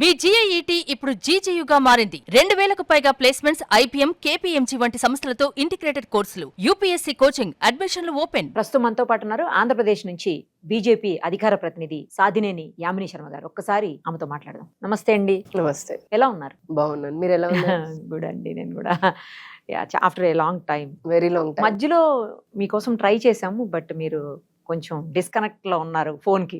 మీ GIET ఇప్పుడు GGUగా మారింది. 2000కు పైగా ప్లేస్మెంట్స్, IPM, KPMG వంటి సంస్థలతో ఇంటిగ్రేటెడ్ కోర్సులు. UPSC కోచింగ్, అడ్మిషన్లు ఓపెన్. ప్రస్తుతం మనతో పాటు ఉన్నారు ఆంధ్రప్రదేశ్ నుంచి బీజేపీ అధికార ప్రతినిధి సాధినేని యామిని శర్మ గారు. ఒక్కసారి ఆమెతో మాట్లాడదాం. నమస్తే అండి. నమస్తే. ఎలా ఉన్నారు? బాగున్నాను, మీరు ఎలా ఉన్నారు? గుడ్ అండి, నేను కూడా after a long time, very long time. మధ్యలో మీకోసం ట్రై చేశాము, బట్ మీరు కొంచెం డిస్కనెక్ట్ లో ఉన్నారు, ఫోన్ కి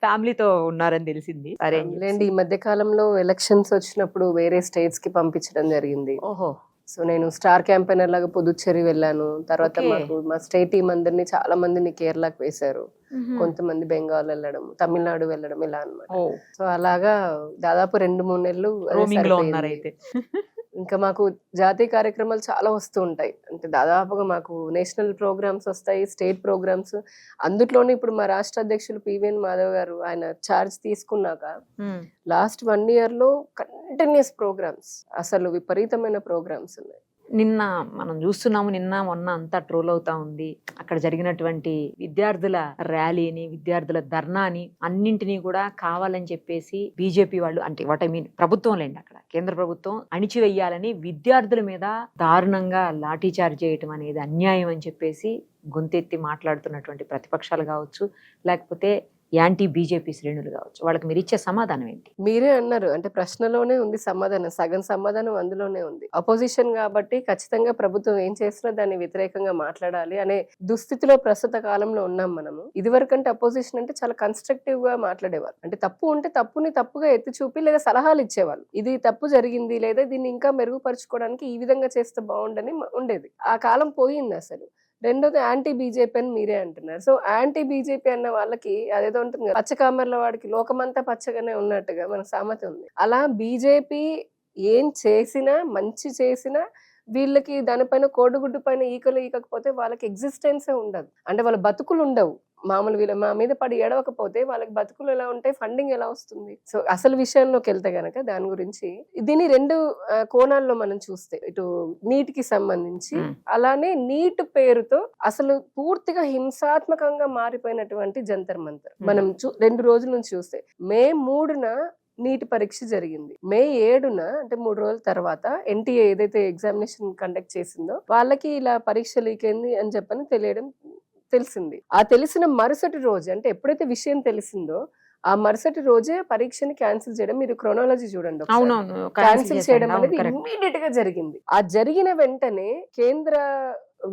ఫ్యామిలీతో ఉన్నారని తెలిసింది. సరే లేండి, ఈ మధ్య కాలంలో ఎలక్షన్స్ వచ్చినప్పుడు వేరే స్టేట్స్ కి పంపించడం జరిగింది. ఓహో. సో నేను స్టార్ క్యాంపెయినర్ లాగా పుదుచ్చేరి వెళ్ళాను. తర్వాత Okay. మాకు మా స్టేట్ టీం అందరినీ చాలా మందిని కేరళకు వేశారు. కొంతమంది బెంగాల్ వెళ్ళడం, తమిళనాడు వెళ్ళడం, ఇలా అన్నమాట. ఓ, సో అలాగా దాదాపు 2-3 నెలలు అదే రోమింగ్ లో సరిపోయింది. ఉన్నారు అయితే. ఇంకా మాకు జాతీయ కార్యక్రమాలు చాలా వస్తూ ఉంటాయి. అంటే దాదాపుగా మాకు నేషనల్ ప్రోగ్రామ్స్ వస్తాయి, స్టేట్ ప్రోగ్రామ్స్. అందులోనే ఇప్పుడు మా రాష్ట్ర అధ్యక్షులు పివిఎన్ మాధవ్ గారు ఆయన ఛార్జ్ తీసుకున్నాక లాస్ట్ 1 year లో కంటిన్యూస్ ప్రోగ్రామ్స్, అసలు విపరీతమైన ప్రోగ్రామ్స్ ఉన్నాయి. నిన్న మనం చూస్తున్నాము, నిన్న మొన్న అంతా ట్రోల్ అవుతా ఉంది. అక్కడ జరిగినటువంటి విద్యార్థుల ర్యాలీని, విద్యార్థుల ధర్నాని అన్నింటినీ కూడా కావాలని చెప్పేసి బీజేపీ వాళ్ళు, అంటే వాట్ ఐ మీన్ ప్రభుత్వం లేండి, అక్కడ కేంద్ర ప్రభుత్వం అణిచివేయాలని విద్యార్థుల మీద దారుణంగా లాఠీ చార్జ్ చేయటం అనేది అన్యాయం అని చెప్పేసి గొంతెత్తి మాట్లాడుతున్నటువంటి ప్రతిపక్షాలు కావచ్చు, లేకపోతే యాంటీ బీజేపీ శ్రేణులు కావచ్చు, వాళ్ళకి మీరు ఇచ్చే సమాధానం ఏంటి? మీరే అన్నారు, అంటే ప్రశ్నలోనే ఉంది సమాధానం, సగం సమాధానం అందులోనే ఉంది. అపోజిషన్ కాబట్టి ఖచ్చితంగా ప్రభుత్వం ఏం చేసినా దాన్ని వ్యతిరేకంగా మాట్లాడాలి అనే దుస్థితిలో ప్రస్తుత కాలంలో ఉన్నాం మనము. ఇదివరకంటే అపోజిషన్ అంటే చాలా కన్స్ట్రక్టివ్ గా మాట్లాడేవాళ్ళు. అంటే తప్పు ఉంటే తప్పుని తప్పుగా ఎత్తి చూపి లేదా సలహాలు ఇచ్చేవాళ్ళు. ఇది తప్పు జరిగింది, లేదా దీన్ని ఇంకా మెరుగుపరచుకోవడానికి ఈ విధంగా చేస్తే బాగుండని ఉండేది. ఆ కాలం పోయింది అసలు. రెండోది యాంటీ బీజేపీ అని మీరే అంటున్నారు. సో యాంటీ బీజేపీ అన్న వాళ్ళకి అదేదో ఉంటుంది కదా, పచ్చకామర్ల వాడికి లోకమంతా పచ్చగానే ఉన్నట్టుగా మనకు సామెత ఉంది. అలా బీజేపీ ఏం చేసినా, మంచి చేసినా వీళ్ళకి దానిపైన కోడిగుడ్డు పైన ఈకలు ఈకపోతే వాళ్ళకి ఎగ్జిస్టెన్సే ఉండదు. అంటే వాళ్ళ బతుకులు ఉండవు. మామూలు వీళ్ళ మా మీద పడి ఏడవకపోతే వాళ్ళకి బతుకులు ఎలా ఉంటాయి, ఫండింగ్ ఎలా వస్తుంది? సో అసలు విషయంలోకి వెళ్తే గనక దాని గురించి దీన్ని 2 కోణాల్లో మనం చూస్తే, ఇటు నీటికి సంబంధించి, అలానే నీటి పేరుతో అసలు పూర్తిగా హింసాత్మకంగా మారిపోయినటువంటి జంతర్ మంతర్ మనం 2 రోజుల నుంచి చూస్తే, మే 3న నీటి పరీక్ష జరిగింది. మే 7న అంటే 3 రోజుల తర్వాత ఎన్టీఏ ఏదైతే ఎగ్జామినేషన్ కండక్ట్ చేసిందో వాళ్ళకి ఇలా పరీక్ష లీక్ అయింది అని చెప్పని తెలిసింది. ఆ తెలిసిన మరుసటి రోజు, అంటే ఎప్పుడైతే విషయం తెలిసిందో ఆ మరుసటి రోజే పరీక్షని క్యాన్సిల్ చేయడం, మీరు క్రొనాలజీ చూడండి, క్యాన్సిల్ చేయడం అనేది ఇమ్మీడియట్ గా జరిగింది. ఆ జరిగిన వెంటనే కేంద్ర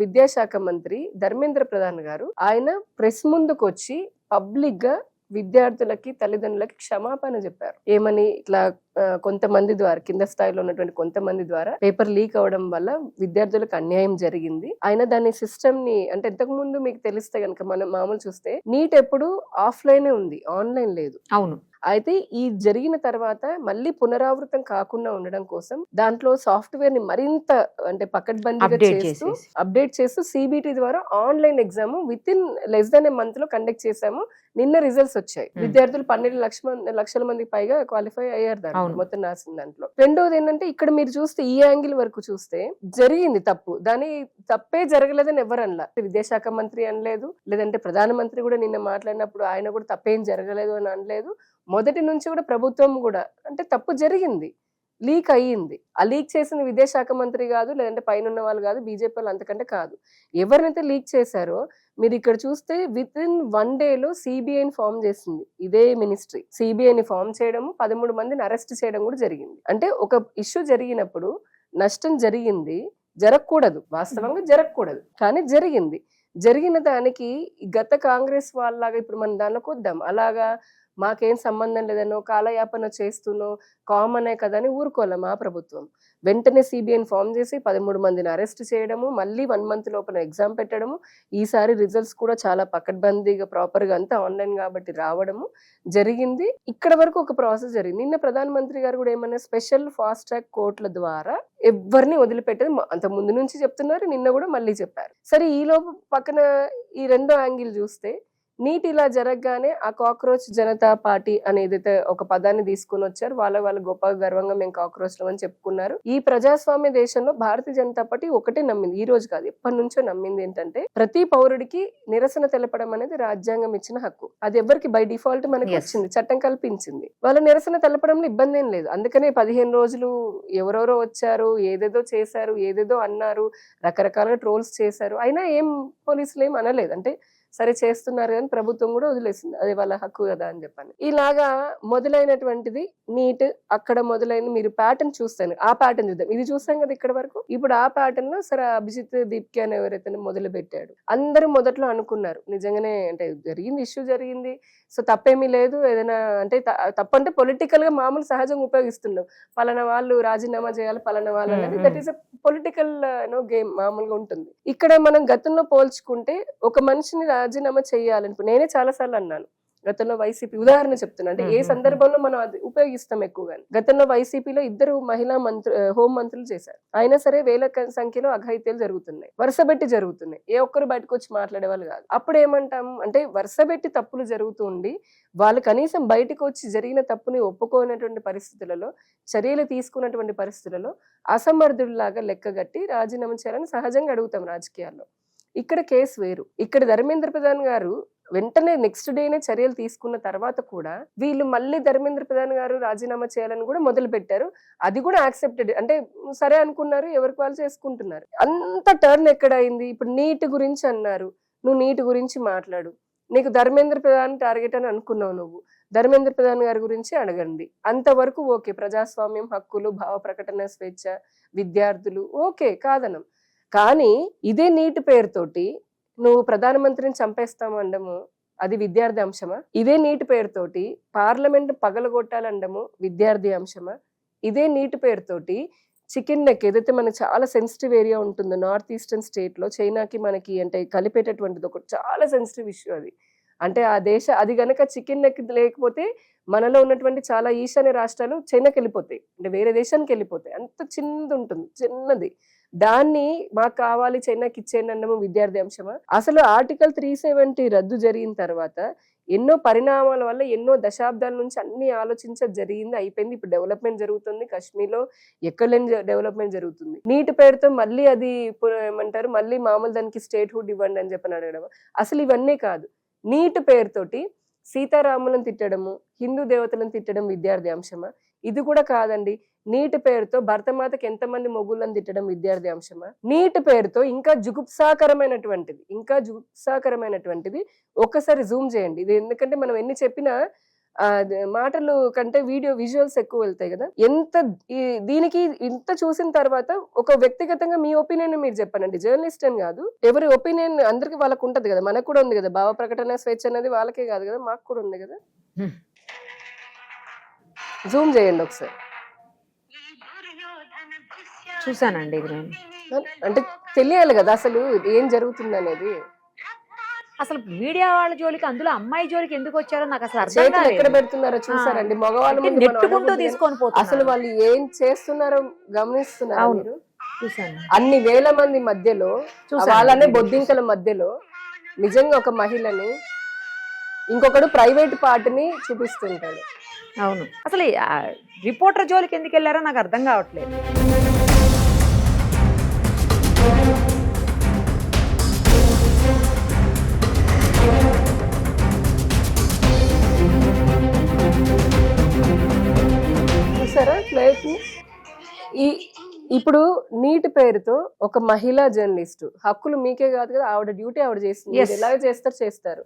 విద్యాశాఖ మంత్రి ధర్మేంద్ర ప్రధాన్ గారు ఆయన ప్రెస్ ముందుకు వచ్చి పబ్లిక్ గా విద్యార్థులకి, తల్లిదండ్రులకి క్షమాపణ చెప్పారు. ఏమని, ఇట్లా కొంతమంది ద్వారా, కింద స్థాయిలో ఉన్నటువంటి కొంతమంది ద్వారా పేపర్ లీక్ అవడం వల్ల విద్యార్థులకు అన్యాయం జరిగింది. ఆయన దాని సిస్టమ్ ని, అంటే ఇంతకు ముందు మీకు తెలిస్తే గనక మనం మామూలు చూస్తే నీట్ ఎప్పుడు ఆఫ్లైనే ఉంది, ఆన్లైన్ లేదు. అవును. అయితే ఈ జరిగిన తర్వాత మళ్ళీ పునరావృతం కాకుండా ఉండడం కోసం దాంట్లో సాఫ్ట్వేర్ ని మరింత అంటే పకడ్బందీగా చేస్తూ అప్డేట్ చేస్తూ CBT ద్వారా online exam with in less than A month లో కండక్ట్ చేశాము. నిన్న రిజల్ట్స్ వచ్చాయి. విద్యార్థులు 12 లక్షల మంది పైగా క్వాలిఫై అయ్యారు దాంట్లో, మొత్తం రాసిన దాంట్లో. రెండోది ఏంటంటే, ఇక్కడ మీరు చూస్తే ఈ యాంగిల్ వరకు చూస్తే జరిగింది తప్పు, దాని తప్పే జరగలేదని ఎవరు అనలా. విద్యాశాఖ మంత్రి అనలేదు, లేదంటే ప్రధానమంత్రి కూడా నిన్న మాట్లాడినప్పుడు ఆయన కూడా తప్పేం జరగలేదు అని అనలేదు. మొదటి నుంచి కూడా ప్రభుత్వం కూడా అంటే తప్పు జరిగింది, లీక్ అయ్యింది. ఆ లీక్ చేసిన విద్యాశాఖ మంత్రి కాదు, లేదంటే పైన ఉన్న వాళ్ళు కాదు, బీజేపీ వాళ్ళు అంతకంటే కాదు. ఎవరినైతే లీక్ చేశారో మీరు ఇక్కడ చూస్తే విత్ ఇన్ 1 dayలో సిబిఐని ఫామ్ చేసింది ఇదే మినిస్ట్రీ. సిబిఐని ఫామ్ చేయడము, 13 మందిని అరెస్ట్ చేయడం కూడా జరిగింది. అంటే ఒక ఇష్యూ జరిగినప్పుడు నష్టం జరిగింది, జరగకూడదు, వాస్తవంగా జరగకూడదు, కానీ జరిగింది. జరిగిన దానికి గత కాంగ్రెస్ వాళ్ళలాగా ఇప్పుడు మనం దానిలోకి వద్దాం, అలాగా మాకేం సంబంధం లేదనో, కాలయాపన చేస్తూనో, కామనే కదా అని ఊరుకోలే మా ప్రభుత్వం. వెంటనే సిబిఐని ఫామ్ చేసి 13 మందిని అరెస్ట్ చేయడము, మళ్ళీ 1 month లోపల ఎగ్జామ్ పెట్టడము, ఈసారి రిజల్ట్స్ కూడా చాలా పకడ్బందీగా ప్రాపర్గా అంతా ఆన్లైన్ కాబట్టి రావడము జరిగింది. ఇక్కడ వరకు ఒక ప్రాసెస్ జరిగింది. నిన్న ప్రధానమంత్రి గారు కూడా ఏమన్నా స్పెషల్ ఫాస్ట్ ట్రాక్ కోర్టుల ద్వారా ఎవరిని వదిలిపెట్టేది అంత ముందు నుంచి చెప్తున్నారు, నిన్న కూడా మళ్ళీ చెప్పారు. సరే, ఈలోపు పక్కన ఈ రెండో యాంగిల్ చూస్తే నీట్ ఇలా జరగగానే ఆ కాక్రోచ్ జనతా పార్టీ అనేదైతే ఒక పదాన్ని తీసుకుని వచ్చారు, వాళ్ళ గొప్ప గర్వంగా మేము కాక్రోచ్ అని చెప్పుకున్నారు. ఈ ప్రజాస్వామ్య దేశంలో భారతీయ జనతా పార్టీ ఒకటే నమ్మింది, ఈ రోజు కాదు ఎప్పటి నుంచో నమ్మింది ఏంటంటే ప్రతి పౌరుడికి నిరసన తెలపడం అనేది రాజ్యాంగం ఇచ్చిన హక్కు. అది ఎవరికి బై డిఫాల్ట్ మనకి వచ్చింది, చట్టం కల్పించింది. వాళ్ళ నిరసన తెలపడంలో ఇబ్బంది ఏం లేదు. అందుకనే 15 రోజులు ఎవరెవరో వచ్చారు, ఏదేదో చేశారు, ఏదేదో అన్నారు, రకరకాల ట్రోల్స్ చేశారు, అయినా ఏం పోలీసులు ఏం అనలేదు. అంటే సరే చేస్తున్నారు కానీ ప్రభుత్వం కూడా వదిలేసింది, అది వాళ్ళ హక్కు కదా అని చెప్పని. ఇలాగా మొదలైనటువంటిది నీట్ అక్కడ మొదలైన మీరు ప్యాటర్న్ చూస్తాను, ఆ ప్యాటర్న్ చూద్దాం. ఇది చూస్తాం కదా ఇక్కడ వరకు. ఇప్పుడు ఆ ప్యాటర్న్ లో సరే అభిజిత్ దీప్కి అని ఎవరైతే మొదలు పెట్టాడు, అందరూ మొదట్లో అనుకున్నారు నిజంగానే అంటే జరిగింది, ఇష్యూ జరిగింది, సో తప్పేమీ లేదు. ఏదైనా అంటే తప్పంటే పొలిటికల్ గా మామూలు సహజంగా ఉపయోగిస్తున్నాం, పలానా వాళ్ళు రాజీనామా చేయాలి పలానా వాళ్ళు అనేది, that is a political game మామూలుగా ఉంటుంది. ఇక్కడ మనం గతంలో పోల్చుకుంటే ఒక మనిషిని రాజీనామా చేయాలని నేనే చాలా సార్లు అన్నాను. గతంలో వైసీపీ ఉదాహరణ చెప్తున్నా, అంటే ఏ సందర్భంలో మనం అది ఉపయోగిస్తాం ఎక్కువగా. గతంలో వైసీపీలో 2 మహిళా హోం మంత్రులు చేశారు, అయినా సరే వేల సంఖ్యలో అఘాయిత్యాలు జరుగుతున్నాయి, వరుసబెట్టి జరుగుతున్నాయి, ఏ ఒక్కరు బయటకు వచ్చి మాట్లాడే వాళ్ళు కాదు. అప్పుడు ఏమంటాం అంటే వరుసబెట్టి తప్పులు జరుగుతుండి వాళ్ళు కనీసం బయటకు వచ్చి జరిగిన తప్పుని ఒప్పుకోనటువంటి పరిస్థితులలో, చర్యలు తీసుకున్నటువంటి పరిస్థితులలో అసమర్థుడిలాగా లెక్కగట్టి రాజీనామా చేయాలని సహజంగా అడుగుతాం రాజకీయాల్లో. ఇక్కడ కేసు వేరు. ఇక్కడ ధర్మేంద్ర ప్రధాన్ గారు వెంటనే నెక్స్ట్ డేనే చర్యలు తీసుకున్న తర్వాత కూడా వీళ్ళు మళ్ళీ ధర్మేంద్ర ప్రధాన్ గారు రాజీనామా చేయాలని కూడా మొదలు పెట్టారు. అది కూడా యాక్సెప్టెడ్, అంటే సరే అనుకున్నారు, ఎవరికి వాళ్ళు చేసుకుంటున్నారు. అంత టర్న్ ఎక్కడ అయింది? ఇప్పుడు నీట్ గురించి అన్నారు, నువ్వు నీట్ గురించి మాట్లాడు, నీకు ధర్మేంద్ర ప్రధాన్ టార్గెట్ అని అనుకున్నావు, నువ్వు ధర్మేంద్ర ప్రధాన్ గారి గురించి అడగండి, అంతవరకు ఓకే. ప్రజాస్వామ్యం, హక్కులు, భావ ప్రకటన స్వేచ్ఛ, విద్యార్థులు ఓకే కాదనం. కానీ ఇదే నీట్ పేరుతోటి నువ్వు ప్రధానమంత్రిని చంపేస్తాము అండము, అది విద్యార్థి అంశమా? ఇదే నీటి పేరుతోటి పార్లమెంట్ పగలగొట్టాలండము విద్యార్థి అంశమా? ఇదే నీటి పేరుతోటి చికెన్ నెక్ ఏదైతే మనకి చాలా సెన్సిటివ్ ఏరియా ఉంటుందో నార్త్ ఈస్టర్న్ స్టేట్ లో, చైనాకి మనకి అంటే కలిపేటటువంటిది ఒక చాలా సెన్సిటివ్ ఇష్యూ అది. అంటే ఆ దేశ అది గనక చికెన్ నెక్ లేకపోతే మనలో ఉన్నటువంటి చాలా ఈశాన్య రాష్ట్రాలు చైనాకి వెళ్ళిపోతాయి, అంటే వేరే దేశానికి వెళ్ళిపోతాయి. అంత చిన్నది ఉంటుంది, చిన్నది. దాన్ని మాకు కావాలి చైనాకి ఇచ్చేయండి అన్నము విద్యార్థి అంశమా? అసలు ఆర్టికల్ 370 రద్దు జరిగిన తర్వాత ఎన్నో పరిణామాల వల్ల ఎన్నో దశాబ్దాల నుంచి అన్ని జరిగింది, అయిపోయింది. ఇప్పుడు డెవలప్మెంట్ జరుగుతుంది, కాశ్మీర్లో ఎక్కడ లేని డెవలప్మెంట్ జరుగుతుంది. నీటి పేరుతో మళ్ళీ అది ఏమంటారు, మళ్ళీ మామూలు దానికి స్టేట్ హుడ్ ఇవ్వండి అని చెప్పని అడగడం. అసలు ఇవన్నీ కాదు, నీటి పేరుతోటి సీతారాములను తిట్టడము, హిందూ దేవతలను తిట్టడం విద్యార్థి అంశమా? ఇది కూడా కాదండి. నీటి పేరుతో భర్తమాతకి ఎంతమంది మొగుళ్ళని తిట్టడం విద్యార్థి అంశమా? నీటి పేరుతో ఇంకా జుగుప్సాకరమైనటువంటిది ఒక్కసారి జూమ్ చేయండి. ఇది ఎందుకంటే మనం ఎన్ని చెప్పినా మాటలు కంటే విజువల్స్ ఎక్కువ వెళ్తాయి కదా. దీనికి ఇంత చూసిన తర్వాత ఒక వ్యక్తిగతంగా మీ ఒపీనియన్ మీరు చెప్పండి, జర్నలిస్ట్ అని కాదు, ఎవరి ఒపీనియన్ అందరికి వాళ్ళకు ఉంటది కదా, మనకు కూడా ఉంది కదా. భావ ప్రకటన స్వేచ్ఛ అనేది వాళ్ళకే కాదు కదా, మాకు కూడా ఉంది కదా. జూమ్ చేయండి ఒకసారి. చూసానండి ఇది నేను. అంటే తెలియాలి కదా అసలు ఏం జరుగుతుంది అనేది. అసలు మీడియా వాళ్ళ జోలికి, అందులో అమ్మాయి జోలికి ఎందుకు వచ్చారో నాకు అసలు అర్థం చేతులు ఎక్కడ పెడుతున్నారో చూసారండి. మగవాళ్ళు నెట్టుకుంటూ తీసుకొని పోతున్నారు. అసలు వాళ్ళు ఏం చేస్తున్నారో గమనిస్తున్నారు మీరు? చూసాను. అన్ని వేల మంది మధ్యలో, వాళ్ళనే బొద్దింకల మధ్యలో నిజంగా ఒక మహిళని ఇంకొకడు ప్రైవేట్ పార్టీని చూపిస్తుంటాడు. అవును, అసలు రిపోర్టర్ జోలికి ఎందుకు వెళ్ళారో నాకు అర్థం కావట్లేదు. చూసారా ప్లేస్? ఇప్పుడు నీటి పేరుతో ఒక మహిళా జర్నలిస్ట్, హక్కులు మీకే కాదు కదా, ఆవిడ డ్యూటీ ఆవిడ చేస్తుంది, ఎలాగ చేస్తారు.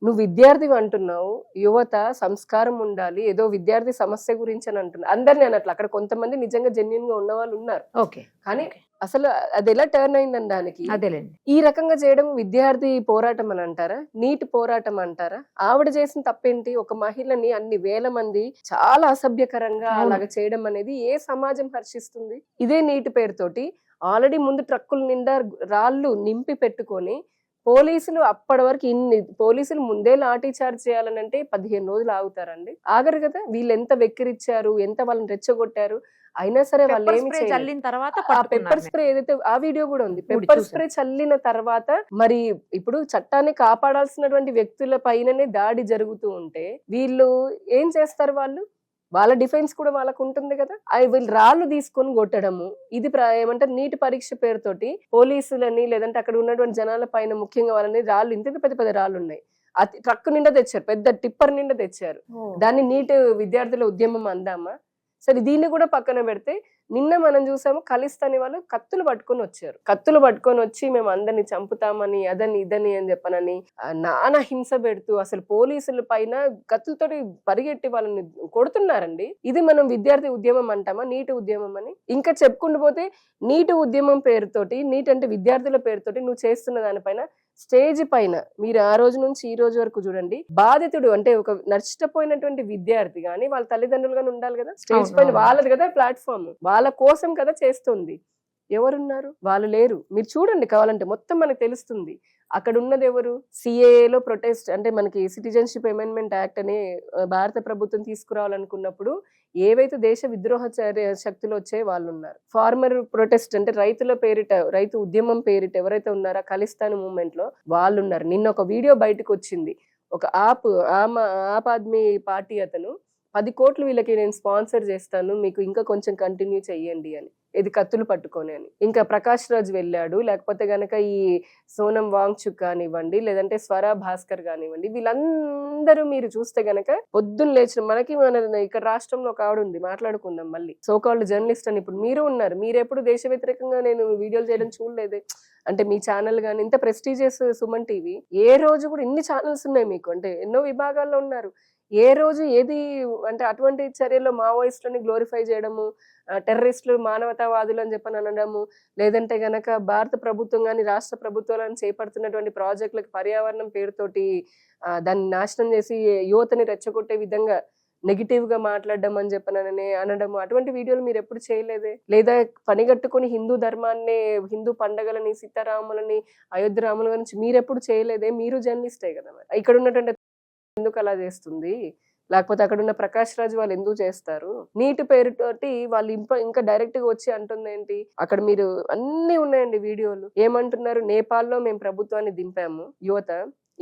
నువ్వు విద్యార్థి అంటున్నావు, యువత సంస్కారం ఉండాలి, ఏదో విద్యార్థి సమస్య గురించి అని అంటున్నావు. అందరినీ అన్నట్లు అక్కడ కొంతమంది నిజంగా జెన్యూన్ గా ఉన్న వాళ్ళు ఉన్నారు, కానీ అసలు అది ఎలా టర్న్ అయిందని దానికి ఈ రకంగా చేయడం విద్యార్థి పోరాటం అని అంటారా? నీటి పోరాటం అంటారా? ఆవిడ చేసిన తప్పేంటి? ఒక మహిళని అన్ని వేల మంది చాలా అసభ్యకరంగా అలాగ చేయడం అనేది ఏ సమాజం హర్షిస్తుంది? ఇదే నీటి పేరుతోటి ఆల్రెడీ ముందు ట్రక్కుల నిండా రాళ్ళు నింపి పెట్టుకొని పోలీసులు అప్పటి వరకు పోలీసులు ముందే లాఠీ చార్జ్ చేయాలని అంటే 15 రోజులు ఆగుతారండి? ఆగరు కదా. వీళ్ళు ఎంత వెక్కిరిచ్చారు, ఎంత వాళ్ళని రెచ్చగొట్టారు, అయినా సరే వాళ్ళు ఏమి చల్లిన తర్వాత పెప్పర్ స్ప్రే ఏదైతే ఆ వీడియో కూడా ఉంది, పెప్పర్ స్ప్రే చల్లిన తర్వాత మరి ఇప్పుడు చట్టాన్ని కాపాడాల్సినటువంటి వ్యక్తుల పైననే దాడి జరుగుతూ ఉంటే వీళ్ళు ఏం చేస్తారు? వాళ్ళ డిఫెన్స్ కూడా వాళ్ళకు ఉంటుంది కదా. వీళ్ళు రాళ్ళు తీసుకొని కొట్టడము, ఇది ఏమంటారు నీటి పరీక్ష పేరుతోటి పోలీసులని లేదంటే అక్కడ ఉన్నటువంటి జనాల పైన ముఖ్యంగా వాళ్ళని రాళ్ళు ఇంత పెద్ద పెద్ద రాళ్ళు ఉన్నాయి, ట్రక్ నిండా తెచ్చారు, పెద్ద టిప్పర్ నిండా తెచ్చారు. దాన్ని నీట్ విద్యార్థుల ఉద్యమం అందామా? సరే, దీన్ని కూడా పక్కన పెడితే నిన్న మనం చూసాము ఖలిస్తానీ వాళ్ళు కత్తులు పట్టుకొని వచ్చారు. కత్తులు పట్టుకొని వచ్చి మేము అందరిని చంపుతామని అదని ఇదని అని చెప్పనని నానా హింస పెడుతూ అసలు పోలీసుల పైన కత్తులతోటి పరిగెట్టి వాళ్ళని కొడుతున్నారండి. ఇది మనం విద్యార్థి ఉద్యమం అంటామా, నీటి ఉద్యమం అని? ఇంకా చెప్పుకుంటూ పోతే నీటి ఉద్యమం పేరుతోటి, నీటి అంటే విద్యార్థుల పేరుతోటి నువ్వు చేస్తున్న దానిపైన స్టేజ్ పైన మీరు ఆ రోజు నుంచి ఈ రోజు వరకు చూడండి, బాధితుడు అంటే ఒక నష్టపోయినటువంటి విద్యార్థి గాని వాళ్ళ తల్లిదండ్రులు గాని ఉండాలి కదా. స్టేజ్ పైన వాళ్ళది కదా ప్లాట్ఫామ్, వాళ్ళ కోసం కదా చేస్తుంది. ఎవరున్నారు? వాళ్ళు లేరు. మీరు చూడండి కావాలంటే, మొత్తం మనకు తెలుస్తుంది. అక్కడ ఉన్నది ఎవరు? సిఏఏలో ప్రొటెస్ట్ అంటే మనకి సిటిజన్షిప్ అమెండ్మెంట్ యాక్ట్ అనే భారత ప్రభుత్వం తీసుకురావాలనుకున్నప్పుడు ఏవైతే దేశ విద్రోహ శక్తులు వచ్చే వాళ్ళు ఉన్నారు. ఫార్మర్ ప్రొటెస్ట్ అంటే రైతుల పేరిట, రైతు ఉద్యమం పేరిట ఎవరైతే ఉన్నారో ఖలిస్తాన్ మూవ్మెంట్ లో వాళ్ళు ఉన్నారు. నిన్న ఒక వీడియో బయటకు వచ్చింది, ఒక ఆమ్ ఆద్మీ పార్టీ అతను 10 కోట్లు వీళ్ళకి నేను స్పాన్సర్ చేస్తాను, మీకు ఇంకా కొంచెం కంటిన్యూ చెయ్యండి అని, ఇది కత్తులు పట్టుకొని అని. ఇంకా ప్రకాష్ రాజ్ వెళ్ళాడు, లేకపోతే గనక ఈ సోనం వాంగ్చుక్ కానివ్వండి, లేదంటే స్వరా భాస్కర్ కానివ్వండి, వీళ్ళందరూ మీరు చూస్తే గనక పొద్దున్న లేచిన మన ఇక్కడ రాష్ట్రంలో ఒక ఆవిడ ఉంది, మాట్లాడుకుందాం మళ్ళీ, సోకాల్డ్ జర్నలిస్ట్ అని. ఇప్పుడు మీరు ఉన్నారు, మీరు ఎప్పుడు దేశ వ్యతిరేకంగా నేను వీడియోలు చేయడం చూడలేదే. అంటే మీ ఛానల్ కానీ ఇంత ప్రెస్టీజియస్ సుమన్ టీవీ, ఏ రోజు కూడా ఇన్ని ఛానల్స్ ఉన్నాయి మీకు, అంటే ఎన్నో విభాగాల్లో ఉన్నారు, ఏ రోజు ఏది అంటే అటువంటి చర్యల్లో మావోయిస్టులని గ్లోరిఫై చేయడము, టెర్రరిస్టులు మానవతావాదులు అని చెప్పని అనడము, లేదంటే గనక భారత ప్రభుత్వం కానీ రాష్ట్ర ప్రభుత్వాలను చేపడుతున్నటువంటి ప్రాజెక్టులకు పర్యావరణం పేరుతోటి దాన్ని నాశనం చేసి యువతని రెచ్చగొట్టే విధంగా నెగిటివ్ గా మాట్లాడడం అని చెప్పనని అనడము, అటువంటి వీడియోలు మీరు ఎప్పుడు చేయలేదే. లేదా పనిగట్టుకుని హిందూ ధర్మాన్ని, హిందూ పండగలని, సీతారాములని, అయోధ్య రాముల గురించి మీరు ఎప్పుడు చేయలేదే. మీరు జర్నలిస్టే కదా. ఇక్కడ ఉన్నటువంటి ఎందుకు అలా చేస్తుంది, లేకపోతే అక్కడ ఉన్న ప్రకాష్ రాజ్ వాళ్ళు ఎందుకు చేస్తారు? నీటి పేరుతోటి వాళ్ళు ఇంకా డైరెక్ట్ గా వచ్చి అంటుంది ఏంటి, అక్కడ మీరు అన్ని ఉన్నాయండి వీడియోలు. ఏమంటున్నారు? నేపాల్లో మేము ప్రభుత్వాన్ని దింపాము, యువత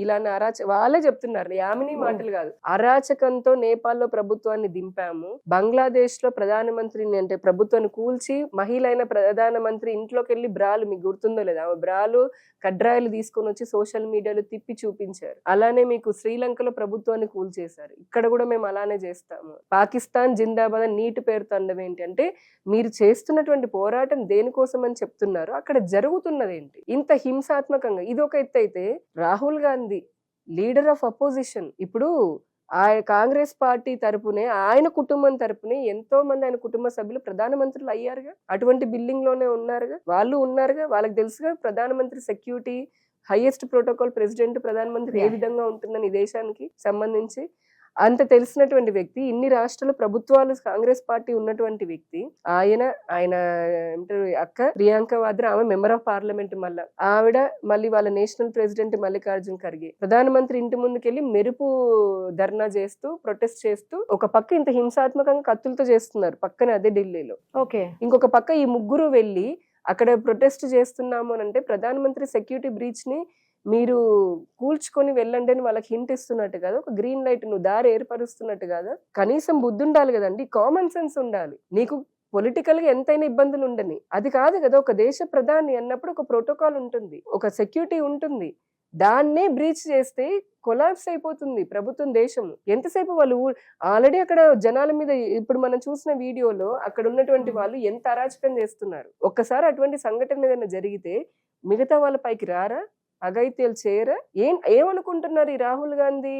ఇలానే వాళ్ళే చెప్తున్నారు, యామిని మాటలు కాదు. అరాచకంతో నేపాల్లో ప్రభుత్వాన్ని దింపాము, బంగ్లాదేశ్ లో ప్రధానమంత్రిని అంటే ప్రభుత్వాన్ని కూల్చి మహిళ అయిన ప్రధానమంత్రి ఇంట్లోకి వెళ్ళి బ్రాలు, మీకు గుర్తుందో లేదా, బ్రాలు కడ్రాయిలు తీసుకొని వచ్చి సోషల్ మీడియాలో తిప్పి చూపించారు. అలానే మీకు శ్రీలంకలో ప్రభుత్వాన్ని కూల్చేశారు, ఇక్కడ కూడా మేము అలానే చేస్తాము. పాకిస్తాన్ జిందాబాద్ నీటి పేరుతో అనడం ఏంటి అంటే, మీరు చేస్తున్నటువంటి పోరాటం దేనికోసం అని చెప్తున్నారు, అక్కడ జరుగుతున్నది ఏంటి ఇంత హింసాత్మకంగా? ఇది ఒక ఎత్తు అయితే, Rahul Gandhi leader of opposition, ఇప్పుడు ఆ కాంగ్రెస్ పార్టీ తరపునే, ఆయన కుటుంబం తరపునే ఎంతో మంది ఆయన కుటుంబ సభ్యులు ప్రధానమంత్రులు అయ్యారుగా, అటువంటి బిల్డింగ్ లోనే ఉన్నారుగా, వాళ్ళు ఉన్నారుగా, వాళ్ళకి తెలుసుగా ప్రధానమంత్రి సెక్యూరిటీ, హైయెస్ట్ ప్రోటోకాల్ ప్రెసిడెంట్ ప్రధానమంత్రి ఏ విధంగా ఉంటుందని ఈ దేశానికి సంబంధించి. అంత తెలిసినటువంటి వ్యక్తి, ఇన్ని రాష్ట్రాల ప్రభుత్వాలు కాంగ్రెస్ పార్టీ ఉన్నటువంటి వ్యక్తి, ఆయన ఏమంటారు అక్క ప్రియాంక వాద్రా, ఆమె మెంబర్ ఆఫ్ పార్లమెంట్, మళ్ళా ఆవిడ మళ్ళీ వాళ్ళ నేషనల్ ప్రెసిడెంట్ మల్లికార్జున్ ఖర్గే ప్రధానమంత్రి ఇంటి ముందుకెళ్లి మెరుపు ధర్నా చేస్తూ, ప్రొటెస్ట్ చేస్తూ, ఒక పక్క ఇంత హింసాత్మకంగా కత్తులతో చేస్తున్నారు పక్కనే అదే ఢిల్లీలో. ఓకే, ఇంకొక పక్క ఈ ముగ్గురు వెళ్ళి అక్కడ ప్రొటెస్ట్ చేస్తున్నాము అని అంటే ప్రధానమంత్రి సెక్యూరిటీ బ్రీచ్ ని మీరు కూల్చుకొని వెళ్ళండి అని వాళ్ళకి హింట్ ఇస్తున్నట్టు కదా, ఒక గ్రీన్ లైట్ నువ్వు దారి ఏర్పరుస్తున్నట్టు కదా. కనీసం బుద్ధి ఉండాలి కదండి, కామన్ సెన్స్ ఉండాలి. నీకు పొలిటికల్ గా ఎంతైనా ఇబ్బందులు ఉండని, అది కాదు కదా. ఒక దేశ ప్రధాని అన్నప్పుడు ఒక ప్రోటోకాల్ ఉంటుంది, ఒక సెక్యూరిటీ ఉంటుంది, దాన్నే బ్రీచ్ చేస్తే కొలాప్స్ అయిపోతుంది ప్రభుత్వం, దేశం. ఎంతసేపు వాళ్ళు ఆల్రెడీ అక్కడ జనాల మీద, ఇప్పుడు మనం చూసిన వీడియోలో అక్కడ ఉన్నటువంటి వాళ్ళు ఎంత అరాచకం చేస్తున్నారు. ఒక్కసారి అటువంటి సంఘటన ఏదైనా జరిగితే మిగతా వాళ్ళ పైకి రారా, అఘాయిత్యాలు చేయరా? ఏమనుకుంటున్నారు ఈ రాహుల్ గాంధీ,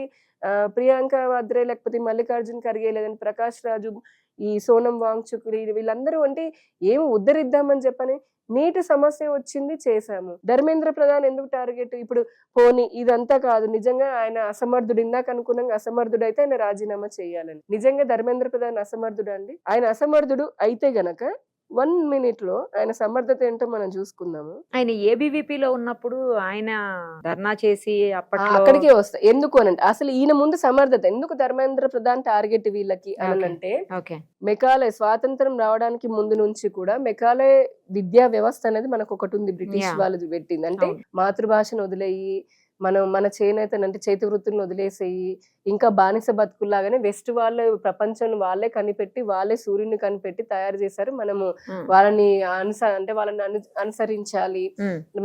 ప్రియాంక వాద్రే, లేకపోతే మల్లికార్జున్ ఖర్గే, లేదంటే ప్రకాష్ రాజు, ఈ సోనం వాంగ్చుక్, వీళ్ళందరూ అంటే ఏమి ఉద్ధరిద్దామని చెప్పని. నీటి సమస్య వచ్చింది, చేశాము. ధర్మేంద్ర ప్రధాన్ ఎందుకు టార్గెట్? ఇప్పుడు పోనీ ఇదంతా కాదు, నిజంగా ఆయన అసమర్థుడు, ఇందాక అనుకున్నాగా అసమర్థుడు అయితే ఆయన రాజీనామా చేయాలని. నిజంగా ధర్మేంద్ర ప్రధాన్ అసమర్థుడు అండి? ఆయన అసమర్థుడు అయితే గనక 1 minute లో ఆయన సమర్థత ఏంటో మనం చూసుకుందాము. ఆయన ఏబీవీపీలో ఉన్నప్పుడు ఆయన ధర్నా చేసి అప్పట్లో అక్కడికే వస్తా. ఎందుకు అనంటే అసలు ఈయన ముందు సమర్థత ఎందుకు ధర్మేంద్ర ప్రధాన్ టార్గెట్ వీళ్ళకి అనంటే, ఓకే మెకాలే స్వాతంత్రం రావడానికి ముందు నుంచి కూడా మెకాలే విద్యా వ్యవస్థ అనేది మనకు ఒకటి ఉంది, బ్రిటిష్ వాళ్ళు పెట్టింది. అంటే మాతృభాషను వదిలేయి మన చేనేతను అంటే చేతి వృత్తులను వదిలేసేయి, ఇంకా బానిస బతుకుల్లాగానే వెస్ట్ వాళ్ళు ప్రపంచం వాళ్ళే కనిపెట్టి వాళ్ళే సూర్యుని కనిపెట్టి తయారు చేశారు. మనము వాళ్ళని వాళ్ళని అనుసరించాలి.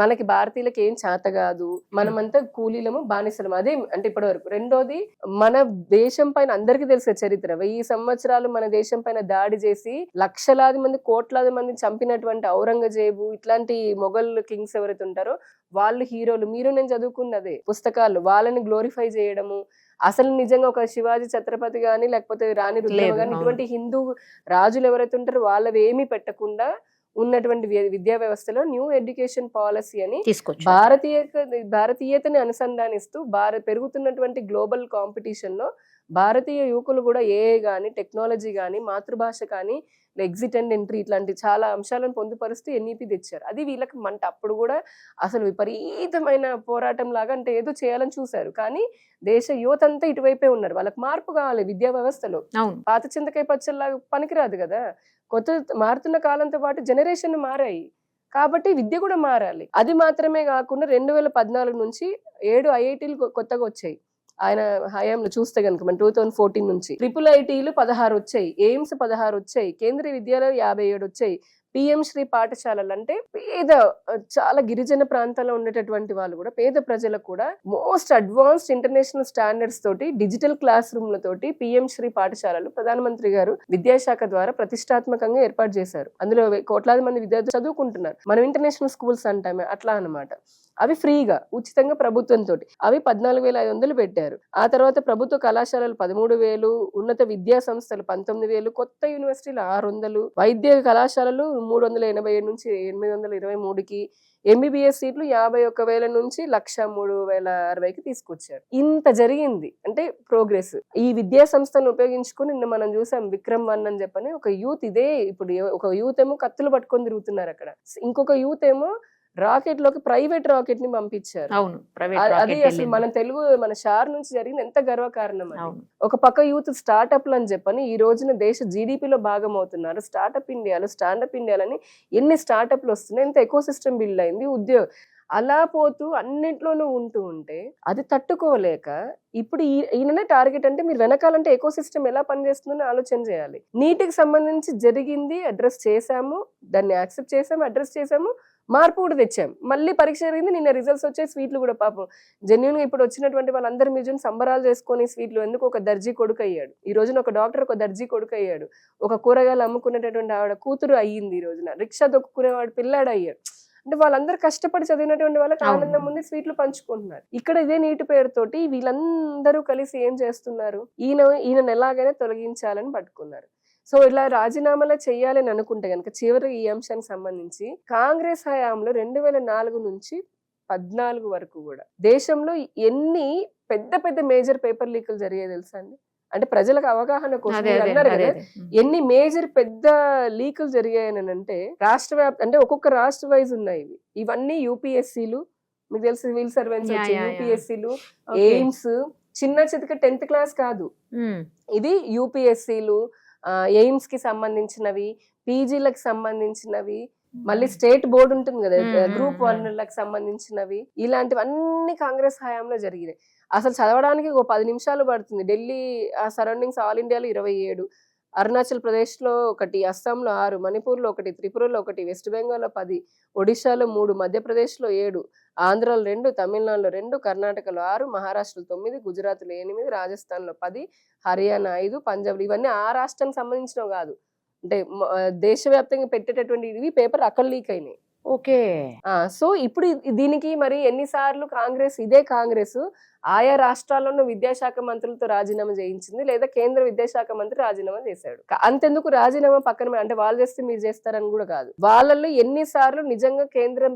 మనకి భారతీయులకి ఏం చేత కాదు, మనమంతా కూలీలము బానిసలము. అదే అంటే ఇప్పటి వరకు. రెండోది, మన దేశం పైన అందరికీ తెలిసిన చరిత్ర, 1000 సంవత్సరాలు మన దేశం పైన దాడి చేసి లక్షలాది మంది కోట్లాది మంది చంపినటువంటి ఔరంగజేబు ఇట్లాంటి మొఘల్ కింగ్స్ ఎవరైతే ఉంటారో వాళ్ళు హీరోలు. మీరు నేను చదువుకున్నదే పుస్తకాలు, వాళ్ళని గ్లోరిఫై చేయడము. అసలు నిజంగా ఒక శివాజీ ఛత్రపతి గాని లేకపోతే రాణి రుద్రమ గాని ఇటువంటి హిందూ రాజులు ఎవరైతే ఉంటారో వాళ్ళవి ఏమీ పెట్టకుండా ఉన్నటువంటి విద్యా వ్యవస్థలో న్యూ ఎడ్యుకేషన్ పాలసీ అని భారతీయతని అనుసంధానిస్తూ పెరుగుతున్నటువంటి గ్లోబల్ కాంపిటీషన్ లో భారతీయ యువకులు కూడా ఏఐ గాని టెక్నాలజీ గాని మాతృభాష కానీ ఎగ్జిట్ అండ్ ఎంట్రీ ఇట్లాంటి చాలా అంశాలను పొందుపరుస్తూ ఎన్ఈపీ తెచ్చారు. అది వీళ్ళకి మంట. అప్పుడు కూడా అసలు విపరీతమైన పోరాటం లాగా అంటే ఏదో చేయాలని చూశారు, కానీ దేశ యువత అంతా ఇటువైపే ఉన్నారు. వాళ్ళకి మార్పు కావాలి విద్యా వ్యవస్థలో. పాత చింతకాయ పచ్చల్లాగా పనికిరాదు కదా, కొత్త మారుతున్న కాలంతో పాటు జనరేషన్ మారాయి కాబట్టి విద్య కూడా మారాలి. అది మాత్రమే కాకుండా 2014 నుంచి 7 ఐఐటీలు కొత్తగా వచ్చాయి ఆయన హయాంలో చూస్తే కనుక. మన 2014 నుంచి IIITలు 16 వచ్చాయి, ఎయిమ్స్ 16 వచ్చాయి, కేంద్రీయ విద్యాలయాలు 57 వచ్చాయి. పిఎం శ్రీ పాఠశాలలు అంటే పేద చాలా గిరిజన ప్రాంతాల్లో ఉండేటటువంటి వాళ్ళు కూడా, పేద ప్రజలకు కూడా మోస్ట్ అడ్వాన్స్డ్ ఇంటర్నేషనల్ స్టాండర్డ్స్ తోటి డిజిటల్ క్లాస్ రూమ్లతోటి పిఎం శ్రీ పాఠశాలలు ప్రధానమంత్రి గారు విద్యాశాఖ ద్వారా ప్రతిష్టాత్మకంగా ఏర్పాటు చేశారు. అందులో కోట్లాది మంది విద్యార్థులు చదువుకుంటున్నారు. మనం ఇంటర్నేషనల్ స్కూల్స్ అంటామే అట్లా అన్నమాట. అవి ఫ్రీగా ఉచితంగా ప్రభుత్వంతో అవి 14,500 పెట్టారు. ఆ తర్వాత ప్రభుత్వ కళాశాలలు 13,000, ఉన్నత విద్యా సంస్థలు 19,000, కొత్త యూనివర్సిటీలు 600, వైద్య కళాశాలలు 387 నుంచి 823కి, ఎంబీబీఎస్ సీట్లు 51,000 నుంచి 103,060కి తీసుకొచ్చారు. ఇంత జరిగింది అంటే ప్రోగ్రెస్. ఈ విద్యా సంస్థను ఉపయోగించుకుని నిన్న మనం చూసాం విక్రమ్ 1 అని చెప్పని ఒక యూత్. ఇదే ఇప్పుడు ఒక యూత్ ఏమో కత్తులు పట్టుకొని తిరుగుతున్నారు అక్కడ, ఇంకొక యూత్ ఏమో రాకెట్ లోకి ప్రైవేట్ రాకెట్ ని పంపించారు. అది అసలు మన షార్ నుంచి జరిగింది ఎంత గర్వకారణం. ఒక పక్క యూత్ స్టార్ట్అప్లు అని చెప్పని ఈ రోజున దేశ జీడిపిలో భాగం అవుతున్నారు. స్టార్ట్అప్ ఇండియాలో స్టాండప్ ఇండియాలని ఎన్ని స్టార్ట్అప్లు వస్తున్నాయి, ఎంత ఎకో సిస్టమ్ బిల్డ్ అయింది, ఉద్యోగం అలా పోతూ అన్నిట్లోనూ ఉంటూ ఉంటే అది తట్టుకోలేక ఇప్పుడు ఈయననే టార్గెట్. అంటే మీరు వెనకాలంటే ఎకో సిస్టమ్ ఎలా పనిచేస్తుందని ఆలోచన చేయాలి. నీటికి సంబంధించి జరిగింది అడ్రస్ చేశాము, దాన్ని యాక్సెప్ట్ చేసాము, అడ్రస్ చేసాము, మార్పు కూడా తెచ్చాం. మళ్ళీ పరీక్ష జరిగింది, నిన్న రిజల్ట్స్ వచ్చాయి. స్వీట్లు కూడా పాపం జెన్యున్ గా ఇప్పుడు వచ్చినటువంటి వాళ్ళందరూ మీరు సంబరాలు చేసుకొని స్వీట్లు ఎందుకు ఒక దర్జీ కొడుకు అయ్యాడు, ఈ రోజున ఒక డాక్టర్ ఒక దర్జీ కొడుకు అయ్యాడు, ఒక కూరగాయలు అమ్ముకునేటటువంటి ఆవిడ కూతురు అయ్యింది, ఈ రోజున రిక్షా దొక్కుకునేవాడు పిల్లాడు అయ్యాడు. అంటే వాళ్ళందరూ కష్టపడి చదివినటువంటి వాళ్ళకి ఆనందం ఉంది, స్వీట్లు పంచుకుంటున్నారు. ఇక్కడ ఇదే నీటి పేరుతోటి వీళ్ళందరూ కలిసి ఏం చేస్తున్నారు, ఈయనను ఎలాగైనా తొలగించాలని పట్టుకున్నారు. సో ఇలా రాజీనామాలు చేయాలని అనుకుంటే కనుక చివరి ఈ అంశానికి సంబంధించి కాంగ్రెస్ హయాంలో 2004 నుంచి 14 వరకు కూడా దేశంలో ఎన్ని పెద్ద పెద్ద మేజర్ పేపర్ లీకులు జరిగాయి తెలుసా అండి? అంటే ప్రజలకు అవగాహన కోసం అన్నారు కదా, ఎన్ని మేజర్ పెద్ద లీకులు జరిగాయని అంటే అంటే ఒక్కొక్క రాష్ట్ర వైజ్ ఉన్నాయి. ఇవన్నీ యూపీఎస్సీలు, మీకు తెలుసు సివిల్ సర్వెంట్స్ వచ్చే యూపీఎస్సీలు, ఎయిమ్స్, చిన్న చితక 10th క్లాస్ కాదు, ఇది యూపీఎస్సీలు, ఎయిమ్స్ కి సంబంధించినవి, పీజీలకు సంబంధించినవి, మళ్ళీ స్టేట్ బోర్డు ఉంటుంది కదా గ్రూప్ 1లకు సంబంధించినవి, ఇలాంటివన్నీ కాంగ్రెస్ హయాంలో జరిగినాయి. అసలు చదవడానికి ఒక 10 నిమిషాలు పడుతుంది. ఢిల్లీ ఆ సరౌండింగ్స్ ఆల్ ఇండియాలో 27, అరుణాచల్ ప్రదేశ్ లో 1, అస్సాంలో 6, మణిపూర్ లో 1, త్రిపురలో 1, వెస్ట్ బెంగాల్ లో 10, ఒడిశాలో 3, మధ్యప్రదేశ్ లో 7, ఆంధ్రాలో 2, తమిళనాడులో 2, కర్ణాటకలో 6, మహారాష్ట్రలో 9, గుజరాత్ లో 8, రాజస్థాన్ లో 10, హర్యానా 5, పంజాబ్. ఇవన్నీ ఆ రాష్ట్రానికి సంబంధించినవి కాదు, అంటే దేశవ్యాప్తంగా పెట్టేటటువంటి ఇవి పేపర్ అక్కడ లీక్ అయినాయి. ఓకే. సో ఇప్పుడు దీనికి మరి ఎన్నిసార్లు ఇదే కాంగ్రెస్ ఆయా రాష్ట్రాల్లోనూ విద్యాశాఖ మంత్రులతో రాజీనామా చేయించింది, లేదా కేంద్ర విద్యాశాఖ మంత్రి రాజీనామా చేశాడు. అంతెందుకు రాజీనామా పక్కన అంటే వాళ్ళు చేస్తే మీరు చేస్తారని కూడా కాదు, వాళ్ళల్లో ఎన్నిసార్లు నిజంగా కేంద్ర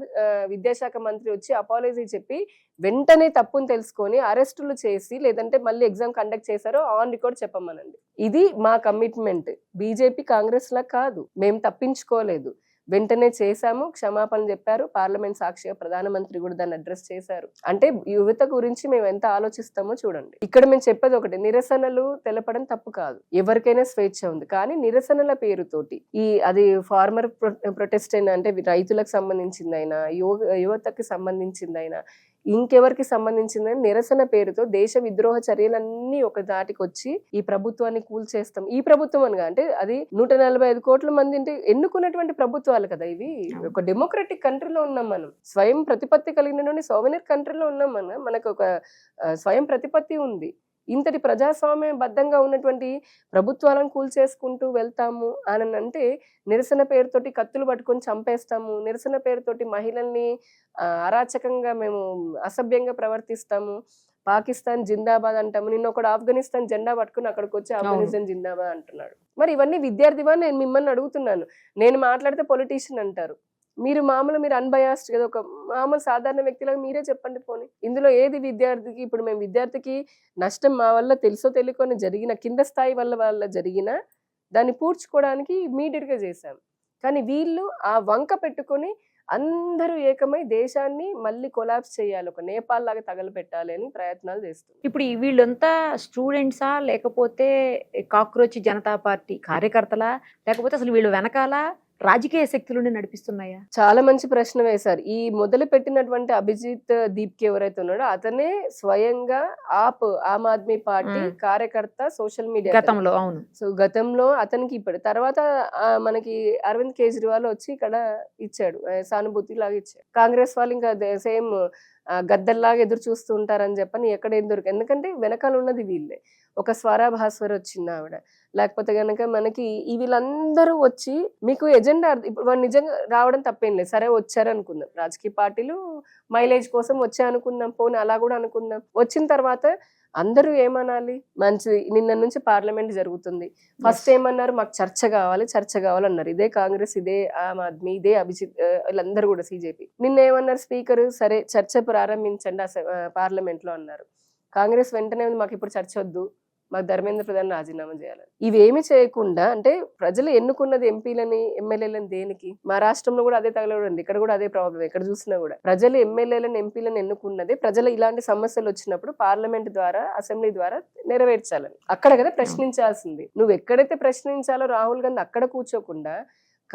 విద్యాశాఖ మంత్రి వచ్చి అపాలజీ చెప్పి వెంటనే తప్పును తెలుసుకొని అరెస్టులు చేసి లేదంటే మళ్ళీ ఎగ్జామ్ కండక్ట్ చేశారో ఆన్ రికార్డ్ చెప్పమనండి. ఇది మా కమిట్మెంట్. బీజేపీ కాంగ్రెస్ లా కాదు, మేము తప్పించుకోలేదు, వెంటనే చేశాము, క్షమాపణ చెప్పారు, పార్లమెంట్ సాక్షిగా ప్రధానమంత్రి కూడా దాన్ని అడ్రస్ చేశారు. అంటే యువత గురించి మేము ఎంత ఆలోచిస్తామో చూడండి. ఇక్కడ మేము చెప్పేది ఒకటి, నిరసనలు తెలపడం తప్పు కాదు, ఎవరికైనా స్వేచ్ఛ ఉంది, కానీ నిరసనల పేరుతోటి అది ఫార్మర్ ప్రొటెస్ట్ అయినా, అంటే రైతులకు సంబంధించిందైనా యువతకి సంబంధించిందైనా ఇంకెవరికి సంబంధించిందని నిరసన పేరుతో దేశ విద్రోహ చర్యలన్నీ ఒక దాటికి వచ్చి ఈ ప్రభుత్వాన్ని కూల్చేస్తాం. ఈ ప్రభుత్వం అనగా అంటే అది 145 కోట్ల మంది అంటే ఎన్నుకున్నటువంటి ప్రభుత్వాలు కదా ఇవి. ఒక డెమోక్రటిక్ కంట్రీలో ఉన్నాం మనం, స్వయం ప్రతిపత్తి కలిగినటువంటి సోవెనియర్ కంట్రీలో ఉన్నాం మనం, మనకు ఒక స్వయం ప్రతిపత్తి ఉంది. ఇంతటి ప్రజాస్వామ్యబద్ధంగా ఉన్నటువంటి ప్రభుత్వాలను కూల్చేసుకుంటూ వెళ్తాము అని అంటే, నిరసన పేరుతోటి కత్తులు పట్టుకొని చంపేస్తాము, నిరసన పేరుతోటి మహిళల్ని అరాచకంగా మేము అసభ్యంగా ప్రవర్తిస్తాము, పాకిస్తాన్ జిందాబాద్ అంటాము. నిన్న ఒకడు ఆఫ్ఘనిస్తాన్ జెండా పట్టుకుని అక్కడికి వచ్చి ఆఫ్ఘనిస్తాన్ జిందాబాద్ అంటున్నాడు. మరి ఇవన్నీ విద్యార్థివా? నేను మిమ్మల్ని అడుగుతున్నాను. నేను మాట్లాడితే పొలిటీషియన్ అంటారు, మీరు అన్బయాస్డ్ కదా, ఒక మామూలు సాధారణ వ్యక్తిలాగా మీరే చెప్పండి పోనీ. ఇందులో ఏది విద్యార్థికి? ఇప్పుడు మేము విద్యార్థికి నష్టం మా వల్ల తెలుసో తెలియకొని జరిగిన కింద స్థాయి వల్ల జరిగిన దాన్ని పూడ్చుకోవడానికి ఇమీడియట్ గా చేశాం. కానీ వీళ్ళు ఆ వంక పెట్టుకొని అందరూ ఏకమై దేశాన్ని మళ్ళీ కొలాప్స్ చేయాలి, ఒక నేపాల్ లాగా తగలపెట్టాలి అని ప్రయత్నాలు చేస్తారు. ఇప్పుడు వీళ్ళంతా స్టూడెంట్సా, లేకపోతే కాక్రోచ్ జనతా పార్టీ కార్యకర్తలా, లేకపోతే అసలు వీళ్ళు వెనకాల రాజకీయ శక్తులను నడిపిస్తున్నాయా? చాలా మంచి ప్రశ్న వేశారు. ఈ మొదలు పెట్టినటువంటి అభిజిత్ దీప్కి ఎవరైతే ఉన్నాడో అతనే స్వయంగా ఆమ్ ఆద్మీ పార్టీ కార్యకర్త, సోషల్ మీడియా గతంలో. అవును. సో గతంలో అతనికి ఇప్పుడు తర్వాత మనకి అరవింద్ కేజ్రీవాల్ వచ్చి ఇక్కడ ఇచ్చాడు, సానుభూతి లాగా ఇచ్చాడు. కాంగ్రెస్ వాళ్ళు ఇంకా సేమ్ గద్దల్లాగా ఎదురు చూస్తూ ఉంటారని చెప్పని ఎక్కడ ఏం దొరికి, ఎందుకంటే వెనకాల ఉన్నది వీళ్ళే. ఒక స్వరా భాస్వర్ వచ్చింది ఆవిడ, లేకపోతే కనుక మనకి వీళ్ళందరూ వచ్చి మీకు ఎజెండా ఇప్పుడు వాళ్ళు నిజంగా రావడం తప్పేం లేదు, సరే వచ్చారు అనుకుందాం, రాజకీయ పార్టీలు మైలేజ్ కోసం వచ్చా అనుకుందాం, పోనీ అలా కూడా అనుకుందాం. వచ్చిన తర్వాత అందరూ ఏమనాలి, మంచిది, నిన్న నుంచి పార్లమెంట్ జరుగుతుంది, ఫస్ట్ ఏమన్నారు, మాకు చర్చ కావాలన్నారు. ఇదే కాంగ్రెస్, ఇదే ఆమ్ ఆద్మీ, ఇదే అభిజిత్, వీళ్ళందరూ కూడా సిజేపీ. నిన్న ఏమన్నారు స్పీకర్, సరే చర్చ ప్రారంభించండి పార్లమెంట్ లో అన్నారు. కాంగ్రెస్ వెంటనే మాకు ఇప్పుడు చర్చ వద్దు, మాకు ధర్మేంద్ర ప్రధాన్ రాజీనామా చేయాలి. ఇవేమి చేయకుండా, అంటే ప్రజలు ఎన్నుకున్నది ఎంపీలని ఎమ్మెల్యేలని దేనికి? మా రాష్ట్రంలో కూడా అదే తగలబడింది, ఇక్కడ కూడా అదే ప్రాబ్లం, ఎక్కడ చూసినా కూడా ప్రజలు ఎమ్మెల్యేలను ఎంపీలను ఎన్నుకున్నది ప్రజలు ఇలాంటి సమస్యలు వచ్చినప్పుడు పార్లమెంట్ ద్వారా, అసెంబ్లీ ద్వారా నెరవేర్చాలని. అక్కడ కదా ప్రశ్నించాల్సింది. నువ్వు ఎక్కడైతే ప్రశ్నించాలో రాహుల్ గాంధీ అక్కడ కూర్చోకుండా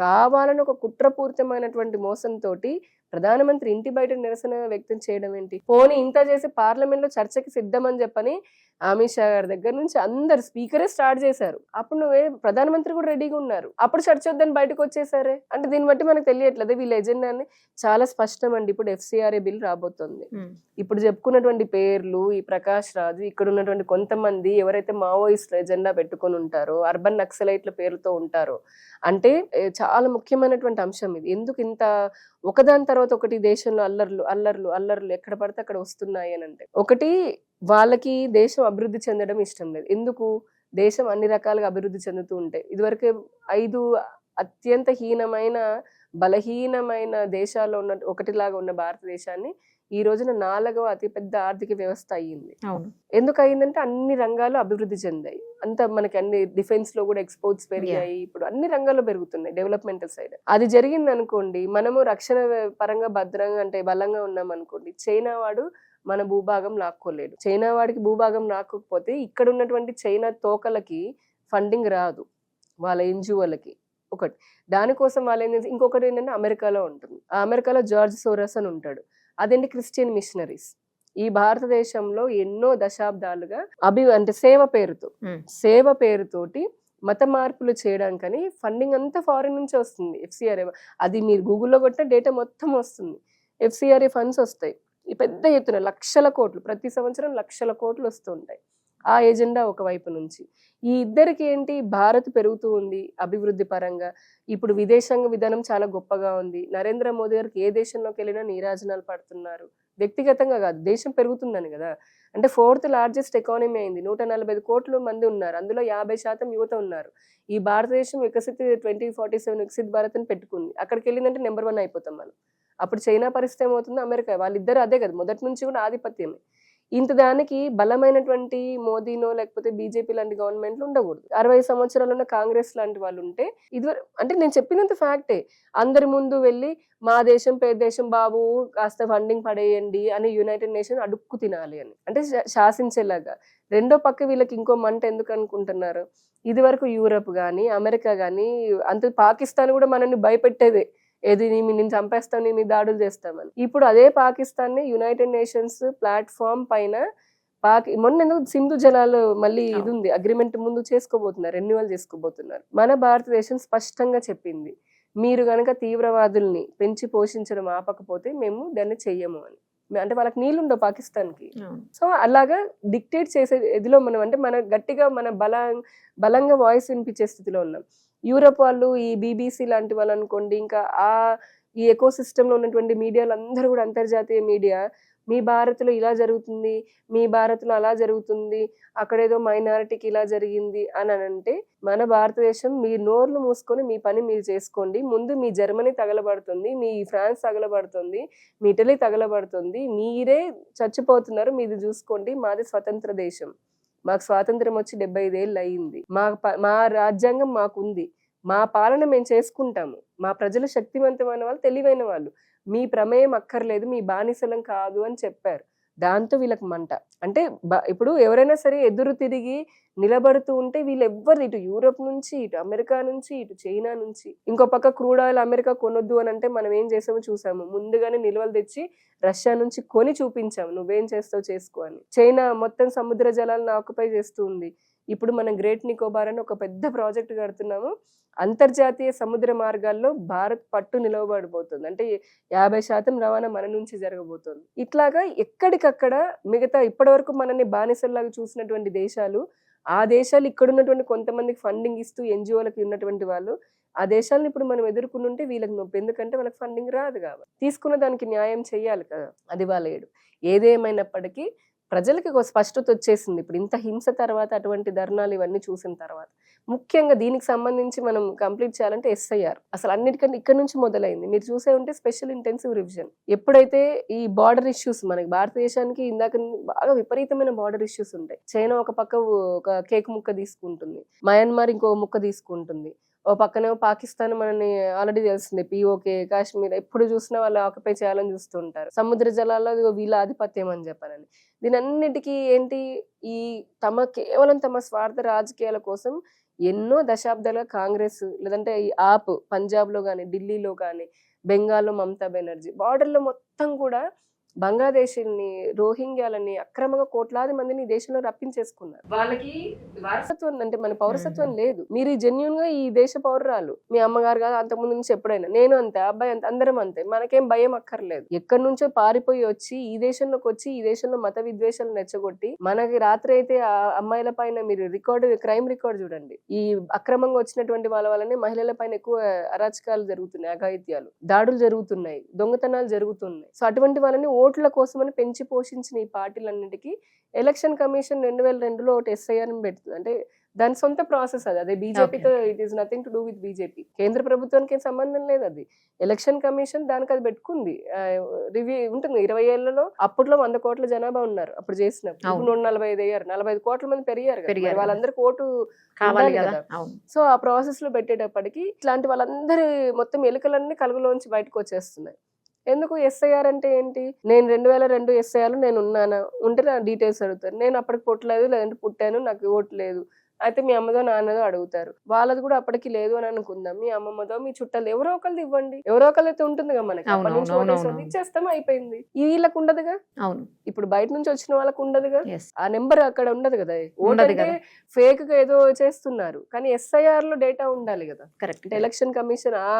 కావాలని ఒక కుట్రపూరితమైనటువంటి మోసంతో ప్రధానమంత్రి ఇంటి బయట నిరసన వ్యక్తం చేయడం ఏంటి? పోనీ ఇంత చేసి పార్లమెంట్ లో చర్చకి సిద్ధమని చెప్పని అమిత్ షా గారి దగ్గర నుంచి అందరు స్పీకరే స్టార్ట్ చేశారు. అప్పుడు నువ్వే ప్రధానమంత్రి కూడా రెడీగా ఉన్నారు, అప్పుడు చర్చ వద్దని బయటకు వచ్చేసారే. అంటే దీన్ని బట్టి మనకు తెలియట్లేదు వీళ్ళ ఎజెండాని చాలా స్పష్టం అండి. ఇప్పుడు FCRA బిల్ రాబోతోంది. ఇప్పుడు చెప్పుకున్నటువంటి పేర్లు, ఈ ప్రకాష్ రాజు, ఇక్కడ ఉన్నటువంటి కొంతమంది ఎవరైతే మావోయిస్ట్ ఎజెండా పెట్టుకొని ఉంటారో, అర్బన్ నక్సలైట్ల పేరుతో ఉంటారో, అంటే చాలా ముఖ్యమైనటువంటి అంశం ఇది. ఎందుకు ఇంత ఒకదాని తర్వాత ఒకటి దేశంలో అల్లర్లు ఎక్కడ పడితే అక్కడ వస్తున్నాయి అని అంటే, ఒకటి వాళ్ళకి దేశం అభివృద్ధి చెందడం ఇష్టం లేదు. ఎందుకు? దేశం అన్ని రకాలుగా అభివృద్ధి చెందుతూ ఉంటాయి. ఇదివరకే 5 అత్యంత బలహీనమైన దేశాల్లో ఉన్న ఒకటిలాగా ఉన్న భారతదేశాన్ని ఈ రోజున 4వ అతిపెద్ద ఆర్థిక వ్యవస్థ అయ్యింది. ఎందుకు అయ్యిందంటే అన్ని రంగాలు అభివృద్ధి చెందాయి. అంత మనకి అన్ని డిఫెన్స్ లో కూడా ఎక్స్పోర్ట్స్ పెరిగాయి, ఇప్పుడు అన్ని రంగాల్లో పెరుగుతున్నాయి డెవలప్మెంటల్ సైడ్. అది జరిగింది అనుకోండి, మనము రక్షణ పరంగా భద్రంగా అంటే బలంగా ఉన్నాం అనుకోండి, చైనా వాడు మన భూభాగం లాక్కోలేడు. చైనా వాడికి భూభాగం లాక్కోకపోతే ఇక్కడ ఉన్నటువంటి చైనా తోకలకి ఫండింగ్ రాదు, వాళ్ళ ఎన్జిఓలకి. ఒకటి దానికోసం వాళ్ళు ఏం చేసి, ఇంకొకటి ఏంటంటే అమెరికాలో ఉంటుంది. ఆ అమెరికాలో జార్జ్ సోరస్ అని ఉంటాడు, అదేంటి క్రిస్టియన్ మిషనరీస్. ఈ భారతదేశంలో ఎన్నో దశాబ్దాలుగా అంటే సేవ పేరుతోటి మత మార్పులు చేయడానికని ఫండింగ్ అంతా ఫారిన్ నుంచి వస్తుంది. FCRA అది మీరు గూగుల్లో కొట్టిన డేటా మొత్తం వస్తుంది. FCRA ఫండ్స్ వస్తాయి ఈ పెద్ద ఎత్తున, లక్షల కోట్లు, ప్రతి సంవత్సరం లక్షల కోట్లు వస్తుంటాయి. ఆ ఎజెండా ఒకవైపు నుంచి. ఈ ఇద్దరికి ఏంటి, భారత్ పెరుగుతూ ఉంది అభివృద్ధి పరంగా, ఇప్పుడు విదేశాంగ విధానం చాలా గొప్పగా ఉంది, నరేంద్ర మోదీ గారికి ఏ దేశంలోకి వెళ్ళినా నీరాజనాలు పడుతున్నారు, వ్యక్తిగతంగా కాదు దేశం పెరుగుతుందని కదా. అంటే 4th లార్జెస్ట్ ఎకానమీ అయింది, 145 కోట్ల మంది ఉన్నారు, అందులో 50% యువత ఉన్నారు. ఈ భారతదేశం వికసిత్ 2047 వికసిత్ భారత్ అని పెట్టుకుంది, అక్కడికి వెళ్ళిందంటే నెంబర్ 1 అయిపోతాం మనం. అప్పుడు చైనా పరిస్థితి ఏమవుతుంది, అమెరికా, వాళ్ళిద్దరు అదే కదా మొదటి నుంచి కూడా ఆధిపత్యమే. ఇంత దానికి బలమైనటువంటి మోదీనో లేకపోతే బీజేపీ లాంటి గవర్నమెంట్లు ఉండకూడదు. 60 సంవత్సరాలు ఉన్న కాంగ్రెస్ లాంటి వాళ్ళు ఉంటే ఇదివరకు, అంటే నేను చెప్పినంత ఫ్యాక్టే, అందరి ముందు వెళ్ళి మా దేశం పేద దేశం బాబు కాస్త ఫండింగ్ పడేయండి అని యునైటెడ్ నేషన్ అడుక్కు తినాలి అని, అంటే శాసించేలాగా. రెండో పక్క వీళ్ళకి ఇంకో మంట ఎందుకు అనుకుంటున్నారు, ఇది వరకు యూరప్ కానీ అమెరికా కానీ అంత, పాకిస్తాన్ కూడా మనల్ని భయపెట్టేదే, ఏది నేను చంపేస్తాను, నీ దాడులు చేస్తామని. ఇప్పుడు అదే పాకిస్తాన్ ని యునైటెడ్ నేషన్స్ ప్లాట్ఫామ్ పైన మొన్న ఎందుకు సింధు జలాలు మళ్ళీ ఇది ఉంది అగ్రిమెంట్ ముందు చేసుకోబోతున్నారు, రెన్యువల్ చేసుకోబోతున్నారు. మన భారతదేశం స్పష్టంగా చెప్పింది, మీరు గనక తీవ్రవాదుల్ని పెంచి పోషించడం ఆపకపోతే మేము దాన్ని చెయ్యము అని. అంటే వాళ్ళకి నీళ్ళుండవు పాకిస్తాన్ కి. సో అలాగా డిక్టేట్ చేసే ఇదిలో మనం, అంటే మన గట్టిగా మన బలంగా వాయిస్ వినిపించే స్థితిలో ఉన్నాం. యూరప్ వాళ్ళు, ఈ బీబీసీ లాంటి వాళ్ళు అనుకోండి, ఇంకా ఈ ఎకో సిస్టంలో ఉన్నటువంటి మీడియాలు అందరూ కూడా, అంతర్జాతీయ మీడియా, మీ భారత్లో ఇలా జరుగుతుంది, మీ భారత్లో అలా జరుగుతుంది, అక్కడేదో మైనారిటీకి ఇలా జరిగింది అని అంటే, మన భారతదేశం మీ నోర్లు మూసుకొని మీ పని మీరు చేసుకోండి. ముందు మీ జర్మనీ తగలబడుతుంది, మీ ఫ్రాన్స్ తగలబడుతుంది, మీ ఇటలీ తగలబడుతుంది, మీరే చచ్చిపోతున్నారు, మీది చూసుకోండి. మాది స్వతంత్ర దేశం, మాకు స్వాతంత్రం వచ్చి 75 ఏళ్ళు అయ్యింది, మా రాజ్యాంగం మాకుంది, మా పాలన మేము చేసుకుంటాము, మా ప్రజలు శక్తివంతమైన వాళ్ళు, తెలివైన వాళ్ళు, మీ ప్రమేయం అక్కర్లేదు, మీ బానిసలం కాదు అని చెప్పారు. దాంతో వీళ్ళకి మంట. అంటే ఇప్పుడు ఎవరైనా సరే ఎదురు తిరిగి నిలబడుతూ ఉంటే వీళ్ళు ఎవ్వరు, ఇటు యూరోప్ నుంచి, ఇటు అమెరికా నుంచి, ఇటు చైనా నుంచి, ఇంకో పక్క క్రూడ్ ఆయిల్ అమెరికా కొనొద్దు అని అంటే మనం ఏం చేసామో చూసాము, ముందుగానే నిల్వలు తెచ్చి రష్యా నుంచి కొని చూపించాము, నువ్వేం చేస్తావు చేసుకో అని. చైనా మొత్తం సముద్ర జలాలను ఆక్యుపై చేస్తూ ఉంది. ఇప్పుడు మనం గ్రేట్ నికోబార్ అని ఒక పెద్ద ప్రాజెక్ట్ కడుతున్నాము, అంతర్జాతీయ సముద్ర మార్గాల్లో భారత్ పట్టు నిలవబడిపోతుంది, అంటే 50% రవాణా మన నుంచి జరగబోతుంది. ఇట్లాగా ఎక్కడికక్కడ మిగతా ఇప్పటి వరకు మనల్ని బానిసల్లాగా చూసినటువంటి దేశాలు, ఆ దేశాలు ఇక్కడ ఉన్నటువంటి కొంతమందికి ఫండింగ్ ఇస్తూ ఎన్జిఓలకు ఉన్నటువంటి వాళ్ళు, ఆ దేశాలను ఇప్పుడు మనం ఎదుర్కొంటుంటే వీళ్ళకి నొప్పి, ఎందుకంటే వాళ్ళకి ఫండింగ్ రాదు కాబట్టి. తీసుకున్న దానికి న్యాయం చేయాలి కదా, అది వాళ్ళేడు. ఏదేమైనప్పటికీ ప్రజలకి ఒక స్పష్టత వచ్చేసింది ఇప్పుడు, ఇంత హింస తర్వాత, అటువంటి ధర్నాలు ఇవన్నీ చూసిన తర్వాత. ముఖ్యంగా దీనికి సంబంధించి మనం కంప్లీట్ చేయాలంటే ఎస్ఐఆర్ అసలు అన్నిటికంటే ఇక్కడ నుంచి మొదలైంది. మీరు చూసే ఉంటే స్పెషల్ ఇంటెన్సివ్ రివిజన్, ఎప్పుడైతే ఈ బార్డర్ ఇష్యూస్, మనకి భారతదేశానికి ఇందాక బాగా విపరీతమైన బార్డర్ ఇష్యూస్ ఉంటాయి. చైనా ఒక పక్క ఒక కేక్ ముక్క తీసుకుంటుంది, మయన్మార్ ఇంకో ముక్క తీసుకుంటుంది, ఓ పక్కనే పాకిస్తాన్ మనని ఆల్రెడీ తెలిసిందే, పిఓకే, కాశ్మీర్, ఎప్పుడు చూసినా వాళ్ళు ఆక్యుపై చేయాలని చూస్తుంటారు. సముద్ర జలాల్లో వీళ్ళ ఆధిపత్యం అని చెప్పానని. దీని అన్నిటికీ ఏంటి, ఈ కేవలం తమ స్వార్థ రాజకీయాల కోసం ఎన్నో దశాబ్దాలుగా కాంగ్రెస్, లేదంటే ఈ ఆప్ పంజాబ్లో కానీ, ఢిల్లీలో కానీ, బెంగాల్లో మమతా బెనర్జీ, బార్డర్లో మొత్తం కూడా బంగ్లాదేశీల్ని, రోహింగ్యాలని అక్రమంగా కోట్లాది మందిని దేశంలో రప్పించేసుకున్నారు. వాళ్ళకి వారసత్వం అంటే మన పౌరసత్వం లేదు. మీరు జెన్యున్ గా ఈ దేశ పౌరురాలు, మీ అమ్మగారు కాదు, అంతకుముందు నుంచి ఎప్పుడైనా, నేను అంతే, అబ్బాయి అంతే, అందరం అంతే, మనకేం భయం అక్కర్లేదు. ఎక్కడి నుంచో పారిపోయి వచ్చి ఈ దేశంలోకి వచ్చి ఈ దేశంలో మత విద్వేషాలు నెచ్చగొట్టి, మనకి రాత్రి అయితే ఆ అమ్మాయిల పైన మీరు క్రైమ్ రికార్డ్ చూడండి, ఈ అక్రమంగా వచ్చినటువంటి వాళ్ళ వల్లనే మహిళల పైన ఎక్కువ అరాచకాలు జరుగుతున్నాయి, అఘాయిత్యాలు, దాడులు జరుగుతున్నాయి, దొంగతనాలు జరుగుతున్నాయి. సో అటువంటి వాళ్ళని ఓట్ల కోసమని పెంచి పోషించిన ఈ పార్టీలన్నిటికీ ఎలక్షన్ కమిషన్ 2002లో ఒకటి ఎస్ఐఆర్ పెడుతుంది. అంటే దాని సొంత ప్రాసెస్ అది, అదే బీజేపీతో, it is nothing to do with BJP, కేంద్ర ప్రభుత్వానికి ఏం సంబంధం లేదు. అది ఎలక్షన్ కమిషన్ దానికి అది పెట్టుకుంది, రివ్యూ ఉంటుంది. 20 ఏళ్లలో అప్పట్లో 100 కోట్ల జనాభా ఉన్నారు అప్పుడు చేసినప్పుడు, 145 అయ్యారు, 45 కోట్ల మంది పెరిగారు, వాళ్ళందరికీ ఓటు కావాలి కదా. సో ఆ ప్రాసెస్ లో పెట్టేటప్పటికి ఇట్లాంటి వాళ్ళందరి మొత్తం ఎలుకలన్నీ కలుగులోంచి బయటకు వచ్చేస్తున్నాయి. ఎందుకు ఎస్ఐఆర్ అంటే ఏంటి, నేను 2002 ఎస్ఐఆర్ నేను ఉన్నానా, ఉంటే నా డీటెయిల్స్ అడుగుతారు, నేను అప్పటికి పుట్టలేదు, లేదంటే పుట్టాను, నాకు ఓటు లేదు, అయితే మీ అమ్మదో నాన్నదో అడుగుతారు, వాళ్ళది కూడా అప్పటికి లేదు అని అనుకుందాం, మీ అమ్మమ్మదో మీ చుట్టాలు ఎవరో ఒకరిది ఇవ్వండి, ఎవరో ఒకళ్ళు అయితే ఉంటుందిగా మనకి, అప్పటి నుంచి ఓటేసి ఇచ్చేస్తాం, అయిపోయింది. వీళ్ళకి ఉండదుగా, అవును, ఇప్పుడు బయట నుంచి వచ్చిన వాళ్ళకి ఉండదుగా, ఆ నెంబర్ అక్కడ ఉండదు కదా. ఓటే ఫేక్ గా ఏదో చేస్తున్నారు, కానీ ఎస్ఐఆర్ లో డేటా ఉండాలి కదా, కరెక్ట్. ఎలక్షన్ కమిషన్ ఆ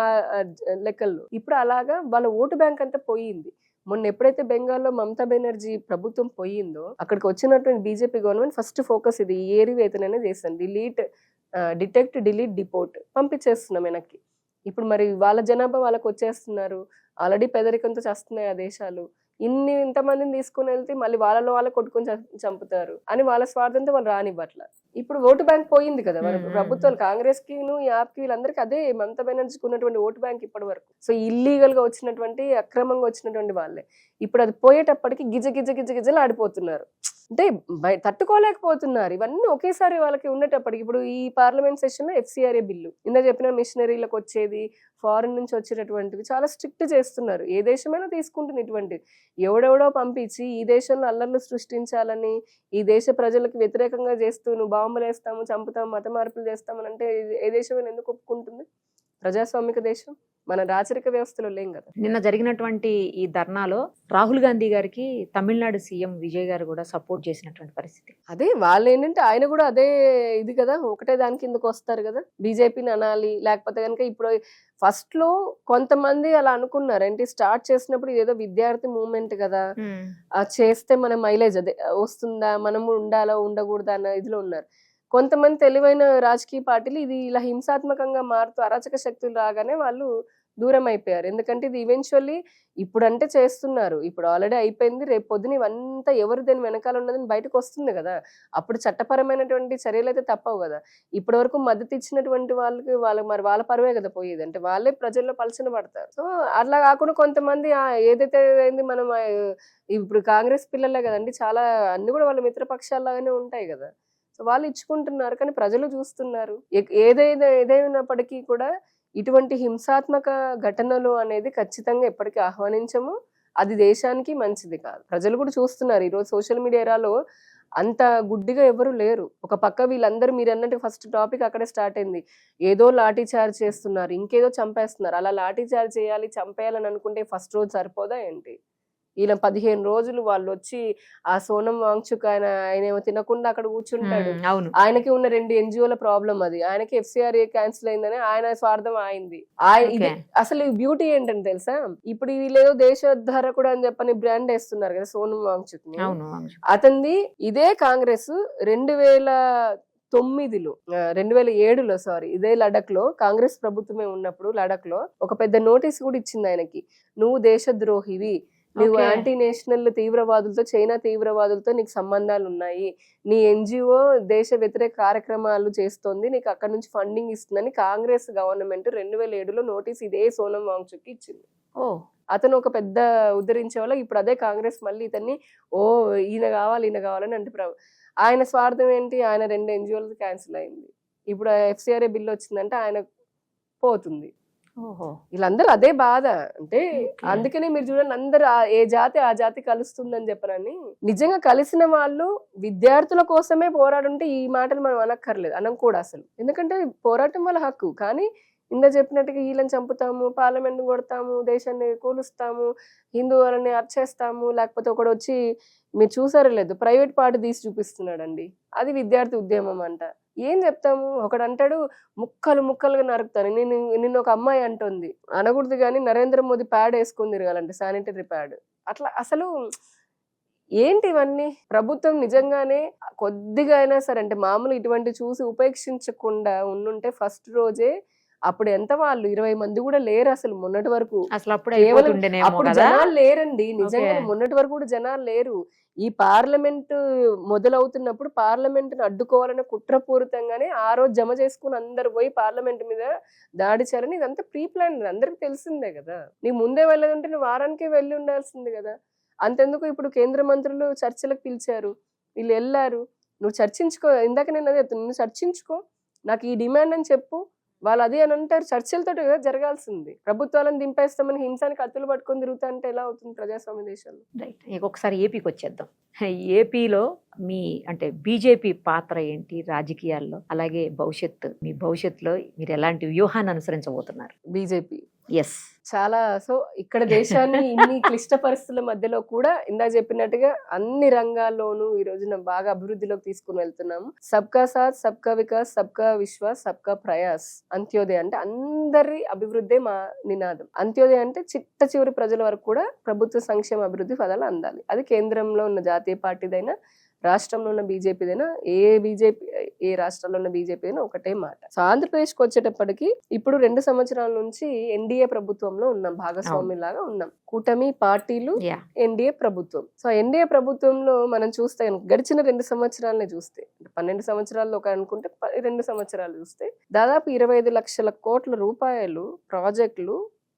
లెక్కల్లో ఇప్పుడు అలాగా వాళ్ళ ఓటు బ్యాంక్ అంతా పోయింది. మొన్న ఎప్పుడైతే బెంగాల్లో మమతా బెనర్జీ ప్రభుత్వం పోయిందో అక్కడికి వచ్చినటువంటి బీజేపీ గవర్నమెంట్ ఫస్ట్ ఫోకస్ ఇది ఏరివేతననే చేస్తాను, డిటెక్ట్ డిలీట్ డిపోర్ట్ పంపించేస్తున్నాం వెనక్కి. ఇప్పుడు మరి వాళ్ళ జనాభా వాళ్ళకి వచ్చేస్తున్నారు, ఆల్రెడీ పేదరికంతో చేస్తున్నాయి ఆ దేశాలు. ఇంతమందిని తీసుకుని వెళ్తే మళ్ళీ వాళ్ళలో వాళ్ళ కొట్టుకొని చంపుతారు అని వాళ్ళ స్వార్థంతో వాళ్ళు రానివ్వట్ల. ఇప్పుడు ఓటు బ్యాంక్ పోయింది కదా వాళ్ళ ప్రభుత్వాలు, కాంగ్రెస్ కి యాప్కి వీళ్ళందరికీ అదే మమతా బెనర్జీకి ఉన్నటువంటి ఓటు బ్యాంక్ ఇప్పటి వరకు. సో ఇల్లీగల్ గా వచ్చినటువంటి అక్రమంగా వచ్చినటువంటి వాళ్ళే ఇప్పుడు అది పోయేటప్పటికి గిజలు ఆడిపోతున్నారు. అంటే తట్టుకోలేకపోతున్నారు. ఇవన్నీ ఒకేసారి వాళ్ళకి ఉండేటప్పటికి ఇప్పుడు ఈ పార్లమెంట్ సెషన్ లో FCRA బిల్లు ఇందా చెప్పిన మిషనరీలకు వచ్చేది, ఫారెన్ నుంచి వచ్చేటటువంటివి చాలా స్ట్రిక్ట్ చేస్తున్నారు. ఏ దేశమైనా తీసుకుంటుంది ఇటువంటివి. ఎవడెవడో పంపించి ఈ దేశంలో అల్లర్లు సృష్టించాలని, ఈ దేశ ప్రజలకు వ్యతిరేకంగా చేస్తూ నువ్వు బాంబులు వేస్తాము, చంపుతాము, మత మార్పులు చేస్తామని అంటే ఏ దేశమైనా ఎందుకు ఒప్పుకుంటుంది? ప్రజాస్వామిక దేశం, మన రాచరిక వ్యవస్థలో లేం కదా. నిన్న జరిగినటువంటి ఈ ధర్నాలో రాహుల్ గాంధీ గారికి తమిళనాడు సీఎం విజయ్ గారు కూడా సపోర్ట్ చేసినటువంటి పరిస్థితి. అదే వాళ్ళు ఏంటంటే ఆయన కూడా అదే ఇది కదా, ఒకటే దాని కిందకు వస్తారు కదా, బీజేపీని అనాలి. లేకపోతే కనుక ఇప్పుడు ఫస్ట్ లో కొంతమంది అలా అనుకున్నారు, ఏంటి స్టార్ట్ చేసినప్పుడు ఇదేదో విద్యార్థి మూవ్మెంట్ కదా, చేస్తే మన మైలేజ్ అదే వస్తుందా, మనము ఉండాలా ఉండకూడదా అన్న ఇదిలో ఉన్నారు. కొంతమంది తెలివైన రాజకీయ పార్టీలు ఇది ఇలా హింసాత్మకంగా మారుతూ అరాచక శక్తులు రాగానే వాళ్ళు దూరం అయిపోయారు. ఎందుకంటే ఇది ఈవెన్చువల్లీ ఇప్పుడంటే చేస్తున్నారు, ఇప్పుడు ఆల్రెడీ అయిపోయింది, రేపు పొద్దున ఇవంతా ఎవరు దేని వెనకాల ఉన్నదని బయటకు వస్తుంది కదా. అప్పుడు చట్టపరమైనటువంటి చర్యలు అయితే తప్పవు కదా. ఇప్పటి వరకు మద్దతు ఇచ్చినటువంటి వాళ్ళకి మరి వాళ్ళ పరువే కదా పోయేది, అంటే వాళ్ళే ప్రజల్లో పలచన పడతారు. సో అట్లా కాకుండా కొంతమంది ఏదైతే అయింది మనం ఇప్పుడు కాంగ్రెస్ పిల్లలే కదండి, చాలా అన్ని కూడా వాళ్ళ మిత్రపక్షాల్లాగానే ఉంటాయి కదా. సో వాళ్ళు ఇచ్చుకుంటున్నారు, కానీ ప్రజలు చూస్తున్నారు. ఏదైనప్పటికీ కూడా ఇటువంటి హింసాత్మక ఘటనలు అనేది ఖచ్చితంగా ఎప్పటికీ ఆహ్వానించము. అది దేశానికి మంచిది కాదు. ప్రజలు కూడా చూస్తున్నారు. ఈరోజు సోషల్ మీడియా ఎరాలో అంత గుడ్డిగా ఎవరు లేరు. ఒక పక్క వీళ్ళందరూ మీరు అన్నట్టు ఫస్ట్ టాపిక్ అక్కడే స్టార్ట్ అయింది, ఏదో లాఠీ చార్జ్ చేస్తున్నారు, ఇంకేదో చంపేస్తున్నారు. అలా లాఠీ చార్జ్ చేయాలి, చంపేయాలని అనుకుంటే ఫస్ట్ రోజు సరిపోదా ఏంటి? ఇలా 15 రోజులు వాళ్ళు వచ్చి ఆ సోనం వాంగ్చుక్ ఆయన ఏమో తినకుండా అక్కడ కూర్చుంటాడు. ఆయనకి ఉన్న 2 NGOల ప్రాబ్లం అది, ఆయనకి FCRA క్యాన్సిల్ అయిందని ఆయన స్వార్థం అయింది. అసలు బ్యూటీ ఏంటని తెలుసా, ఇప్పుడు వీళ్ళేదో దేశోద్ధారకుడు అని చెప్పని బ్రాండ్ వేస్తున్నారు కదా సోనం వాంగ్చుక్ ని. అతనిది ఇదే కాంగ్రెస్ 2007లో ఇదే లడక్ లో కాంగ్రెస్ ప్రభుత్వమే ఉన్నప్పుడు లడక్ లో ఒక పెద్ద నోటీస్ కూడా ఇచ్చింది ఆయనకి, నువ్వు దేశద్రోహివి, నువ్వు యాంటీ నేషనల్ తీవ్రవాదులతో, చైనా తీవ్రవాదులతో నీకు సంబంధాలు ఉన్నాయి, నీ NGO దేశ వ్యతిరేక కార్యక్రమాలు చేస్తోంది, నీకు అక్కడ నుంచి ఫండింగ్ ఇస్తుందని కాంగ్రెస్ గవర్నమెంట్ 2007లో నోటీస్ ఇదే సోనం వాంగ్చుక్ ఇచ్చింది. అతను ఒక పెద్ద ఉద్ధరించే వాళ్ళ. ఇప్పుడు అదే కాంగ్రెస్ మళ్ళీ ఇతన్ని ఈయన కావాలని అంటే ఆయన స్వార్థం ఏంటి, ఆయన 2 NGOలు క్యాన్సిల్ అయింది, ఇప్పుడు FCRA బిల్లు వచ్చిందంటే ఆయన పోతుంది. వీళ్ళందరూ అదే బాధ. అంటే అందుకనే మీరు చూడండి, అందరు ఏ జాతి ఆ జాతి కలుస్తుందని చెప్పరని, నిజంగా కలిసిన వాళ్ళు విద్యార్థుల కోసమే పోరాడుంటే ఈ మాటలు మనం అనక్కర్లేదు, అనం కూడా అసలు. ఎందుకంటే పోరాటం వాళ్ళ హక్కు. కానీ ఇందా చెప్పినట్టుగా వీళ్ళని చంపుతాము, పార్లమెంట్ కొడతాము, దేశాన్ని కూలుస్తాము, హిందువులని అర్చేస్తాము, లేకపోతే ఒకడు వచ్చి మీరు చూసారో లేదు ప్రైవేట్ పార్టీ తీసి చూపిస్తున్నాడండి, అది విద్యార్థి ఉద్యమం అంట. ఏం చెప్తాము? ఒకడు అంటాడు ముక్కలుగా నరుకుతాను, నిన్న ఒక అమ్మాయి అంటుంది, అనకూడదు కానీ నరేంద్ర మోదీ ప్యాడ్ వేసుకుని తిరగాలంటే శానిటరీ ప్యాడ్. అట్లా అసలు ఏంటి ఇవన్నీ? ప్రభుత్వం నిజంగానే కొద్దిగా అయినా సరే అంటే మామూలు ఇటువంటి చూసి ఉపేక్షించకుండా ఉండుంటే ఫస్ట్ రోజే, అప్పుడు ఎంత వాళ్ళు 20 మంది కూడా లేరు అసలు మొన్నటి వరకు. అసలు అప్పుడు జనాలు లేరండి, నిజంగా మొన్నటి వరకు కూడా జనాలు లేరు. ఈ పార్లమెంట్ మొదలవుతున్నప్పుడు పార్లమెంట్ ను అడ్డుకోవాలన్న కుట్రపూరితంగానే ఆ రోజు జమ చేసుకుని అందరు పోయి పార్లమెంట్ మీద దాడి చేయాలని, ఇదంతా ప్రీ ప్లాన్, అందరికి తెలిసిందే కదా. నీకు ముందే వెళ్ళదంటే నువ్వు వారానికే వెళ్ళి ఉండాల్సింది కదా. అంతెందుకు ఇప్పుడు కేంద్ర మంత్రులు చర్చలకు పిలిచారు, వీళ్ళు వెళ్ళారు. నువ్వు చర్చించుకో, ఇందాక నేను అదే చెప్తాను, నువ్వు చర్చించుకో, నాకు ఈ డిమాండ్ అని చెప్పు, వాళ్ళు అదే అని అంటారు. చర్చలతో జరగాల్సింది. ప్రభుత్వాలను దింపేస్తామని హింసానికి కత్తులు పట్టుకొని తిరుగుతా అంటే ఎలా అవుతుంది ప్రజాస్వామ్య దేశాల్లో? రైట్. ఇంకొకసారి ఏపీకి వచ్చేద్దాం. ఏపీలో మీ అంటే బీజేపీ పాత్ర ఏంటి రాజకీయాల్లో, అలాగే మీ భవిష్యత్తులో మీరు ఎలాంటి వ్యూహాన్ని అనుసరించబోతున్నారు? BJP yes. చాలా. సో ఇక్కడ దేశాన్ని ఇన్ని క్లిష్ట పరిస్థితుల మధ్యలో కూడా ఇందాక చెప్పినట్టుగా అన్ని రంగాల్లోనూ ఈ రోజున బాగా అభివృద్ధిలోకి తీసుకుని వెళ్తున్నాము. సబ్కా సాత్, సబ్కా వికాస్, సబ్కా విశ్వాస్, సబ్కా ప్రయాస్. అంత్యోదయ అంటే అందరి అభివృద్ధే మా నినాదం. అంత్యోదయ అంటే చిట్ట చివరి ప్రజల వరకు కూడా ప్రభుత్వ సంక్షేమ అభివృద్ధి పదాలు అందాలి. అది కేంద్రంలో ఉన్న జాతీయ పార్టీదైనా, రాష్ట్రంలో ఉన్న బీజేపీదైనా, ఏ రాష్ట్రాల్లో ఉన్న బీజేపీ అయినా ఒకటే మాట. సో ఆంధ్రప్రదేశ్కి వచ్చేటప్పటికి ఇప్పుడు 2 సంవత్సరాల నుంచి ఎన్డీఏ ప్రభుత్వంలో ఉన్నాం, భాగస్వామ్యంలాగా ఉన్నాం. కూటమి పార్టీలు, ఎన్డీఏ ప్రభుత్వం. సో ఎన్డీఏ ప్రభుత్వంలో మనం చూస్తే గడిచిన 2 సంవత్సరాలనే చూస్తే, 12 సంవత్సరాల్లో ఒక అనుకుంటే 2 సంవత్సరాలు చూస్తే దాదాపు 25 లక్షల కోట్ల రూపాయలు ప్రాజెక్టులు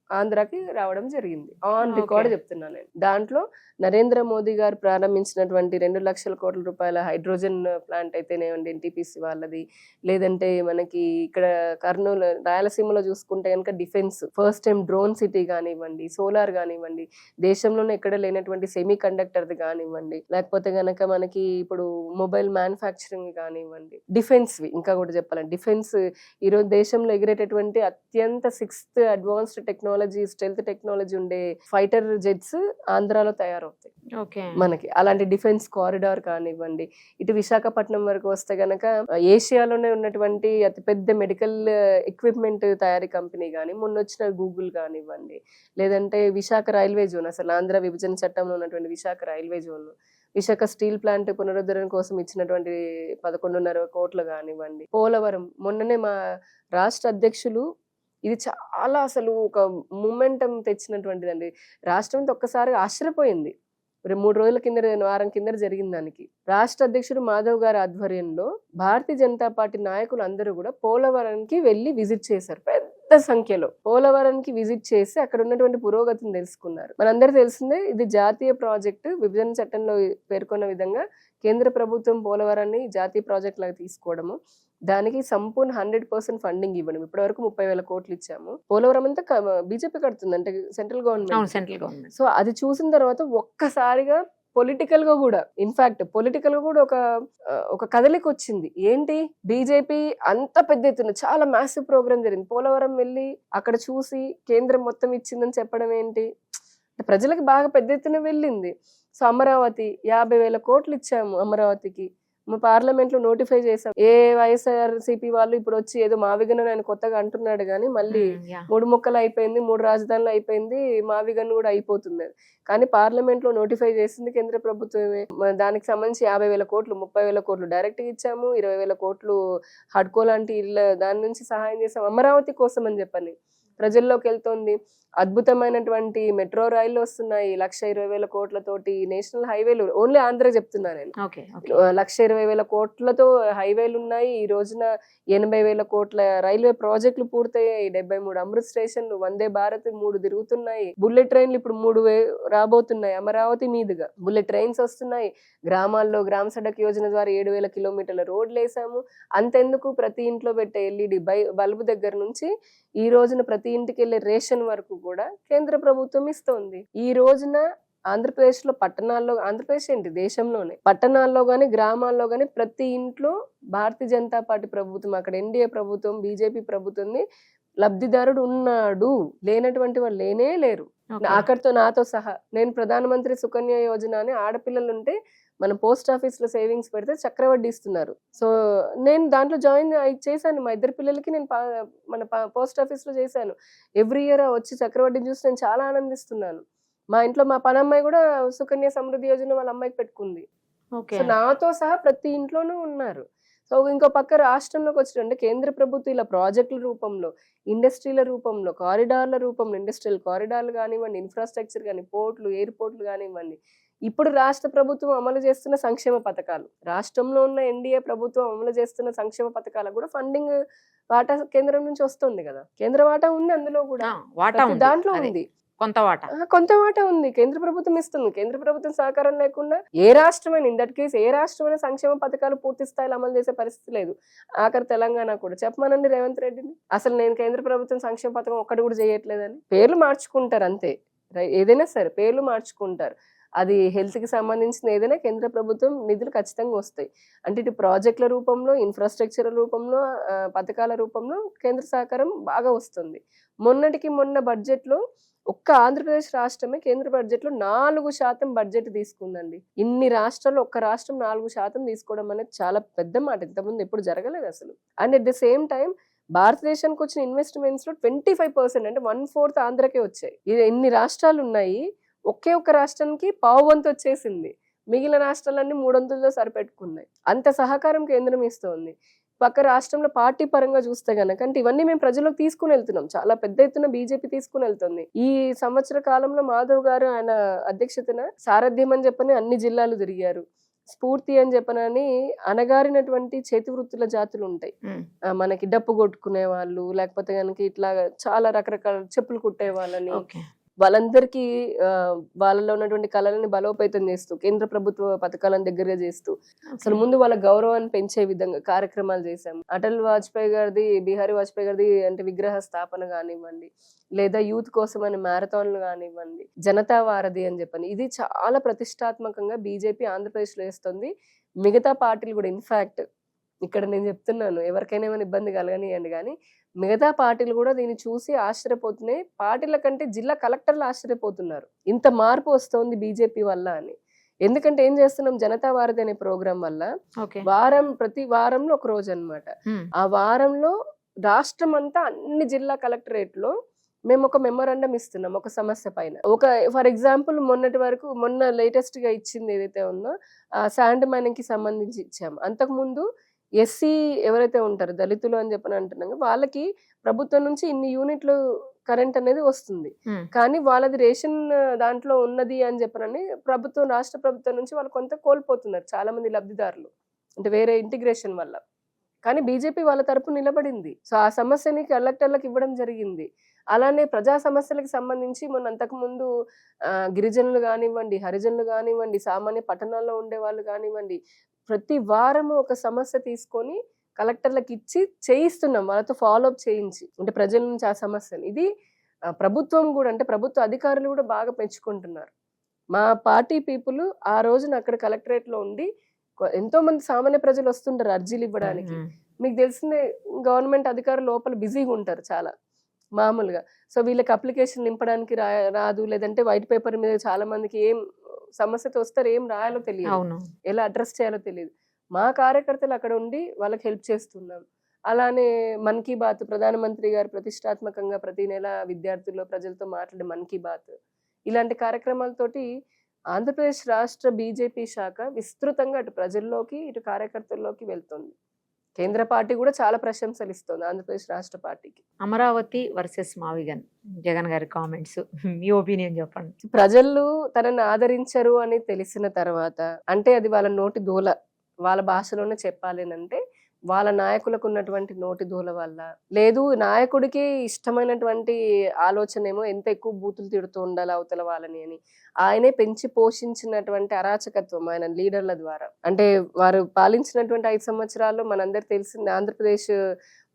ఆంధ్రాకి రావడం జరిగింది. ఆన్ రికార్డ్ చెప్తున్నాను నేను. దాంట్లో నరేంద్ర మోదీ గారు ప్రారంభించినటువంటి 2 లక్షల కోట్ల రూపాయల హైడ్రోజన్ ప్లాంట్ అయితేనేమండి, ఎన్టీపీసీ వాళ్ళది, లేదంటే మనకి ఇక్కడ కర్నూలు రాయలసీమలో చూసుకుంటే కనుక defence first time drone city కానివ్వండి, సోలార్ కానివ్వండి, దేశంలోనే ఎక్కడ లేనటువంటి సెమీ కండక్టర్ది కానివ్వండి, లేకపోతే గనక మనకి ఇప్పుడు మొబైల్ మ్యానుఫ్యాక్చరింగ్ కానివ్వండి, డిఫెన్స్ ఇంకా కూడా చెప్పాలంటే డిఫెన్స్ ఈరోజు దేశంలో ఎగిరేటటువంటి అత్యంత 6th advanced technology, stealth technology ఉండే ఫైటర్ జెట్స్ ఆంధ్రాలో తయారవుతాయి మనకి. అలాంటి డిఫెన్స్ కారిడార్ కానివ్వండి, ఇటు విశాఖపట్నం వరకు వస్తే గనక ఏషియాలోనే ఉన్నటువంటి అతిపెద్ద మెడికల్ ఎక్విప్మెంట్ తయారీ కంపెనీ కానీ, మొన్న వచ్చిన గూగుల్ కానివ్వండి, లేదంటే విశాఖ రైల్వే జోన్, అసలు ఆంధ్ర విభజన చట్టంలో ఉన్నటువంటి Visakha railway zone, Visakha steel plant పునరుద్ధరణ కోసం ఇచ్చినటువంటి 11.5 కోట్లు కానివ్వండి, పోలవరం మొన్ననే మా రాష్ట్ర అధ్యక్షులు, ఇది చాలా అసలు ఒక మూమెంటం తెచ్చినటువంటిదండి. రాష్ట్రం ఒక్కసారి ఆశ్చర్యపోయింది. 3 రోజుల కింద, వారం కింద జరిగిన దానికి రాష్ట్ర అధ్యక్షుడు మాధవ్ గారి ఆధ్వర్యంలో భారతీయ జనతా పార్టీ నాయకులు అందరూ కూడా పోలవరానికి వెళ్లి విజిట్ చేశారు. పెద్ద సంఖ్యలో పోలవరానికి విజిట్ చేసి అక్కడ ఉన్నటువంటి పురోగతిని తెలుసుకున్నారు. మనందరూ తెలిసిందే, ఇది జాతీయ ప్రాజెక్టు. విభజన చట్టంలో పేర్కొన్న విధంగా కేంద్ర ప్రభుత్వం పోలవరాన్ని జాతీయ ప్రాజెక్ట్ లాగా తీసుకోవడము, దానికి సంపూర్ణ 100% ఫండింగ్ ఇవ్వడం. ఇప్పటి వరకు 30,000 కోట్లు ఇచ్చాము. పోలవరం అంతా బీజేపీ కడుతుంది, అంటే సెంట్రల్ గవర్నమెంట్. సో అది చూసిన తర్వాత ఒక్కసారిగా పొలిటికల్ గా కూడా, ఇన్ఫాక్ట్ పొలిటికల్ గా కూడా ఒక కదలిక వచ్చింది. ఏంటి, బీజేపీ అంత పెద్ద ఎత్తున చాలా మ్యాసివ్ ప్రోగ్రామ్ జరిగింది. పోలవరం వెళ్ళి అక్కడ చూసి కేంద్రం మొత్తం ఇచ్చిందని చెప్పడం ఏంటి, ప్రజలకు బాగా పెద్ద ఎత్తున వెళ్ళింది. సో అమరావతి 50,000 కోట్లు ఇచ్చాము అమరావతికి. మా పార్లమెంట్ లో నోటిఫై చేసాం. వైఎస్ఆర్సీపీ వాళ్ళు ఇప్పుడు వచ్చి ఏదో మావిగన్ ఆయన కొత్తగా అంటున్నాడు కానీ, మళ్ళీ 3 ముక్కలు అయిపోయింది, 3 రాజధానులు అయిపోయింది, మావిగన్ కూడా అయిపోతుంది. కానీ పార్లమెంట్ లో నోటిఫై చేసింది కేంద్ర ప్రభుత్వమే. దానికి సంబంధించి 50,000 కోట్లు, 30,000 కోట్లు డైరెక్ట్ గా ఇచ్చాము, 20,000 కోట్లు హడ్కో లాంటి దాని నుంచి సహాయం చేసాం అమరావతి కోసం అని చెప్పని. ప్రజల్లోకి వెళ్తోంది. అద్భుతమైనటువంటి మెట్రో రైళ్లు వస్తున్నాయి 1,20,000 కోట్లతోటి. నేషనల్ హైవేలు, ఓన్లీ ఆంధ్ర చెప్తున్నా నేను, 1,20,000 కోట్లతో హైవేలు ఉన్నాయి. ఈ రోజున 80,000 కోట్ల రైల్వే ప్రాజెక్టులు పూర్తయ్యాయి. 73 అమృత్ స్టేషన్లు, వందే భారత్ 3 తిరుగుతున్నాయి. బుల్లెట్ ట్రైన్లు ఇప్పుడు 3 రాబోతున్నాయి అమరావతి మీదుగా. బుల్లెట్ ట్రైన్స్ వస్తున్నాయి. గ్రామాల్లో గ్రామ సడక్ యోజన ద్వారా 7,000 కిలోమీటర్ల రోడ్లు వేసాము. అంతెందుకు, ప్రతి ఇంట్లో పెట్టే ఎల్ఈడి బల్బు దగ్గర నుంచి ఈ రోజున ప్రతి ఇంటికి వెళ్ళే రేషన్ వరకు కూడా కేంద్ర ప్రభుత్వం ఇస్తోంది. ఈ రోజున ఆంధ్రప్రదేశ్ లో పట్టణాల్లో, ఆంధ్రప్రదేశ్ ఏంటి దేశంలోనే పట్టణాల్లో గాని గ్రామాల్లో గాని ప్రతి ఇంట్లో భారతీయ జనతా పార్టీ ప్రభుత్వం, అక్కడ ఎన్డీఏ ప్రభుత్వం, బీజేపీ ప్రభుత్వం లబ్ధిదారుడు ఉన్నాడు. లేనటువంటి వాళ్ళు లేనే లేరు. అక్కడితో నాతో సహా నేను ప్రధానమంత్రి సుకన్య యోజన అని ఆడపిల్లలుంటే మన పోస్ట్ ఆఫీస్ లో సేవింగ్స్ పెడితే చక్రవడ్డీ ఇస్తున్నారు. సో నేను దాంట్లో జాయిన్ చేశాను. మా 2 పిల్లలకి నేను మన పోస్ట్ ఆఫీస్ లో చేశాను. ఎవ్రీ ఇయర్ వచ్చి చక్రవడ్డీ చూసి నేను చాలా ఆనందిస్తున్నాను. మా ఇంట్లో మా పనమ్మాయి కూడా సుకన్య సమృద్ధి యోజన వాళ్ళ అమ్మాయికి పెట్టుకుంది. సో నాతో సహా ప్రతి ఇంట్లోనూ ఉన్నారు. సో ఇంకో పక్క రాష్ట్రంలోకి వచ్చినట్టు కేంద్ర ప్రభుత్వం ఇలా ప్రాజెక్టుల రూపంలో, ఇండస్ట్రీల రూపంలో, కారిడార్ల రూపంలో, ఇండస్ట్రియల్ కారిడార్లు కానివ్వండి, ఇన్ఫ్రాస్ట్రక్చర్ కానీ, పోర్ట్లు, ఎయిర్పోర్ట్లు కానివ్వండి, ఇప్పుడు రాష్ట్ర ప్రభుత్వం అమలు చేస్తున్న సంక్షేమ పథకాలు, రాష్ట్రంలో ఉన్న ఎన్డీఏ ప్రభుత్వం అమలు చేస్తున్న సంక్షేమ పథకాలకు కూడా ఫండింగ్ వాటా కేంద్రం నుంచి వస్తుంది కదా. కేంద్ర వాటా ఉంది, అందులో కూడా దాంట్లో ఉంది కొంత వాటా ఉంది. కేంద్ర ప్రభుత్వం ఇస్తుంది. కేంద్ర ప్రభుత్వం సహకారం లేకుండా ఏ రాష్ట్రమైనా, ఇన్ దట్ కేసు ఏ రాష్ట్రమైనా సంక్షేమ పథకాలు పూర్తి స్థాయిలో అమలు చేసే పరిస్థితి లేదు. ఆఖరి తెలంగాణ కూడా. చెప్పమనండి రేవంత్ రెడ్డిని, అసలు నేను కేంద్ర ప్రభుత్వం సంక్షేమ పథకం ఒక్కటి కూడా చేయట్లేదని. పేర్లు మార్చుకుంటారు అంతే, ఏదైనా సరే పేర్లు మార్చుకుంటారు. అది హెల్త్ కి సంబంధించిన ఏదైనా కేంద్ర ప్రభుత్వం నిధులు ఖచ్చితంగా వస్తాయి. అంటే ఇటు ప్రాజెక్టుల రూపంలో, ఇన్ఫ్రాస్ట్రక్చర్ రూపంలో, పథకాల రూపంలో కేంద్ర సహకారం బాగా వస్తుంది. మొన్నటికి మొన్న బడ్జెట్ లో ఒక్క ఆంధ్రప్రదేశ్ రాష్ట్రమే కేంద్ర బడ్జెట్ లో 4% బడ్జెట్ తీసుకుందండి. ఇన్ని రాష్ట్రాల్లో ఒక్క రాష్ట్రం 4% తీసుకోవడం అనేది చాలా పెద్ద మాట. ఇంతకుముందు ఎప్పుడు జరగలేదు అసలు. And at the same time భారతదేశానికి వచ్చిన ఇన్వెస్ట్మెంట్స్ లో 25% అంటే 1/4 ఆంధ్రకే వచ్చాయి. ఇన్ని రాష్ట్రాలు ఉన్నాయి, ఒకే ఒక్క రాష్ట్రానికి పావు వంతు వచ్చేసింది. మిగిలిన రాష్ట్రాలన్నీ 300లో సరిపెట్టుకున్నాయి. అంత సహకారం కేంద్రం ఇస్తోంది. పక్క రాష్ట్రంలో పార్టీ పరంగా చూస్తే గనక అంటే ఇవన్నీ మేము ప్రజలకు తీసుకుని వెళ్తున్నాం. చాలా పెద్ద ఎత్తున బీజేపీ తీసుకుని వెళ్తుంది. ఈ సంవత్సర కాలంలో మాధవ్ గారు ఆయన అధ్యక్షతన సారథ్యం అని చెప్పని అన్ని జిల్లాలు తిరిగారు. స్ఫూర్తి అని చెప్పనని అనగారినటువంటి చేతి వృత్తుల జాతులు ఉంటాయి. మనకి డప్పు కొట్టుకునే వాళ్ళు, లేకపోతే కనుక ఇట్లా చాలా రకరకాల చెప్పులు కుట్టే వాళ్ళని, వాళ్ళందరికీ వాళ్ళలో ఉన్నటువంటి కళలని బలోపేతం చేస్తూ కేంద్ర ప్రభుత్వ పథకాలను దగ్గరగా చేస్తూ అసలు ముందు వాళ్ళ గౌరవాన్ని పెంచే విధంగా కార్యక్రమాలు చేశాం. అటల్ వాజ్పేయి గారిది, బిహారీ వాజ్పేయి గారిది అంటే విగ్రహ స్థాపన కానివ్వండి, లేదా యూత్ కోసం అని మ్యారథాన్లు కానివ్వండి, జనతా వారధి అని చెప్పని ఇది చాలా ప్రతిష్టాత్మకంగా బీజేపీ ఆంధ్రప్రదేశ్ లో వేస్తుంది. మిగతా పార్టీలు కూడా ఇన్ఫాక్ట్ ఇక్కడ నేను చెప్తున్నాను, ఎవరికైనా ఏమైనా ఇబ్బంది కలగనియండి కానీ మిగతా పార్టీలు కూడా దీన్ని చూసి ఆశ్చర్యపోతున్నాయి. పార్టీల కంటే జిల్లా కలెక్టర్లు ఆశ్చర్యపోతున్నారు, ఇంత మార్పు వస్తోంది బీజేపీ వల్ల అని. ఎందుకంటే ఏం చేస్తున్నాం, జనతా వారధి అనే ప్రోగ్రాం వల్ల ప్రతి వారంలో ఒక రోజు అన్నమాట. ఆ వారంలో రాష్ట్రం అంతా అన్ని జిల్లా కలెక్టరేట్ లో మేము ఒక మెమోరాండం ఇస్తున్నాం ఒక సమస్య పైన. ఒక ఫర్ ఎగ్జాంపుల్ మొన్న లేటెస్ట్ గా ఇచ్చింది ఏదైతే ఉందో శాండ్ మైనింగ్ కి సంబంధించి ఇచ్చాము. అంతకు ముందు ఎస్సీ ఎవరైతే ఉంటారో దళితులు అని చెప్పని అంటున్నాం, వాళ్ళకి ప్రభుత్వం నుంచి ఇన్ని యూనిట్లు కరెంట్ అనేది వస్తుంది, కానీ వాళ్ళది రేషన్ దాంట్లో ఉన్నది అని చెప్పనని రాష్ట్ర ప్రభుత్వం నుంచి వాళ్ళు కొంత కోల్పోతున్నారు చాలా మంది లబ్ధిదారులు, అంటే వేరే ఇంటిగ్రేషన్ వల్ల. కానీ బీజేపీ వాళ్ళ తరపు నిలబడింది. సో ఆ సమస్యని కలెక్టర్లకు ఇవ్వడం జరిగింది. అలానే ప్రజా సమస్యలకు సంబంధించి మొన్న అంతకు ముందు గిరిజనులు కానివ్వండి, హరిజనులు కానివ్వండి, సామాన్య పట్టణాల్లో ఉండే వాళ్ళు కానివ్వండి, ప్రతి వారము ఒక సమస్య తీసుకొని కలెక్టర్లకు ఇచ్చి చేయిస్తున్నాం, వాళ్ళతో ఫాలోఅప్ చేయించి, అంటే ప్రజల నుంచి ఆ సమస్యను. ఇది ప్రభుత్వం కూడా అంటే ప్రభుత్వ అధికారులు కూడా బాగా పెంచుకుంటున్నారు. మా పార్టీ పీపుల్ ఆ రోజున అక్కడ కలెక్టరేట్ లో ఉండి ఎంతో మంది సామాన్య ప్రజలు వస్తుంటారు అర్జీలు ఇవ్వడానికి. మీకు తెలిసిందే, గవర్నమెంట్ అధికారులు లోపల బిజీగా ఉంటారు చాలా మామూలుగా. సో వీళ్ళకి అప్లికేషన్ నింపడానికి రాదు, లేదంటే వైట్ పేపర్ మీద చాలా మందికి ఏం సమస్యతో వస్తారు, ఏం రాయాలో తెలియదు, ఎలా అడ్రస్ చేయాలో తెలియదు. మా కార్యకర్తలు అక్కడ ఉండి వాళ్ళకి హెల్ప్ చేస్తున్నాం. అలానే మన్ కీ బాత్, ప్రధానమంత్రి గారు ప్రతిష్టాత్మకంగా ప్రతి నెల విద్యార్థుల్లో ప్రజలతో మాట్లాడే మన్ కీ బాత్, ఇలాంటి కార్యక్రమాలతోటి ఆంధ్రప్రదేశ్ రాష్ట్ర బీజేపీ శాఖ విస్తృతంగా అటు ప్రజల్లోకి ఇటు కార్యకర్తల్లోకి వెళ్తుంది. కేంద్ర పార్టీ కూడా చాలా ప్రశంసలు ఇస్తుంది ఆంధ్రప్రదేశ్ రాష్ట్ర పార్టీకి. అమరావతి వర్సెస్ మావిగన్, జగన్ గారి కామెంట్స్, మీ ఒపీనియన్ చెప్పండి. ప్రజలు తనని ఆదరించరు అని తెలిసిన తర్వాత, అంటే అది వాళ్ళ నోటి దూల, వాళ్ళ భాషలోనే చెప్పాలి అంటే వాళ్ళ నాయకులకు ఉన్నటువంటి నోటి దూల వల్ల, లేదు నాయకుడికి ఇష్టమైనటువంటి ఆలోచన ఏమో ఎంత ఎక్కువ బూతులు తిడుతూ ఉండాలి అవతల వాళ్ళని అని, ఆయనే పెంచి పోషించినటువంటి అరాచకత్వం ఆయన లీడర్ల ద్వారా. అంటే వారు పాలించినటువంటి 5 సంవత్సరాల్లో మనందరికి తెలిసింది, ఆంధ్రప్రదేశ్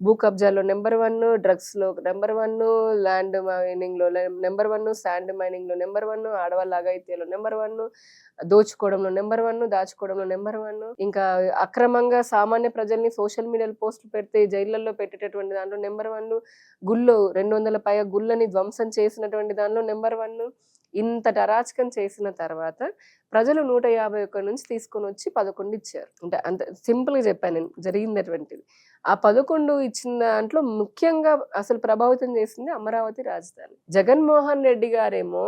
భూ కబ్జాలో నెంబర్ 1, డ్రగ్స్ లో నెంబర్ 1, ల్యాండ్ మైనింగ్ లో నెంబర్ 1, శాండ్ మైనింగ్ లో నెంబర్ 1, ఆడవాళ్ళ అఘాయిత్యాలో నెంబర్ 1, దోచుకోవడంలో నెంబర్ 1, దాచుకోవడంలో నెంబర్ 1, ఇంకా అక్రమంగా సామాన్య ప్రజల్ని సోషల్ మీడియాలో పోస్టులు పెడితే జైళ్లలో పెట్టేటటువంటి దాంట్లో నెంబర్ 1, గుళ్ళు 200 పైగా గుళ్ళని ధ్వంసం చేసినటువంటి దానిలో నెంబర్ 1. ఇంతటి అరాచకం చేసిన తర్వాత ప్రజలు 151 నుంచి తీసుకొని వచ్చి 11 ఇచ్చారు. అంటే అంత సింపుల్ గా చెప్పాను నేను జరిగినటువంటిది. ఆ 11 ఇచ్చిన దాంట్లో ముఖ్యంగా అసలు ప్రభావితం చేసింది అమరావతి రాజధాని. జగన్మోహన్ రెడ్డి గారేమో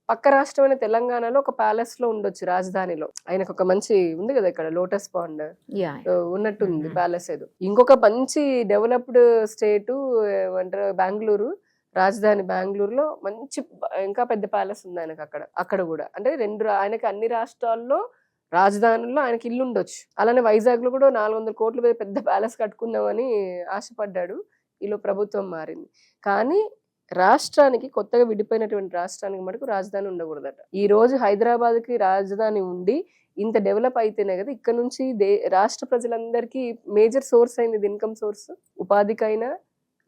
పక్క రాష్ట్రమైన తెలంగాణలో ఒక ప్యాలెస్ లో ఉండొచ్చు, రాజధానిలో ఆయనకు ఒక మంచి ఉంది కదా ఇక్కడ లోటస్ పాండ్ ఉన్నట్టుంది ప్యాలెస్. ఏదో ఇంకొక మంచి డెవలప్డ్ స్టేట్ ఏమంటారు బెంగళూరు, రాజధాని బెంగళూరులో మంచి ఇంకా పెద్ద ప్యాలెస్ ఉంది ఆయనకు అక్కడ కూడా. అంటే ఆయనకి అన్ని రాష్ట్రాల్లో రాజధానుల్లో ఆయనకి ఇల్లు ఉండొచ్చు. అలానే వైజాగ్ లో కూడా 400 కోట్ల పెద్ద ప్యాలెస్ కట్టుకుందామని ఆశపడ్డాడు. ఈలో ప్రభుత్వం మారింది. కానీ రాష్ట్రానికి, కొత్తగా విడిపోయినటువంటి రాష్ట్రానికి మటుకు రాజధాని ఉండకూడదట. ఈ రోజు హైదరాబాద్ కి రాజధాని ఉండి ఇంత డెవలప్ అయితేనే కదా ఇక్కడ నుంచి రాష్ట్ర ప్రజలందరికీ మేజర్ సోర్స్ అయింది, ఇన్కమ్ సోర్స్, ఉపాధికైనా,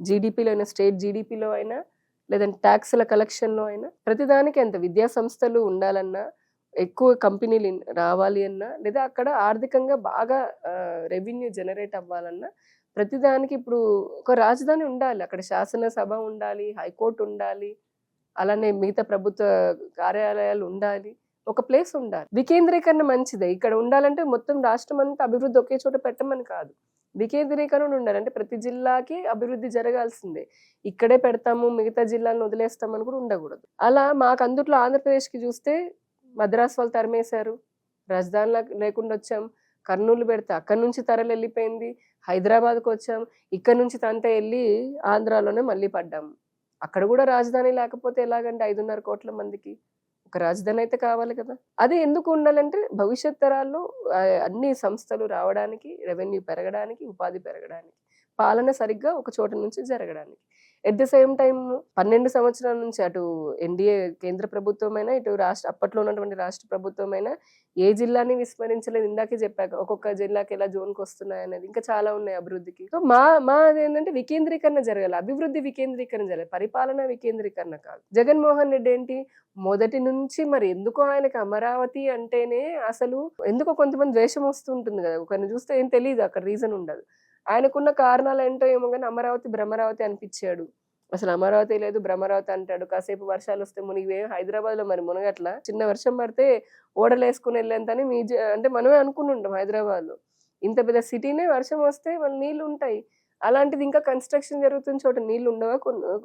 జీడిపిలో అయినా, స్టేట్ జీడిపిలో అయినా, లేదంటే ట్యాక్స్ల కలెక్షన్లో అయినా, ప్రతిదానికి ఎంత విద్యా సంస్థలు ఉండాలన్నా, ఎక్కువ కంపెనీలు రావాలి అన్నా, లేదా అక్కడ ఆర్థికంగా బాగా రెవెన్యూ జనరేట్ అవ్వాలన్నా ప్రతిదానికి ఇప్పుడు ఒక రాజధాని ఉండాలి. అక్కడ శాసనసభ ఉండాలి, హైకోర్టు ఉండాలి, అలానే మిగతా ప్రభుత్వ కార్యాలయాలు ఉండాలి, ఒక ప్లేస్ ఉండాలి. వికేంద్రీకరణ మంచిదే. ఇక్కడ ఉండాలంటే మొత్తం రాష్ట్రం అంతా అభివృద్ధి ఒకే చోట పెట్టమని కాదు, వికేంద్రీకరణ ఉండాలి. అంటే ప్రతి జిల్లాకి అభివృద్ధి జరగాల్సిందే. ఇక్కడే పెడతాము మిగతా జిల్లాలను వదిలేస్తామని కూడా ఉండకూడదు. అలా మాకు అందుట్లో ఆంధ్రప్రదేశ్కి చూస్తే మద్రాసు వాళ్ళు తరిమేశారు, రాజధాని లేకుండా వచ్చాం. కర్నూలు పెడితే అక్కడి నుంచి తరలి వెళ్ళిపోయింది, హైదరాబాద్కి వచ్చాం, ఇక్కడ నుంచి తంతా వెళ్ళి ఆంధ్రాలోనే మళ్ళీ పడ్డాము. అక్కడ కూడా రాజధాని లేకపోతే ఎలాగంటే 5.5 కోట్ల మందికి ఒక రాజధాని అయితే కావాలి కదా. అదే ఎందుకు ఉండాలంటే భవిష్యత్ తరాల్లో అన్ని సంస్థలు రావడానికి, రెవెన్యూ పెరగడానికి, ఉపాధి పెరగడానికి, పాలన సరిగ్గా ఒక చోట నుంచి జరగడానికి. ఎట్ ద సేమ్ టైమ్ 12 సంవత్సరాల నుంచి అటు ఎన్డీఏ కేంద్ర ప్రభుత్వమైనా, ఇటు అప్పట్లో ఉన్నటువంటి రాష్ట్ర ప్రభుత్వమైనా ఏ జిల్లాని విస్మరించలేదు. ఇందాకే చెప్పాక ఒక్కొక్క జిల్లాకి ఎలా జోన్కి వస్తున్నాయి అనేది, ఇంకా చాలా ఉన్నాయి అభివృద్ధికి. సో మా ఏంటంటే వికేంద్రీకరణ జరగాలి, అభివృద్ధి వికేంద్రీకరణ జరగాలి, పరిపాలన వికేంద్రీకరణ కాదు. జగన్మోహన్ రెడ్డి ఏంటి మొదటి నుంచి మరి ఎందుకో ఆయనకి అమరావతి అంటేనే అసలు ఎందుకో కొంతమంది ద్వేషం వస్తుంటుంది కదా, ఒకరిని చూస్తే ఏం తెలియదు, అక్కడ రీజన్ ఉండదు. ఆయనకున్న కారణాలు ఏంటో ఏమో కానీ అమరావతి భ్రమరావతి అనిపించాడు. అసలు అమరావతి లేదు భ్రమరావతి అంటాడు. కాసేపు వర్షాలు వస్తే మునిగివే. హైదరాబాద్ లో మరి మునగట్ల, చిన్న వర్షం పడితే ఓడలు వేసుకుని వెళ్ళేంతని అంటే మనమే అనుకుని ఉంటాం. హైదరాబాద్ లో ఇంత పెద్ద సిటీనే వర్షం వస్తే మన నీళ్లు ఉంటాయి. అలాంటిది ఇంకా కన్స్ట్రక్షన్ జరుగుతున్న చోట నీళ్లు ఉండవా?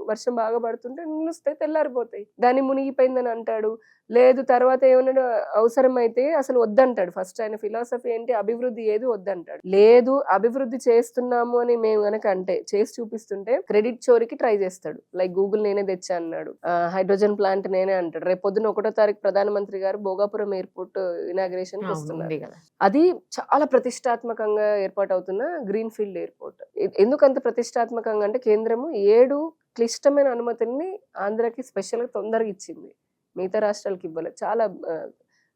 వర్షం బాగా పడుతుంటే నీళ్ళు వస్తాయి, తెల్లారిపోతాయి. దాన్ని మునిగిపోయిందని అంటాడు. లేదు తర్వాత ఏమన్నాడు, అవసరమైతే అసలు వద్దంటాడు. ఫస్ట్ ఆయన ఫిలాసఫీ ఏంటి, అభివృద్ధి ఏది వద్దంటాడు. లేదు అభివృద్ధి చేస్తున్నాము అని మేము గనక అంటే చేసి చూపిస్తుంటే క్రెడిట్ చోరీకి ట్రై చేస్తాడు. లైక్ గూగుల్ నేనే తెచ్చా అన్నాడు, హైడ్రోజన్ ప్లాంట్ నేనే అంటాడు. రేపు పొద్దున 1వ తారీఖు ప్రధానమంత్రి గారు భోగాపురం ఎయిర్పోర్ట్ ఇనాగ్రేషన్ వస్తున్నారు. అది చాలా ప్రతిష్టాత్మకంగా ఏర్పాటు అవుతున్న గ్రీన్ ఫీల్డ్ ఎయిర్పోర్ట్. ఎందుకంత ప్రతిష్టాత్మకంగా అంటే కేంద్రము 7 క్లిష్టమైన అనుమతుల్ని ఆంధ్రాకి స్పెషల్ గా తొందరగా ఇచ్చింది, మిగతా రాష్ట్రాలకి ఇవ్వలేదు. చాలా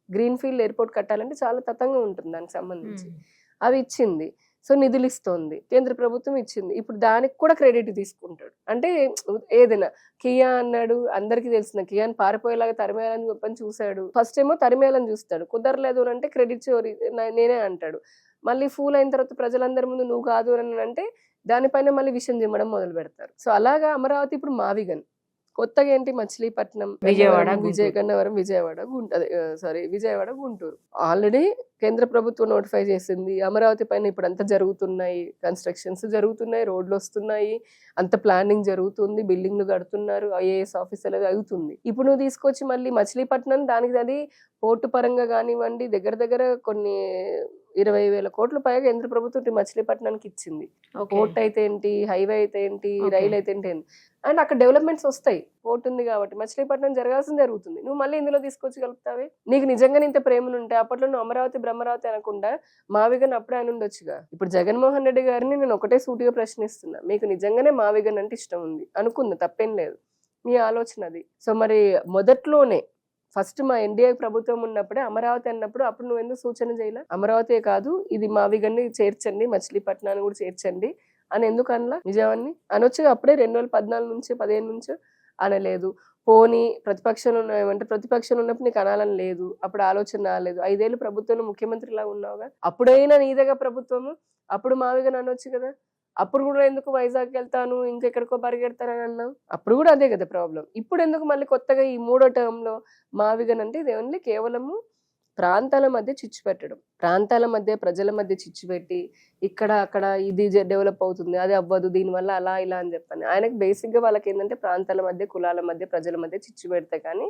గ్రీన్ ఫీల్డ్ ఎయిర్పోర్ట్ కట్టాలంటే చాలా తతంగా ఉంటుంది దానికి సంబంధించి. అవి ఇచ్చింది. సో నిధులు ఇస్తోంది, కేంద్ర ప్రభుత్వం ఇచ్చింది. ఇప్పుడు దానికి కూడా క్రెడిట్ తీసుకుంటాడు. అంటే ఏదైనా కియా అన్నాడు, అందరికీ తెలిసిన కియాని పారిపోయేలాగా తరిమేయాలని చెప్పని చూశాడు. ఫస్ట్ ఏమో తరిమేయాలని చూస్తాడు, కుదరలేదు అని అంటే క్రెడిట్ చోరీ నేనే అంటాడు. మళ్ళీ ఫూల్ అయిన తర్వాత ప్రజలందరి ముందు నువ్వు కాదు అని అంటే దానిపైన మళ్ళీ విషయం చిమ్మడం మొదలు పెడతారు. సో అలాగా అమరావతి ఇప్పుడు మావిగన్, కొత్తగా ఏంటి మచిలీపట్నం, విజయగన్నవరం, విజయవాడ, గుంటూరు. ఆల్రెడీ కేంద్ర ప్రభుత్వం నోటిఫై చేసింది. అమరావతి పైన ఇప్పుడు అంతా జరుగుతున్నాయి, కన్స్ట్రక్షన్స్ జరుగుతున్నాయి, రోడ్లు వస్తున్నాయి, అంత ప్లానింగ్ జరుగుతుంది, బిల్డింగ్లు కడుతున్నారు, ఐఏఎస్ ఆఫీసర్లు అవుతుంది. ఇప్పుడు నువ్వు తీసుకొచ్చి మళ్ళీ మచిలీపట్నం దానికి అది పోర్టు పరంగా కానివ్వండి, దగ్గర కొన్ని 20,000 కోట్ల పైగా కేంద్ర ప్రభుత్వం మచిలీపట్నానికి ఇచ్చింది. పోర్ట్ అయితే ఏంటి, హైవే అయితే ఏంటి, రైలు అయితే ఏంటి, అండ్ అక్కడ డెవలప్మెంట్స్ వస్తాయి. పోర్ట్ ఉంది కాబట్టి మచిలీపట్నం జరగాల్సింది జరుగుతుంది. నువ్వు మళ్ళీ ఇందులో తీసుకొచ్చి కలుపుతావే. నీకు నిజంగా ఇంత ప్రేమను ఉంటే అప్పట్లో నువ్వు అమరావతి బ్రహ్మరావతి అనకుండా మావిగన్ అప్పుడే అని ఉండొచ్చుగా. ఇప్పుడు జగన్మోహన్ రెడ్డి గారిని నేను ఒకటే సూటిగా ప్రశ్నిస్తున్నా, మీకు నిజంగానే మావిగన్ అంటే ఇష్టం ఉంది అనుకుందా, తప్పేం లేదు, మీ ఆలోచన అది. సో మరి మొదట్లోనే ఫస్ట్ మా ఎన్డీఏ ప్రభుత్వం ఉన్నప్పుడే అమరావతి అన్నప్పుడు అప్పుడు నువ్వు ఎందుకు సూచన చేయలే, అమరావతి కాదు ఇది మావిగన్ని చేర్చండి, మచిలీపట్నాన్ని కూడా చేర్చండి అని ఎందుకు అనలా? విజయవాడని అనొచ్చుగా అప్పుడే 2014 నుంచి 15 నుంచి అనలేదు. పోనీ ప్రతిపక్షంలో ఉన్నప్పుడు నీకు అనాలని లేదు, అప్పుడు ఆలోచన రాలేదు. 5 ఏళ్ళు ప్రభుత్వంలో ముఖ్యమంత్రిలా ఉన్నావుగా, అప్పుడైనా నీదేగా ప్రభుత్వము, అప్పుడు మావిగన్ అనొచ్చు కదా. అప్పుడు కూడా ఎందుకు వైజాగ్ వెళ్తాను ఇంకెక్కడికో పరిగెడతానని అన్నావు, అప్పుడు కూడా అదే కదా ప్రాబ్లం. ఇప్పుడు ఎందుకు మళ్ళీ కొత్తగా ఈ 3వ టర్మ్ లో మావిగన్ అంటే ఇది ఓన్లీ కేవలము ప్రాంతాల మధ్య చిచ్చు పెట్టడం, ప్రాంతాల మధ్య ప్రజల మధ్య చిచ్చు పెట్టి ఇక్కడ అక్కడ ఇది డెవలప్ అవుతుంది, అది అవ్వదు, దీనివల్ల అలా ఇలా అని చెప్పని. ఆయనకు బేసిక్ గా వాళ్ళకి ఏంటంటే ప్రాంతాల మధ్య, కులాల మధ్య, ప్రజల మధ్య చిచ్చు పెడితే కానీ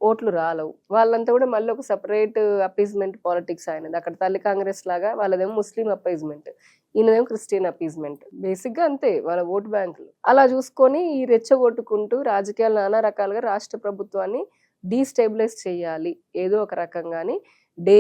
ఓట్లు రాలవు. వాళ్ళంతా కూడా మళ్ళీ ఒక సపరేట్ అపీజ్మెంట్ పాలిటిక్స్ ఆయనది. అక్కడ తల్లి కాంగ్రెస్ లాగా వాళ్ళదేమో ముస్లిం అపీజ్మెంట్, ఈయనదేమో క్రిస్టియన్ అపీజ్మెంట్. బేసిక్ గా అంతే వాళ్ళ ఓటు బ్యాంకులు. అలా చూసుకొని ఈ రెచ్చగొట్టుకుంటూ రాజకీయాలు నానా రకాలుగా రాష్ట్ర ప్రభుత్వాన్ని డీస్టెబిలైజ్ చేయాలి ఏదో ఒక రకంగాని డే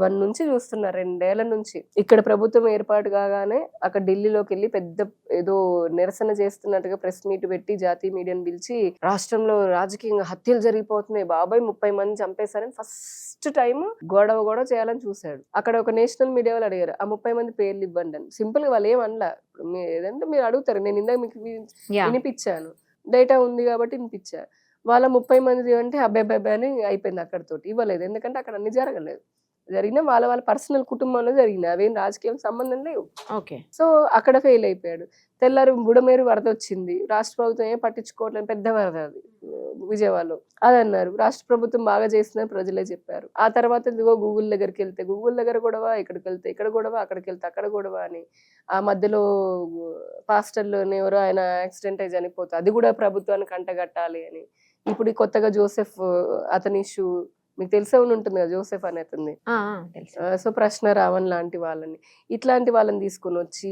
1 నుంచి చూస్తున్నారు, 2 ఏళ్ల నుంచి. ఇక్కడ ప్రభుత్వం ఏర్పాటు కాగానే అక్కడ ఢిల్లీలోకి వెళ్ళి పెద్ద ఏదో నిరసన చేస్తున్నట్టుగా ప్రెస్ మీట్ పెట్టి జాతీయ మీడియాను పిలిచి రాష్ట్రంలో రాజకీయంగా హత్యలు జరిగిపోతున్నాయి బాబాయ్, 30 మంది చంపేశారని ఫస్ట్ టైం గొడవ చేయాలని చూశాడు. అక్కడ ఒక నేషనల్ మీడియా వాళ్ళు అడిగారు, ఆ 30 మంది పేర్లు ఇవ్వండి అని. సింపుల్ గా వాళ్ళు ఏమనలా, ఏదంటే మీరు అడుగుతారు, నేను ఇందాక మీకు వినిపించాను, డేటా ఉంది కాబట్టి వినిపించా. వాళ్ళ 30 మంది అంటే అబ్బాయి అని అయిపోయింది అక్కడితోటి. ఇవ్వలేదు. ఎందుకంటే అక్కడ అన్ని జరగలేదు. జరిగిన వాళ్ళ పర్సనల్ కుటుంబంలో జరిగినాయి. అవేం రాజకీయం సంబంధం లేవు. ఓకే. సో అక్కడ ఫెయిల్ అయిపోయాడు. తెల్లారి బుడమేరు వరద వచ్చింది. రాష్ట్ర ప్రభుత్వం ఏం పట్టించుకోవట్లేదు. పెద్ద వరద అది విజయవాడలో. అదన్నారు. రాష్ట్ర ప్రభుత్వం బాగా చేసిందని ప్రజలే చెప్పారు. ఆ తర్వాత ఇదిగో గూగుల్ దగ్గరికి వెళ్తే గూగుల్ దగ్గర గొడవ, ఇక్కడికి వెళ్తే ఇక్కడ గొడవ, అక్కడికి వెళ్తే అక్కడ గొడవ అని. ఆ మధ్యలో పాస్టర్లోని ఎవరో ఆయన యాక్సిడెంట్ అయి చనిపోతే అది కూడా ప్రభుత్వానికి అంటగట్టాలి అని. ఇప్పుడు ఈ కొత్తగా జోసెఫ్ అతని ఇష్యూ మీకు తెలిసే ఉంటుంది కదా, జోసెఫ్ అనే అతన్ని. సో ప్రశ్న రావణ్ లాంటి వాళ్ళని, ఇట్లాంటి వాళ్ళని తీసుకుని వచ్చి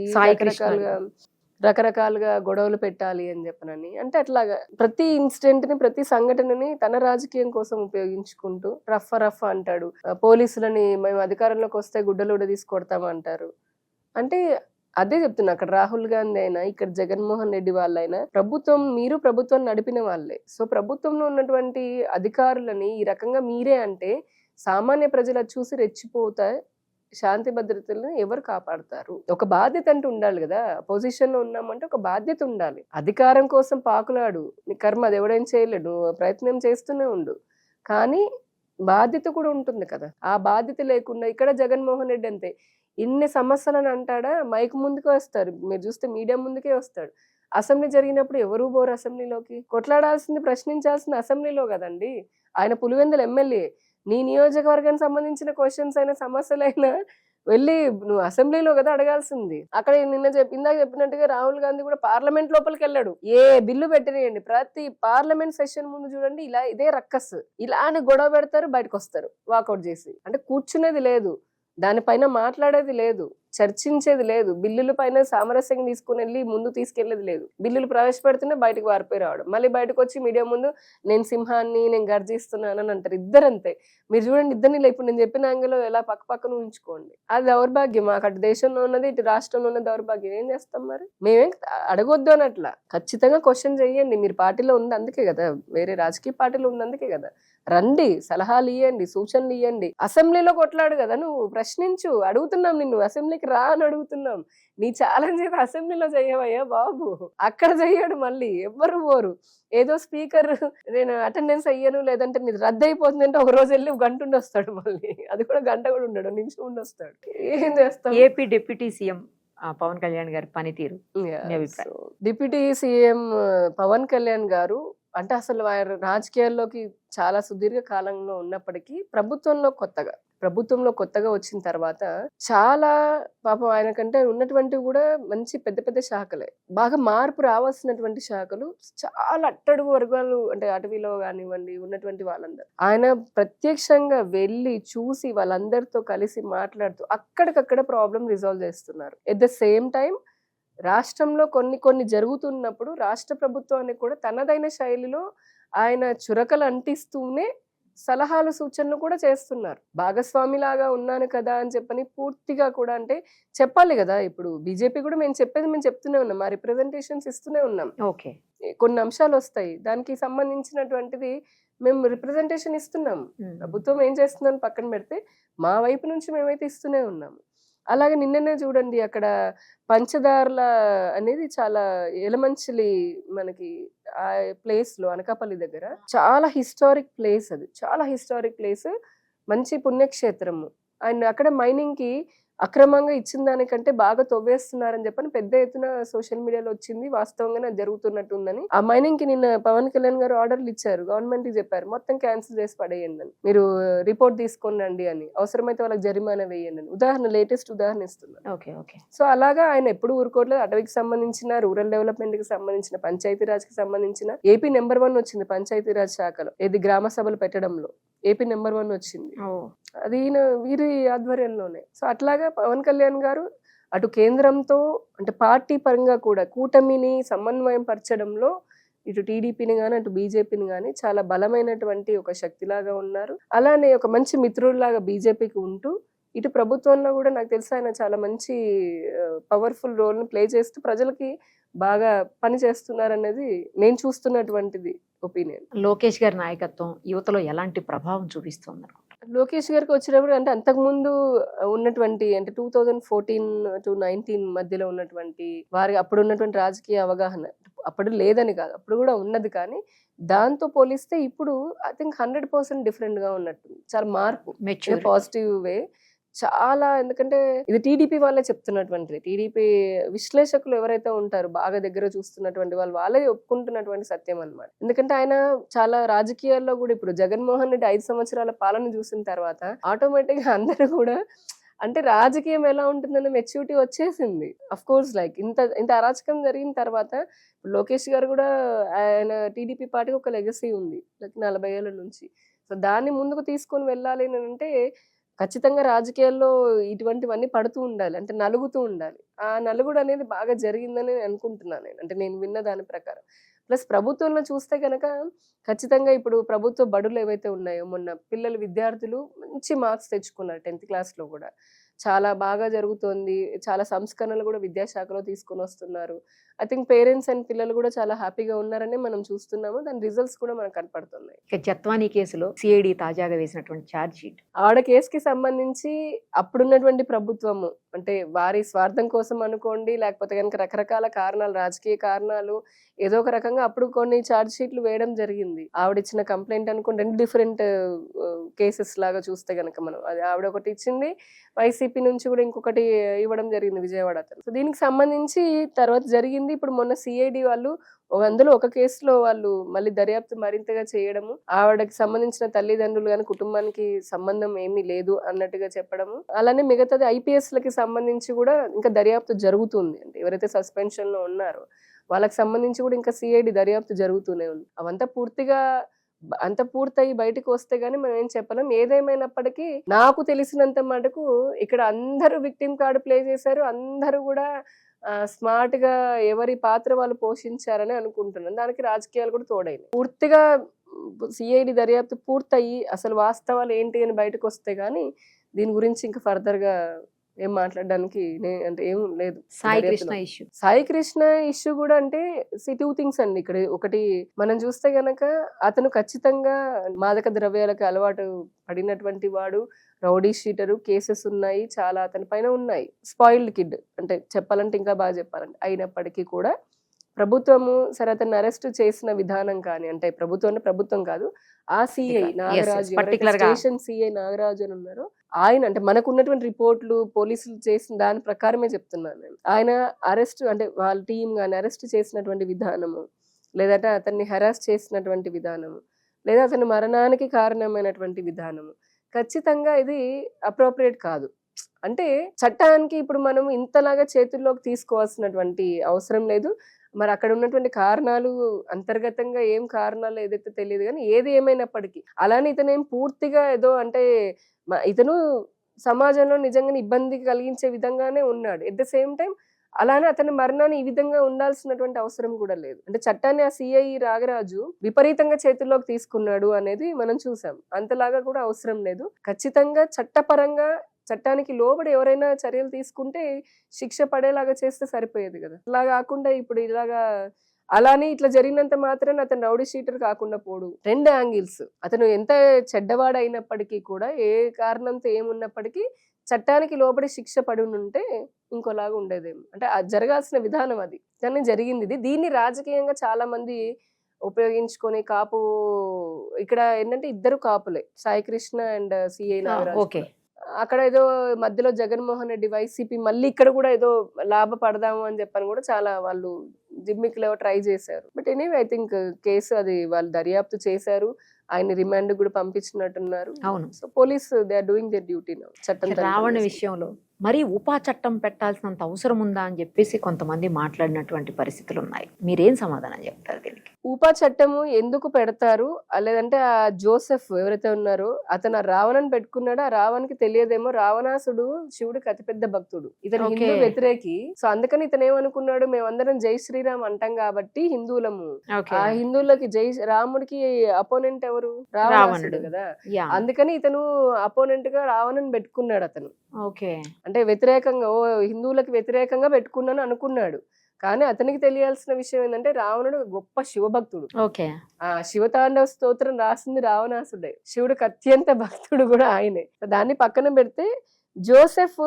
రకరకాలుగా గొడవలు పెట్టాలి అని చెప్పనని. అంటే అట్లాగా ప్రతి ఇన్సిడెంట్ ని, ప్రతి సంఘటనని తన రాజకీయం కోసం ఉపయోగించుకుంటూ రఫ్ అంటాడు. పోలీసులని మేము అధికారంలోకి వస్తే గుడ్డలోడ తీసుకొడతామంటారు. అంటే అదే చెప్తున్నా, అక్కడ రాహుల్ గాంధీ అయినా ఇక్కడ జగన్మోహన్ రెడ్డి వాళ్ళైనా మీరు ప్రభుత్వం నడిపిన వాళ్ళే. సో ప్రభుత్వంలో ఉన్నటువంటి అధికారులని ఈ రకంగా మీరే అంటే సామాన్య ప్రజలు చూసి రెచ్చిపోతా శాంతి భద్రతలను ఎవరు కాపాడతారు? ఒక బాధ్యత అంటూ ఉండాలి కదా. పొజిషన్ లో ఉన్నామంటే ఒక బాధ్యత ఉండాలి. అధికారం కోసం పాకులాడు, నీ కర్మ అది ఎవడేం చేయలేడు, ప్రయత్నం చేస్తూనే ఉండు, కానీ బాధ్యత కూడా ఉంటుంది కదా. ఆ బాధ్యత లేకుండా ఇక్కడ జగన్మోహన్ రెడ్డి అంతే, ఇన్ని సమస్యలను అంటాడా మైక్ ముందుకే వస్తారు, మీరు చూస్తే మీడియా ముందుకే వస్తాడు. అసెంబ్లీ జరిగినప్పుడు ఎవరు పోరు అసెంబ్లీలోకి? కొట్లాడాల్సింది, ప్రశ్నించాల్సింది అసెంబ్లీలో కదండి. ఆయన పులివెందుల ఎమ్మెల్యే. నీ నియోజకవర్గానికి సంబంధించిన క్వశ్చన్స్ అయినా సమస్యలైనా వెళ్ళి నువ్వు అసెంబ్లీలో కదా అడగాల్సింది. అక్కడ ఇందాక చెప్పినట్టుగా రాహుల్ గాంధీ కూడా పార్లమెంట్ లోపలికి వెళ్ళాడు. ఏ బిల్లు పెట్టినాయండి, ప్రతి పార్లమెంట్ సెషన్ ముందు చూడండి ఇదే రక్కస్, ఇలానే గొడవ పెడతారు, బయటకు వస్తారు వాకౌట్ చేసి. అంటే కూర్చునేది లేదు, దానిపైన మాట్లాడేది లేదు, చర్చించేది లేదు, బిల్లుల పైన సామరస్యంగా తీసుకుని వెళ్ళి ముందు తీసుకెళ్లేది లేదు. బిల్లులు ప్రవేశపెడుతున్నా బయటకు వారిపోయి రావడం, మళ్ళీ బయటకు వచ్చి మీడియా ముందు నేను సింహాన్ని, నేను గర్జిస్తున్నాను అని అంటారు. ఇద్దరంతే. మీరు చూడండి, ఇద్దరిని ఇప్పుడు నేను చెప్పిన యాంగిల్లో ఎలా పక్కన ఉంచుకోండి. అది దౌర్భాగ్యం. మాకు అటు దేశంలో ఉన్నది, ఇటు రాష్ట్రంలో ఉన్న దౌర్భాగ్యం. ఏం చేస్తాం మరి? మేమేం అడగొద్దు అని అట్లా. ఖచ్చితంగా క్వశ్చన్ చెయ్యండి. మీరు పార్టీలో ఉంది అందుకే కదా, వేరే రాజకీయ పార్టీలో ఉంది అందుకే కదా. రండి, సలహాలు ఇవ్వండి, సూచనలు ఇవ్వండి. అసెంబ్లీలో కొట్లాడు కదా, నువ్వు ప్రశ్నించు. అడుగుతున్నాం నిన్ను, అసెంబ్లీకి రా అని అడుగుతున్నాం. నీ ఛాలెంజ్ అయితే అసెంబ్లీలో చెయ్యవయ్యా బాబు, అక్కడ చెయ్యడు. మళ్ళీ ఎవ్వరు పోరు. ఏదో స్పీకర్ నేను అటెండెన్స్ అయ్యాను లేదంటే నీది రద్దు అయిపోతుంది అంటే ఒక రోజు వెళ్ళి గంట ఉండి వస్తాడు. మళ్ళీ అది కూడా గంట కూడా ఉండడు, నిమిషం ఉండి వస్తాడు. ఏం చేస్తాం? AP deputy CM Pawan Kalyan గారి పనితీరు, డిప్యూటీ సీఎం పవన్ కళ్యాణ్ గారు అంటే అసలు ఆయన రాజకీయాల్లోకి చాలా సుదీర్ఘ కాలంలో ఉన్నప్పటికీ ప్రభుత్వంలో కొత్తగా వచ్చిన తర్వాత చాలా పాపం ఆయనకంటే ఉన్నటువంటివి కూడా మంచి పెద్ద పెద్ద శాఖలే, బాగా మార్పు రావాల్సినటువంటి శాఖలు చాలా అట్టడుగు వర్గాలు, అంటే అటవీలో కానివ్వండి ఉన్నటువంటి వాళ్ళందరూ ఆయన ప్రత్యక్షంగా వెళ్ళి చూసి వాళ్ళందరితో కలిసి మాట్లాడుతూ అక్కడికక్కడ ప్రాబ్లం రిజాల్వ్ చేస్తున్నారు. ఎట్ ద సేమ్ టైం రాష్ట్రంలో కొన్ని జరుగుతున్నప్పుడు రాష్ట్ర ప్రభుత్వాన్ని కూడా తనదైన శైలిలో ఆయన చురకలు అంటిస్తూనే సలహాలు సూచనలు కూడా చేస్తున్నారు. భాగస్వామిలాగా ఉన్నాను కదా అని చెప్పని పూర్తిగా కూడా అంటే చెప్పాలి కదా. ఇప్పుడు బీజేపీ కూడా మేము చెప్తూనే ఉన్నాం, మా రిప్రజెంటేషన్స్ ఇస్తూనే ఉన్నాం. ఓకే, కొన్ని అంశాలు వస్తాయి, దానికి సంబంధించినటువంటిది మేము రిప్రజెంటేషన్ ఇస్తున్నాం. ప్రభుత్వం ఏం చేస్తుందని పక్కన పెడితే మా వైపు నుంచి మేమైతే ఇస్తూనే ఉన్నాము. అలాగే నిన్ననే చూడండి, అక్కడ పంచదార్ల అనేది చాలా ఎలమంచిలి మనకి ఆ ప్లేస్ లో అనకాపల్లి దగ్గర చాలా హిస్టారిక్ ప్లేస్, అది చాలా హిస్టారిక్ ప్లేస్, మంచి పుణ్యక్షేత్రము. అండ్ అక్కడ మైనింగ్ కి అక్రమంగా ఇచ్చిన దానికంటే బాగా తవ్వేస్తున్నారని చెప్పని పెద్ద ఎత్తున సోషల్ మీడియాలో వచ్చింది. వాస్తవంగానే జరుగుతున్నట్టుందని ఆ మైనింగ్ కి నిన్న పవన్ కళ్యాణ్ గారు ఆర్డర్లు ఇచ్చారు, గవర్నమెంట్ కి చెప్పారు మొత్తం క్యాన్సిల్ చేసి పడేయండి అని, మీరు రిపోర్ట్ తీసుకొని రండి అని, అవసరమైతే వాళ్ళకి జరిమానా వేయండి అని. లేటెస్ట్ ఉదాహరణ ఇస్తున్నారు. సో అలాగా ఆయన ఎప్పుడు ఊరుకోవట్లేదు. అటవీకి సంబంధించిన, రూరల్ డెవలప్మెంట్ కి సంబంధించిన, పంచాయతీరాజ్ కి సంబంధించిన ఏపీ నెంబర్ 1 వచ్చింది పంచాయతీరాజ్ శాఖలో, ఇది గ్రామ సభలు పెట్టడంలో ఏపీ నెంబర్ 1 వచ్చింది. అది వీరి ఆధ్వర్యంలోనే. సో అట్లాగా పవన్ కళ్యాణ్ గారు అటు కేంద్రంతో అంటే పార్టీ పరంగా కూడా కూటమిని సమన్వయం పరచడంలో ఇటు టీడీపీని గాని అటు బీజేపీని గాని చాలా బలమైనటువంటి ఒక శక్తిలాగా ఉన్నారు. అలానే ఒక మంచి మిత్రుడిలాగా బీజేపీకి ఉంటూ ఇటు ప్రభుత్వంలో కూడా నాకు తెలిసి ఆయన చాలా మంచి పవర్ఫుల్ రోల్ ని ప్లే చేస్తూ ప్రజలకి బాగా పని చేస్తున్నారనేది నేను చూస్తున్నటువంటిది ఒపీనియన్. లోకేష్ గారి నాయకత్వం యువతలో ఎలాంటి ప్రభావం చూపిస్తుంది? లోకేష్ గారికి వచ్చినప్పుడు అంటే అంతకుముందు ఉన్నటువంటి అంటే 2014 to 19 మధ్యలో ఉన్నటువంటి వారి అప్పుడు ఉన్నటువంటి రాజకీయ అవగాహన, అప్పుడు లేదని కాదు, అప్పుడు కూడా ఉన్నది, కానీ దాంతో పోలిస్తే ఇప్పుడు ఐ థింక్ 100% డిఫరెంట్ గా ఉన్నట్టు, చాలా మార్పు, మెచ్యూర్. పాజిటివ్ వే చాలా. ఎందుకంటే ఇది టీడీపీ వాళ్ళే చెప్తున్నటువంటిది, టీడీపీ విశ్లేషకులు ఎవరైతే ఉంటారో బాగా దగ్గర చూస్తున్నటువంటి వాళ్ళే ఒప్పుకుంటున్నటువంటి సత్యం అన్నమాట. ఎందుకంటే ఆయన చాలా రాజకీయాల్లో కూడా ఇప్పుడు జగన్మోహన్ రెడ్డి 5 సంవత్సరాల పాలన చూసిన తర్వాత ఆటోమేటిక్ గా అందరూ కూడా అంటే రాజకీయం ఎలా ఉంటుందన్న మెచ్యూరిటీ వచ్చేసింది. అఫ్ కోర్స్ లైక్ ఇంత అరాచకం జరిగిన తర్వాత లోకేష్ గారు కూడా, ఆయన టీడీపీ పార్టీకి ఒక లెగసీ ఉంది లైక్ 40 ఏళ్ల నుంచి. సో దాన్ని ముందుకు తీసుకొని వెళ్ళాలి అని అంటే ఖచ్చితంగా రాజకీయాల్లో ఇటువంటివన్నీ పడుతూ ఉండాలి, అంటే నలుగుతూ ఉండాలి. ఆ నలుగుడు అనేది బాగా జరిగిందని అనుకుంటున్నాను నేను, అంటే నేను విన్న దాని ప్రకారం. ప్లస్ ప్రభుత్వంలో చూస్తే కనుక ఖచ్చితంగా ఇప్పుడు ప్రభుత్వ బడులు ఏవైతే ఉన్నాయో, మొన్న పిల్లలు విద్యార్థులు మంచి మార్క్స్ తెచ్చుకున్నారు 10th క్లాస్లో కూడా, చాలా బాగా జరుగుతోంది. చాలా సంస్కరణలు కూడా విద్యాశాఖలో తీసుకొని వస్తున్నారు. ఐ థింక్ పేరెంట్స్ అండ్ పిల్లలు కూడా చాలా హ్యాపీగా ఉన్నారని మనం చూస్తున్నాము. దాని రిజల్ట్స్ కూడా మనకు కనపడుతున్నాయి. ఇక జత్వానీ కేసులో సిఐడి తాజాగా వేసినటువంటి ఛార్జ్ షీట్, ఆవిడ కేసుకి సంబంధించి అప్పుడున్నటువంటి ప్రభుత్వము అంటే వారి స్వార్థం కోసం అనుకోండి, లేకపోతే కనుక రకరకాల కారణాలు, రాజకీయ కారణాలు, ఏదో ఒక రకంగా అప్పుడు కొన్ని ఛార్జ్ షీట్లు వేయడం జరిగింది. ఆవిడ ఇచ్చిన కంప్లైంట్ అనుకోండి, 2 డిఫరెంట్ కేసెస్ లాగా చూస్తే కనుక మనం, అది ఆవిడ ఒకటి ఇచ్చింది, వైసీపీ నుంచి కూడా ఇంకొకటి ఇవ్వడం జరిగింది విజయవాడ అతను. సో దీనికి సంబంధించి తర్వాత జరిగింది. ఇప్పుడు మొన్న సిఐడి వాళ్ళు అందులో ఒక కేసులో వాళ్ళు మళ్ళీ దర్యాప్తు మరింతగా చేయడము, ఆవిడకి సంబంధించిన తల్లిదండ్రులు కానీ కుటుంబానికి సంబంధం ఏమీ లేదు అన్నట్టుగా చెప్పడము, అలానే మిగతాది ఐపీఎస్ లకి సంబంధించి కూడా ఇంకా దర్యాప్తు జరుగుతుంది. అంటే ఎవరైతే సస్పెన్షన్ లో ఉన్నారో వాళ్ళకి సంబంధించి కూడా ఇంకా సిఐడి దర్యాప్తు జరుగుతూనే ఉంది. అవంతా పూర్తిగా అంత పూర్తయి బయటకు వస్తే గానీ మనం ఏం చెప్పలేం. ఏదేమైనప్పటికీ నాకు తెలిసినంత మటుకు ఇక్కడ అందరూ విక్టిమ్ కార్డు ప్లే చేశారు, అందరూ కూడా స్మార్ట్ గా ఎవరి పాత్ర వాళ్ళు పోషించారని అనుకుంటున్నాను. దానికి రాజకీయాలు కూడా తోడైనాయి. పూర్తిగా సిఐడి దర్యాప్తు పూర్తయి అసలు వాస్తవాలు ఏంటి అని బయటకు వస్తే గానీ దీని గురించి ఇంకా ఫర్దర్ గా ఏం మాట్లాడడానికి అంటే ఏం లేదు. సాయి కృష్ణ ఇష్యూ కూడా అంటే 2 థింగ్స్ అండి ఇక్కడ. ఒకటి మనం చూస్తే గనక అతను ఖచ్చితంగా మాదక ద్రవ్యాలకు అలవాటు పడినటువంటి వాడు, రౌడీ షీటరు, కేసెస్ ఉన్నాయి చాలా అతని పైన ఉన్నాయి. స్పాయిల్డ్ కిడ్ అంటే చెప్పాలంటే ఇంకా బాగా చెప్పాలంటే, అయినప్పటికీ కూడా ప్రభుత్వము సరే అతన్ని అరెస్ట్ చేసిన విధానం కానీ, అంటే ప్రభుత్వం కాదు, ఆ CI Nagaraju, station CI Nagaraju అని ఉన్నారు ఆయన, అంటే మనకున్నటువంటి రిపోర్ట్లు పోలీసులు చేసిన దాని ప్రకారమే చెప్తున్నాను నేను. ఆయన అరెస్ట్ అంటే వాళ్ళ టీం కానీ అరెస్ట్ చేసినటువంటి విధానము, లేదంటే అతన్ని హెరాస్ చేసినటువంటి విధానము, లేదా అతని మరణానికి కారణమైనటువంటి విధానము ఖచ్చితంగా ఇది అప్రోప్రియేట్ కాదు. అంటే చట్టానికి ఇప్పుడు మనం ఇంతలాగా చేతుల్లోకి తీసుకోవాల్సినటువంటి అవసరం లేదు. మరి అక్కడ ఉన్నటువంటి కారణాలు అంతర్గతంగా ఏం కారణాలు ఏదైతే తెలియదు, కానీ ఏది ఏమైనప్పటికీ అలానే ఇతనేం పూర్తిగా ఏదో అంటే ఇతను సమాజంలో నిజంగా ఇబ్బంది కలిగించే విధంగానే ఉన్నాడు. ఎట్ ద సేమ్ టైం అలానే అతని మరణాన్ని ఈ విధంగా ఉండాల్సినటువంటి అవసరం కూడా లేదు. అంటే చట్టాన్ని ఆ సిఐ నాగరాజు విపరీతంగా చేతుల్లోకి తీసుకున్నాడు అనేది మనం చూసాం. అంతలాగా కూడా అవసరం లేదు. ఖచ్చితంగా చట్టపరంగా చట్టానికి లోబడి ఎవరైనా చర్యలు తీసుకుంటే శిక్ష పడేలాగా చేస్తే సరిపోయేది కదా. అలా కాకుండా ఇప్పుడు ఇలాగా అలానే ఇట్లా జరిగినంత మాత్రాన అతను రౌడీ షీటర్ కాకుండా పోడు. 2 యాంగిల్స్, అతను ఎంత చెడ్డవాడు అయినప్పటికీ కూడా, ఏ కారణంతో ఏమున్నప్పటికీ చట్టానికి లోబడి శిక్ష పడి ఉంటే ఇంకోలాగా ఉండేదేమో. అంటే అది జరగాల్సిన విధానం అది, కానీ జరిగింది ఇది. దీన్ని రాజకీయంగా చాలా మంది ఉపయోగించుకొని కాపు, ఇక్కడ ఏంటంటే ఇద్దరు కాపులే, సాయి కృష్ణ అండ్ సిఐ నాగరాజు. అక్కడ ఏదో మధ్యలో జగన్మోహన్ రెడ్డి వైసీపీ మళ్ళీ ఇక్కడ కూడా ఏదో లాభపడదాము అని చెప్పని కూడా చాలా వాళ్ళు జిమ్మిక్లో ట్రై చేశారు. But anyway I think case అది వాళ్ళు దర్యాప్తు చేశారు, ఆయన రిమాండ్ కూడా పంపించినట్టున్నారు. అవును. So police they are doing their duty now. చట్టం రావణ విషయంలో మరి ఉపా చట్టం పెట్టాల్సినంత అవసరం ఉందా అని చెప్పేసి కొంతమంది మాట్లాడినటువంటి పరిస్థితులు ఉన్నాయి. మీరేం సమాధానం చెప్తారు దీనికి? ఉపా చట్టము ఎందుకు పెడతారు, లేదంటే ఆ జోసెఫ్ ఎవరైతే ఉన్నారో అతను రావణని పెట్టుకున్నాడు. ఆ రావణ్కి తెలియదేమో రావణాసుడు శివుడికి అతిపెద్ద భక్తుడు, ఇతను హిందూ వ్యతిరేకి. సో అందుకని ఇతను ఏమనుకున్నాడు, మేమందరం జై శ్రీరామ్ అంటాం కాబట్టి హిందువులము, ఆ హిందువులకి రాముడికి అపోనెంట్ ఎవరు, రావణుడు కదా. అందుకని ఇతను అపోనెంట్ గా రావణని పెట్టుకున్నాడు అతను. అంటే వ్యతిరేకంగా, ఓ హిందువులకు వ్యతిరేకంగా పెట్టుకున్నాను అనుకున్నాడు. కానీ అతనికి తెలియాల్సిన విషయం ఏంటంటే రావణుడు గొప్ప శివభక్తుడు. ఆ శివతాండవ స్తోత్రం రాసింది రావణాసుడే, శివుడికి అత్యంత భక్తుడు కూడా ఆయనే. దాన్ని పక్కన పెడితే జోసెఫ్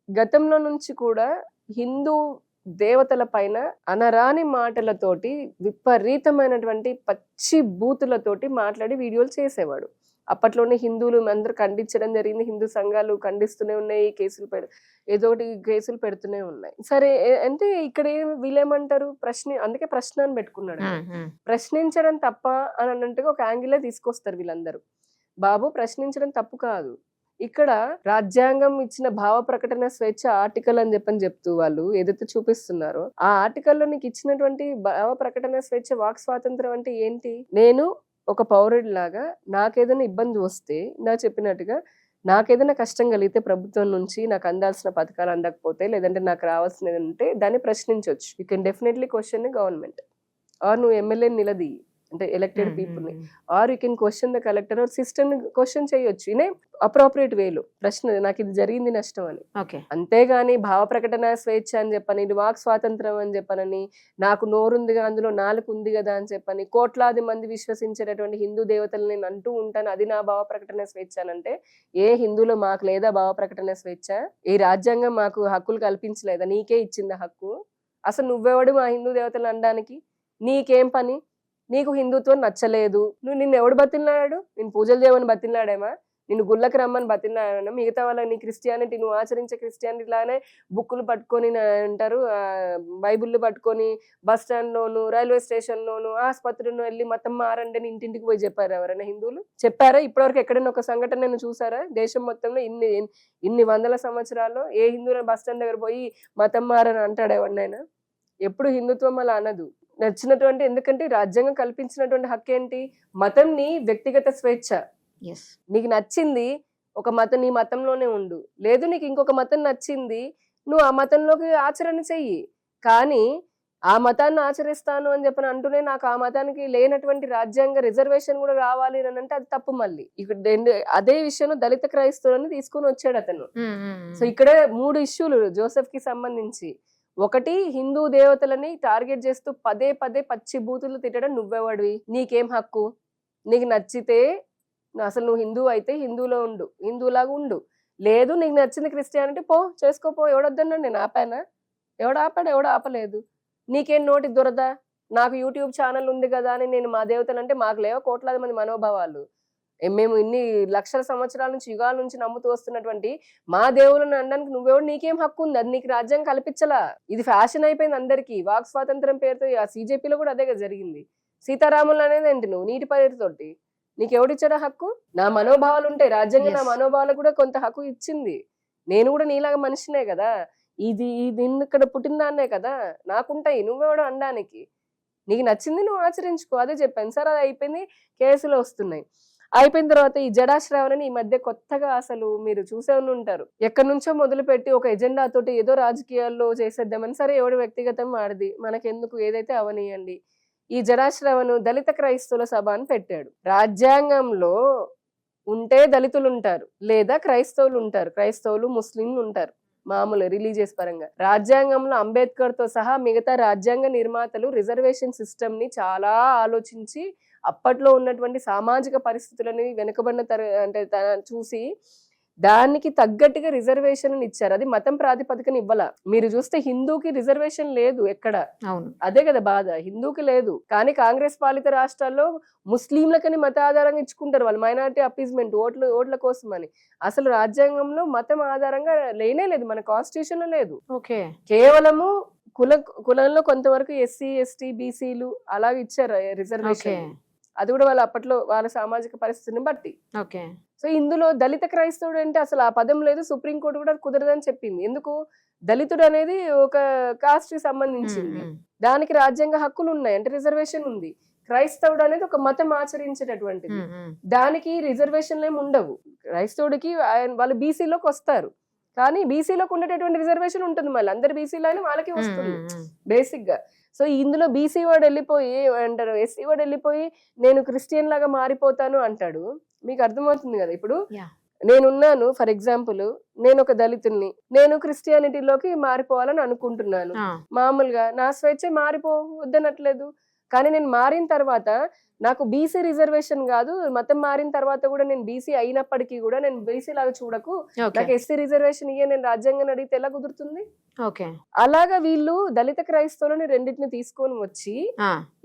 గతంలో నుంచి కూడా హిందూ దేవతల పైన అనరాని మాటలతోటి విపరీతమైనటువంటి పచ్చి బూతులతోటి మాట్లాడి వీడియోలు చేసేవాడు. అప్పట్లోనే హిందువులు అందరూ ఖండించడం జరిగింది, హిందూ సంఘాలు ఖండిస్తూనే ఉన్నాయి, ఏదో ఒకటి కేసులు పెడుతూనే ఉన్నాయి. సరే అంటే ఇక్కడ వీళ్ళేమంటారు, అందుకే ప్రశ్న అని పెట్టుకున్నాడు. ప్రశ్నించడం తప్ప అని అన్నట్టుగా ఒక యాంగిలే తీసుకొస్తారు వీళ్ళందరూ. బాబు, ప్రశ్నించడం తప్పు కాదు. ఇక్కడ రాజ్యాంగం ఇచ్చిన భావ ప్రకటన స్వేచ్ఛ ఆర్టికల్ అని చెప్తూ వాళ్ళు ఏదైతే చూపిస్తున్నారో ఆ ఆర్టికల్లో నీకు ఇచ్చినటువంటి భావ ప్రకటన స్వేచ్ఛ, వాక్ స్వాతంత్రం అంటే ఏంటి? నేను ఒక పౌరుడిలాగా నాకేదైనా ఇబ్బంది వస్తే, నాకు చెప్పినట్టుగా నాకేదైనా కష్టం కలిగితే ప్రభుత్వం నుంచి నాకు అందాల్సిన పథకాలు అందకపోతే, లేదంటే నాకు రావాల్సినది ఉంటే దాన్ని ప్రశ్నించవచ్చు. You can definitely question the government, or నువ్వు ఎమ్మెల్యేని నిలదీ అంటే ఎలక్టెడ్ పీపుల్ ని, or you can question the collector, or system ని క్వశ్చన్ చేయొచ్చు ఇనే అప్రోప్రియేట్ వేలో. ప్రశ్న, నాకు ఇది జరిగింది నష్టం అని. అంతేగాని భావ ప్రకటన స్వేచ్ఛ అని చెప్పని, వాక్ స్వాతంత్రం అని చెప్పనని, నాకు నోరుందిగా అందులో నాలుగు ఉంది కదా అని చెప్పని కోట్లాది మంది విశ్వసించేటటువంటి హిందూ దేవతలు నేను అంటూ ఉంటాను, అది నా భావ ప్రకటన స్వేచ్ఛ అని అంటే, ఏ హిందువులు మాకు లేదా భావ ప్రకటన స్వేచ్ఛ? ఈ రాజ్యాంగం మాకు హక్కులు కల్పించలేదా? నీకే ఇచ్చిందా హక్కు? అసలు నువ్వెవడు మా హిందూ దేవతలు అనడానికి? నీకేం పని? నీకు హిందుత్వం నచ్చలేదు, నిన్ను ఎవడు బతిలాడాడు? నేను పూజలు చేయమని బతిలాడేమా? నిన్ను గుళ్ళకి రమ్మని బతిలాడేమా? మిగతా వాళ్ళ నీ క్రిస్టియానిటీ, నువ్వు ఆచరించే క్రిస్టియానిటీ లానే బుక్కులు పట్టుకొని అంటారు, బైబుల్లు పట్టుకొని బస్ స్టాండ్ లోను, రైల్వే స్టేషన్ లోను, ఆసుపత్రిలో వెళ్ళి మతం మారండి అని ఇంటింటికి పోయి చెప్పారు ఎవరైనా హిందువులు? చెప్పారా? ఇప్పటివరకు ఎక్కడైనా ఒక సంఘటన నేను చూసారా? దేశం మొత్తంలో ఇన్ని వందల సంవత్సరాల్లో ఏ హిందువుల బస్ స్టాండ్ దగ్గర పోయి మతం మారని అంటాడు ఎవరినైనా? ఎప్పుడు హిందుత్వం అలా అనదు. నచ్చినటువంటి, ఎందుకంటే రాజ్యాంగం కల్పించినటువంటి హక్కు ఏంటి? మతం నీ వ్యక్తిగత స్వేచ్ఛ. నీకు నచ్చింది ఒక మతం, నీ మతంలోనే ఉండు. లేదు నీకు ఇంకొక మతం నచ్చింది, నువ్వు ఆ మతంలోకి ఆచరణ చెయ్యి. కానీ ఆ మతాన్ని ఆచరిస్తాను అని చెప్పని అంటూనే నాకు ఆ మతానికి లేనటువంటి రాజ్యాంగ రిజర్వేషన్ కూడా రావాలి అని అంటే అది తప్పు. మళ్ళీ ఇక్కడ అదే విషయంలో దళిత క్రైస్తవులని తీసుకొని వచ్చాడు అతను. సో ఇక్కడ 3 ఇష్యూలు జోసెఫ్ కి సంబంధించి. ఒకటి, హిందూ దేవతలని టార్గెట్ చేస్తూ పదే పచ్చి బూతులు తిట్టడం నువ్వెవడివి? నీకేం హక్కు? నీకు నచ్చితే అసలు నువ్వు హిందువు అయితే హిందువులో ఉండు, హిందువులాగా ఉండు. లేదు నీకు నచ్చింది క్రిస్టియానిటీ, చేసుకోపో. ఎవడొద్దన్నాడు? నేను ఆపానా? ఎవడాపాడు? ఎవడు ఆపలేదు. నీకేం నోటి దురద? నాకు యూట్యూబ్ ఛానల్ ఉంది కదా అని నేను మా దేవతలు అంటే, మాకు లేవో కోట్లాది మంది మనోభావాలు. మేము ఇన్ని లక్షల సంవత్సరాల నుంచి, యుగాల నుంచి నమ్ముతూ వస్తున్నటువంటి మా దేవుళ్ళని అనడానికి నువ్వెవడు? నీకేం హక్కు ఉంది? అది నీకు రాజ్యాంగం కల్పించలా. ఇది ఫ్యాషన్ అయిపోయింది అందరికి. వాక్ స్వాతంత్రం పేరుతో ఆ CJPలో కూడా అదే జరిగింది. సీతారాములు అనేది ఏంటి? నువ్వు నీటి పేరుతోటి నీకెవడిచ్చాడా హక్కు? నా మనోభావాలు ఉంటాయి, రాజ్యాంగం నా మనోభావాలకు కూడా కొంత హక్కు ఇచ్చింది. నేను కూడా నీలాగా మనిషినే కదా, ఇది ఇక్కడ పుట్టిన దాన్నే కదా, నాకుంటాయి. నువ్వెవడో అనడానికి? నీకు నచ్చింది నువ్వు ఆచరించుకో, అదే చెప్పాను సార్. అది అయిపోయింది, కేసులు వస్తున్నాయి. అయిపోయిన తర్వాత ఈ జడాశ్రావణని ఈ మధ్య కొత్తగా, అసలు మీరు చూసే ఉంటారు, ఎక్కడి నుంచో మొదలుపెట్టి ఒక ఎజెండా తోటి ఏదో రాజకీయాల్లో చేసేద్దామని. సరే, ఎవడు వ్యక్తిగతం వాడిది, మనకెందుకు, ఏదైతే అవనీయండి. ఈ జడాశ్రవను దళిత క్రైస్తవుల సభ అని పెట్టాడు. రాజ్యాంగంలో ఉంటే దళితులు ఉంటారు, లేదా క్రైస్తవులు ఉంటారు, క్రైస్తవులు ముస్లింలు ఉంటారు మామూలు రిలీజియస్ పరంగా. రాజ్యాంగంలో అంబేద్కర్ తో సహా మిగతా రాజ్యాంగ నిర్మాతలు రిజర్వేషన్ సిస్టమ్ ని చాలా ఆలోచించి అప్పట్లో ఉన్నటువంటి సామాజిక పరిస్థితులని వెనుకబడిన చూసి దానికి తగ్గట్టుగా రిజర్వేషన్ ఇచ్చారు. అది మతం ప్రాతిపదికన ఇవ్వాల. మీరు చూస్తే హిందూకి రిజర్వేషన్ లేదు ఎక్కడ. అవును, అదే కదా బాధ, హిందూకి లేదు. కానీ కాంగ్రెస్ పాలిత రాష్ట్రాల్లో ముస్లింలకని మత ఆధారంగా ఇచ్చుకుంటారు వాళ్ళు, మైనారిటీ అపీజ్మెంట్, ఓట్ల కోసం అని. అసలు రాజ్యాంగంలో మతం ఆధారంగా లేనే లేదు, మన కాన్స్టిట్యూషన్ లో లేదు. ఓకే, కేవలము కులంలో కొంతవరకు SC ST BCలు అలాగే ఇచ్చారు రిజర్వేషన్. అది కూడా వాళ్ళు అప్పట్లో వాళ్ళ సామాజిక పరిస్థితిని బట్టి. ఓకే, సో ఇందులో దళిత క్రైస్తవుడు అంటే అసలు ఆ పదం లేదు. సుప్రీంకోర్టు కూడా కుదరదని చెప్పింది. ఎందుకు? దళితుడు అనేది ఒక కాస్ట్ కి సంబంధించింది, దానికి రాజ్యాంగ హక్కులు ఉన్నాయి, అంటే రిజర్వేషన్ ఉంది. క్రైస్తవుడు అనేది ఒక మతం ఆచరించేటటువంటిది, దానికి రిజర్వేషన్లు ఏమి ఉండవు. క్రైస్తవుడికి వాళ్ళు BCలోకి వస్తారు, కానీ BCలోకి ఉండేటటువంటి రిజర్వేషన్ ఉంటుంది. మళ్ళీ అందరు BCలో అయినా వాళ్ళకి వస్తుంది బేసిక్ గా. సో ఇందులో BC వాడు వెళ్ళిపోయి అంటారు, SC వాడు వెళ్ళిపోయి నేను క్రిస్టియన్ లాగా మారిపోతాను అంటాడు. మీకు అర్థమవుతుంది కదా? ఇప్పుడు నేనున్నాను, ఫర్ ఎగ్జాంపుల్ నేను ఒక దళితుల్ని, నేను క్రిస్టియానిటీలోకి మారిపోవాలని అనుకుంటున్నాను. మామూలుగా నా స్వేచ్ఛ వద్దనట్లేదు. కానీ నేను మారిన తర్వాత నాకు బీసీ రిజర్వేషన్ కాదు, మతం మారిన తర్వాత కూడా నేను బీసీ అయినప్పటికీ కూడా నేను బీసీ లాగా చూడకు, నాకు ఎస్సీ రిజర్వేషన్ ఇయ్యే, నేను రాజ్యాంగం అడిగితే ఎలా కుదురుతుంది? అలాగా వీళ్ళు దళిత క్రైస్తవులని రెండింటిని తీసుకొని వచ్చి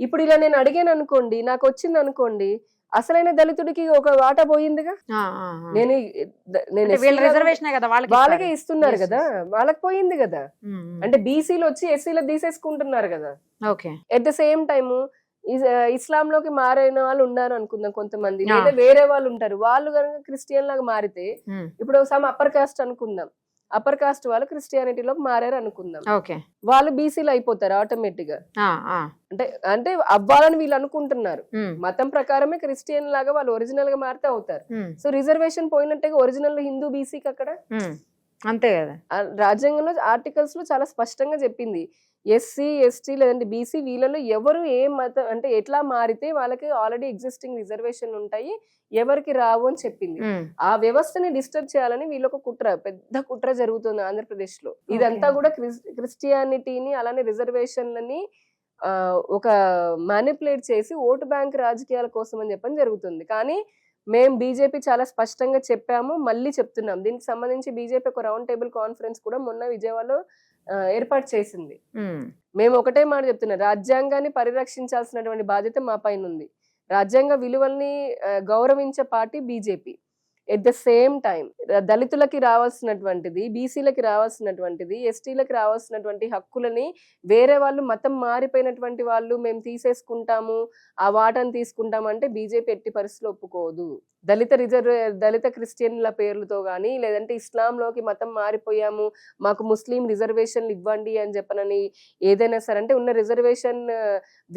ఇప్పుడు ఇలా నేను అడిగాను అనుకోండి, నాకు వచ్చింది అనుకోండి, అసలైన దళితుడికి ఒక వాటా పోయిందిగా. నేను వాళ్ళకే ఇస్తున్నారు కదా, వాళ్ళకి పోయింది కదా. అంటే బీసీలు వచ్చి ఎస్సీలో తీసేసుకుంటున్నారు కదా. ఎట్ ద సేమ్ టైమ్ ఇస్లాం లోకి మారిన వాళ్ళు ఉన్నారు అనుకుందాం కొంతమంది, లేదా వేరే వాళ్ళు ఉంటారు, వాళ్ళు కనుక క్రిస్టియన్ లాగా మారితే, ఇప్పుడు సమ్ అప్పర్ కాస్ట్ అనుకుందాం, అప్పర్ కాస్ట్ వాళ్ళు క్రిస్టియానిటీలోకి మారారు అనుకుందాం, వాళ్ళు బీసీలు అయిపోతారు ఆటోమేటిక్ గా. అంటే అంటే అవ్వాలని వీళ్ళు అనుకుంటున్నారు, మతం ప్రకారమే క్రిస్టియన్ లాగా వాళ్ళు ఒరిజినల్ గా మారితే అవుతారు. సో రిజర్వేషన్ పోయినట్టుగా ఒరిజినల్ హిందూ బీసీకి అక్కడ అంతే కదా. రాజ్యాంగంలో ఆర్టికల్స్ లో చాలా స్పష్టంగా చెప్పింది, ఎస్సీ ఎస్టీ లేదంటే బీసీ వీళ్ళలో ఎవరు ఏ మతం అంటే ఎట్లా మారితే వాళ్ళకి ఆల్రెడీ ఎగ్జిస్టింగ్ రిజర్వేషన్ ఉంటాయి, ఎవరికి రావు అని చెప్పింది. ఆ వ్యవస్థని డిస్టర్బ్ చేయాలని వీళ్ళొక కుట్ర, పెద్ద కుట్ర జరుగుతుంది ఆంధ్రప్రదేశ్ లో. ఇదంతా కూడా క్రిస్టియానిటీని అలానే రిజర్వేషన్లని ఒక మ్యానిపులేట్ చేసి ఓటు బ్యాంక్ రాజకీయాల కోసం అని చెప్పని జరుగుతుంది. కానీ మేము బీజేపీ చాలా స్పష్టంగా చెప్పాము, మళ్ళీ చెప్తున్నాం. దీనికి సంబంధించి బీజేపీ ఒక రౌండ్ టేబుల్ కాన్ఫరెన్స్ కూడా మొన్న విజయవాడలో ఏర్పాటు చేసింది. మేము ఒకటే మాట చెప్తున్నాం, రాజ్యాంగాన్ని పరిరక్షించాల్సినటువంటి బాధ్యత మా పైన ఉంది. రాజ్యాంగ విలువల్ని గౌరవించే party BJP. At the same time దళితులకి రావాల్సినటువంటిది, బీసీలకి రావాల్సినటువంటిది, ఎస్టీలకి రావాల్సినటువంటి హక్కులని వేరే వాళ్ళు మతం మారిపోయినటువంటి వాళ్ళు మేము తీసేసుకుంటాము, ఆ వాటాను తీసుకుంటాము అంటే బీజేపీ ఎట్టి పరిస్థితుల్లో ఒప్పుకోదు. దళిత క్రిస్టియన్ల పేర్లతో కానీ, లేదంటే ఇస్లాంలోకి మతం మారిపోయాము, మాకు ముస్లిం రిజర్వేషన్లు ఇవ్వండి అని చెప్పనని ఏదైనా సరే, అంటే ఉన్న రిజర్వేషన్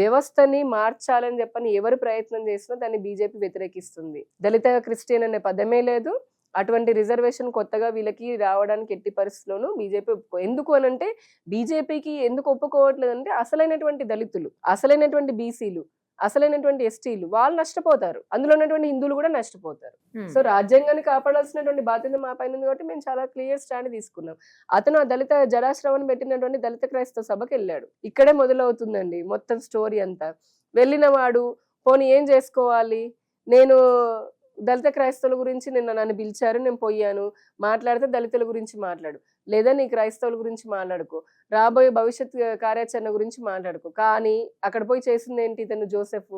వ్యవస్థని మార్చాలని చెప్పని ఎవరు ప్రయత్నం చేసినా దాన్ని బీజేపీ వ్యతిరేకిస్తుంది. దళిత క్రిస్టియన్ అనే పదమే లేదు, అటువంటి రిజర్వేషన్ కొత్తగా వీళ్ళకి రావడానికి ఎట్టి పరిస్థితుల్లోనూ బీజేపీ ఎందుకు అనంటే, బీజేపీకి ఎందుకు ఒప్పుకోవట్లేదు అంటే అసలైనటువంటి దళితులు, అసలైనటువంటి బీసీలు, అసలైనటువంటి ఎస్టీలు వాళ్ళు నష్టపోతారు, అందులో ఉన్నటువంటి హిందువులు కూడా నష్టపోతారు. సో రాజ్యాంగాన్ని కాపాడాల్సినటువంటి బాధ్యత మా పైన ఉంది కాబట్టి మేము చాలా క్లియర్ స్టాండ్ తీసుకున్నాం. అతను ఆ దళిత జలాశ్రవణ పెట్టినటువంటి దళిత క్రైస్తవ సభకి వెళ్ళాడు. ఇక్కడే మొదలవుతుందండి మొత్తం స్టోరీ అంతా. వెళ్ళిన వాడు పోనీ ఏం చేసుకోవాలి, నేను దళిత క్రైస్తవుల గురించి నన్ను పిలిచారు, నేను పోయాను, మాట్లాడితే దళితుల గురించి మాట్లాడు, లేదా నీ క్రైస్తవుల గురించి మాట్లాడుకో, రాబోయే భవిష్యత్ కార్యాచరణ గురించి మాట్లాడుకో. కానీ అక్కడ పోయి చేసింది ఏంటి, ఇతను జోసెఫ్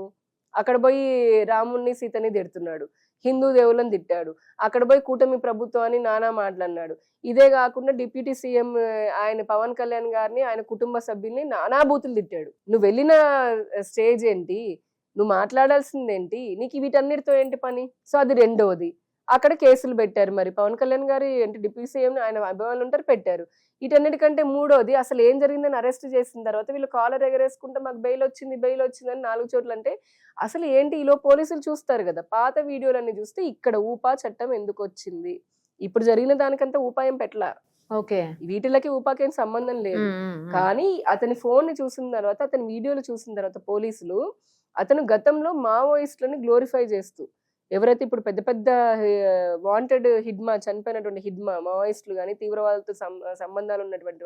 అక్కడ పోయి రాముణ్ణి సీతని తిడుతున్నాడు, హిందూ దేవులను తిట్టాడు, అక్కడ పోయి కూటమి ప్రభుత్వాన్ని నానా మాట్లాడినాడు. ఇదే కాకుండా డిప్యూటీ సీఎం ఆయన పవన్ కళ్యాణ్ గారిని, ఆయన కుటుంబ సభ్యుల్ని నానా బూతులు తిట్టాడు. నువ్వు వెళ్ళిన స్టేజ్ ఏంటి, నువ్వు మాట్లాడాల్సిందేంటి, నీకు వీటన్నిటితో ఏంటి పని? సో అది రెండోది. అక్కడ కేసులు పెట్టారు, మరి పవన్ కళ్యాణ్ గారి అంటే డిప్యూటీ సీఎం ఆయన అభిమానులు ఉంటారు పెట్టారు. వీటన్నిటికంటే మూడోది, అసలు ఏం జరిగిందని అరెస్ట్ చేసిన తర్వాత వీళ్ళు కాలర్ ఎగరేసుకుంటే మాకు బెయిల్ వచ్చిందని 4 చోట్ల అంటే అసలు ఏంటి, ఈలో పోలీసులు చూస్తారు కదా, పాత వీడియోలన్నీ చూస్తే ఇక్కడ ఊపా చట్టం ఎందుకు వచ్చింది, ఇప్పుడు జరిగిన దానికంతా ఊపాయం పెట్టలా. వీటిలకి ఊపాకేం సంబంధం లేదు. కానీ అతని ఫోన్ ని చూసిన తర్వాత, అతని వీడియోలు చూసిన తర్వాత పోలీసులు అతను గతంలో మావోయిస్టులని గ్లోరిఫై చేస్తూ, ఎవరైతే ఇప్పుడు పెద్ద పెద్ద వాంటెడ్ హిడ్మా, చనిపోయినటువంటి హిడ్మా మావోయిస్టులు కానీ తీవ్రవాదులతో సంబంధాలు ఉన్నటువంటి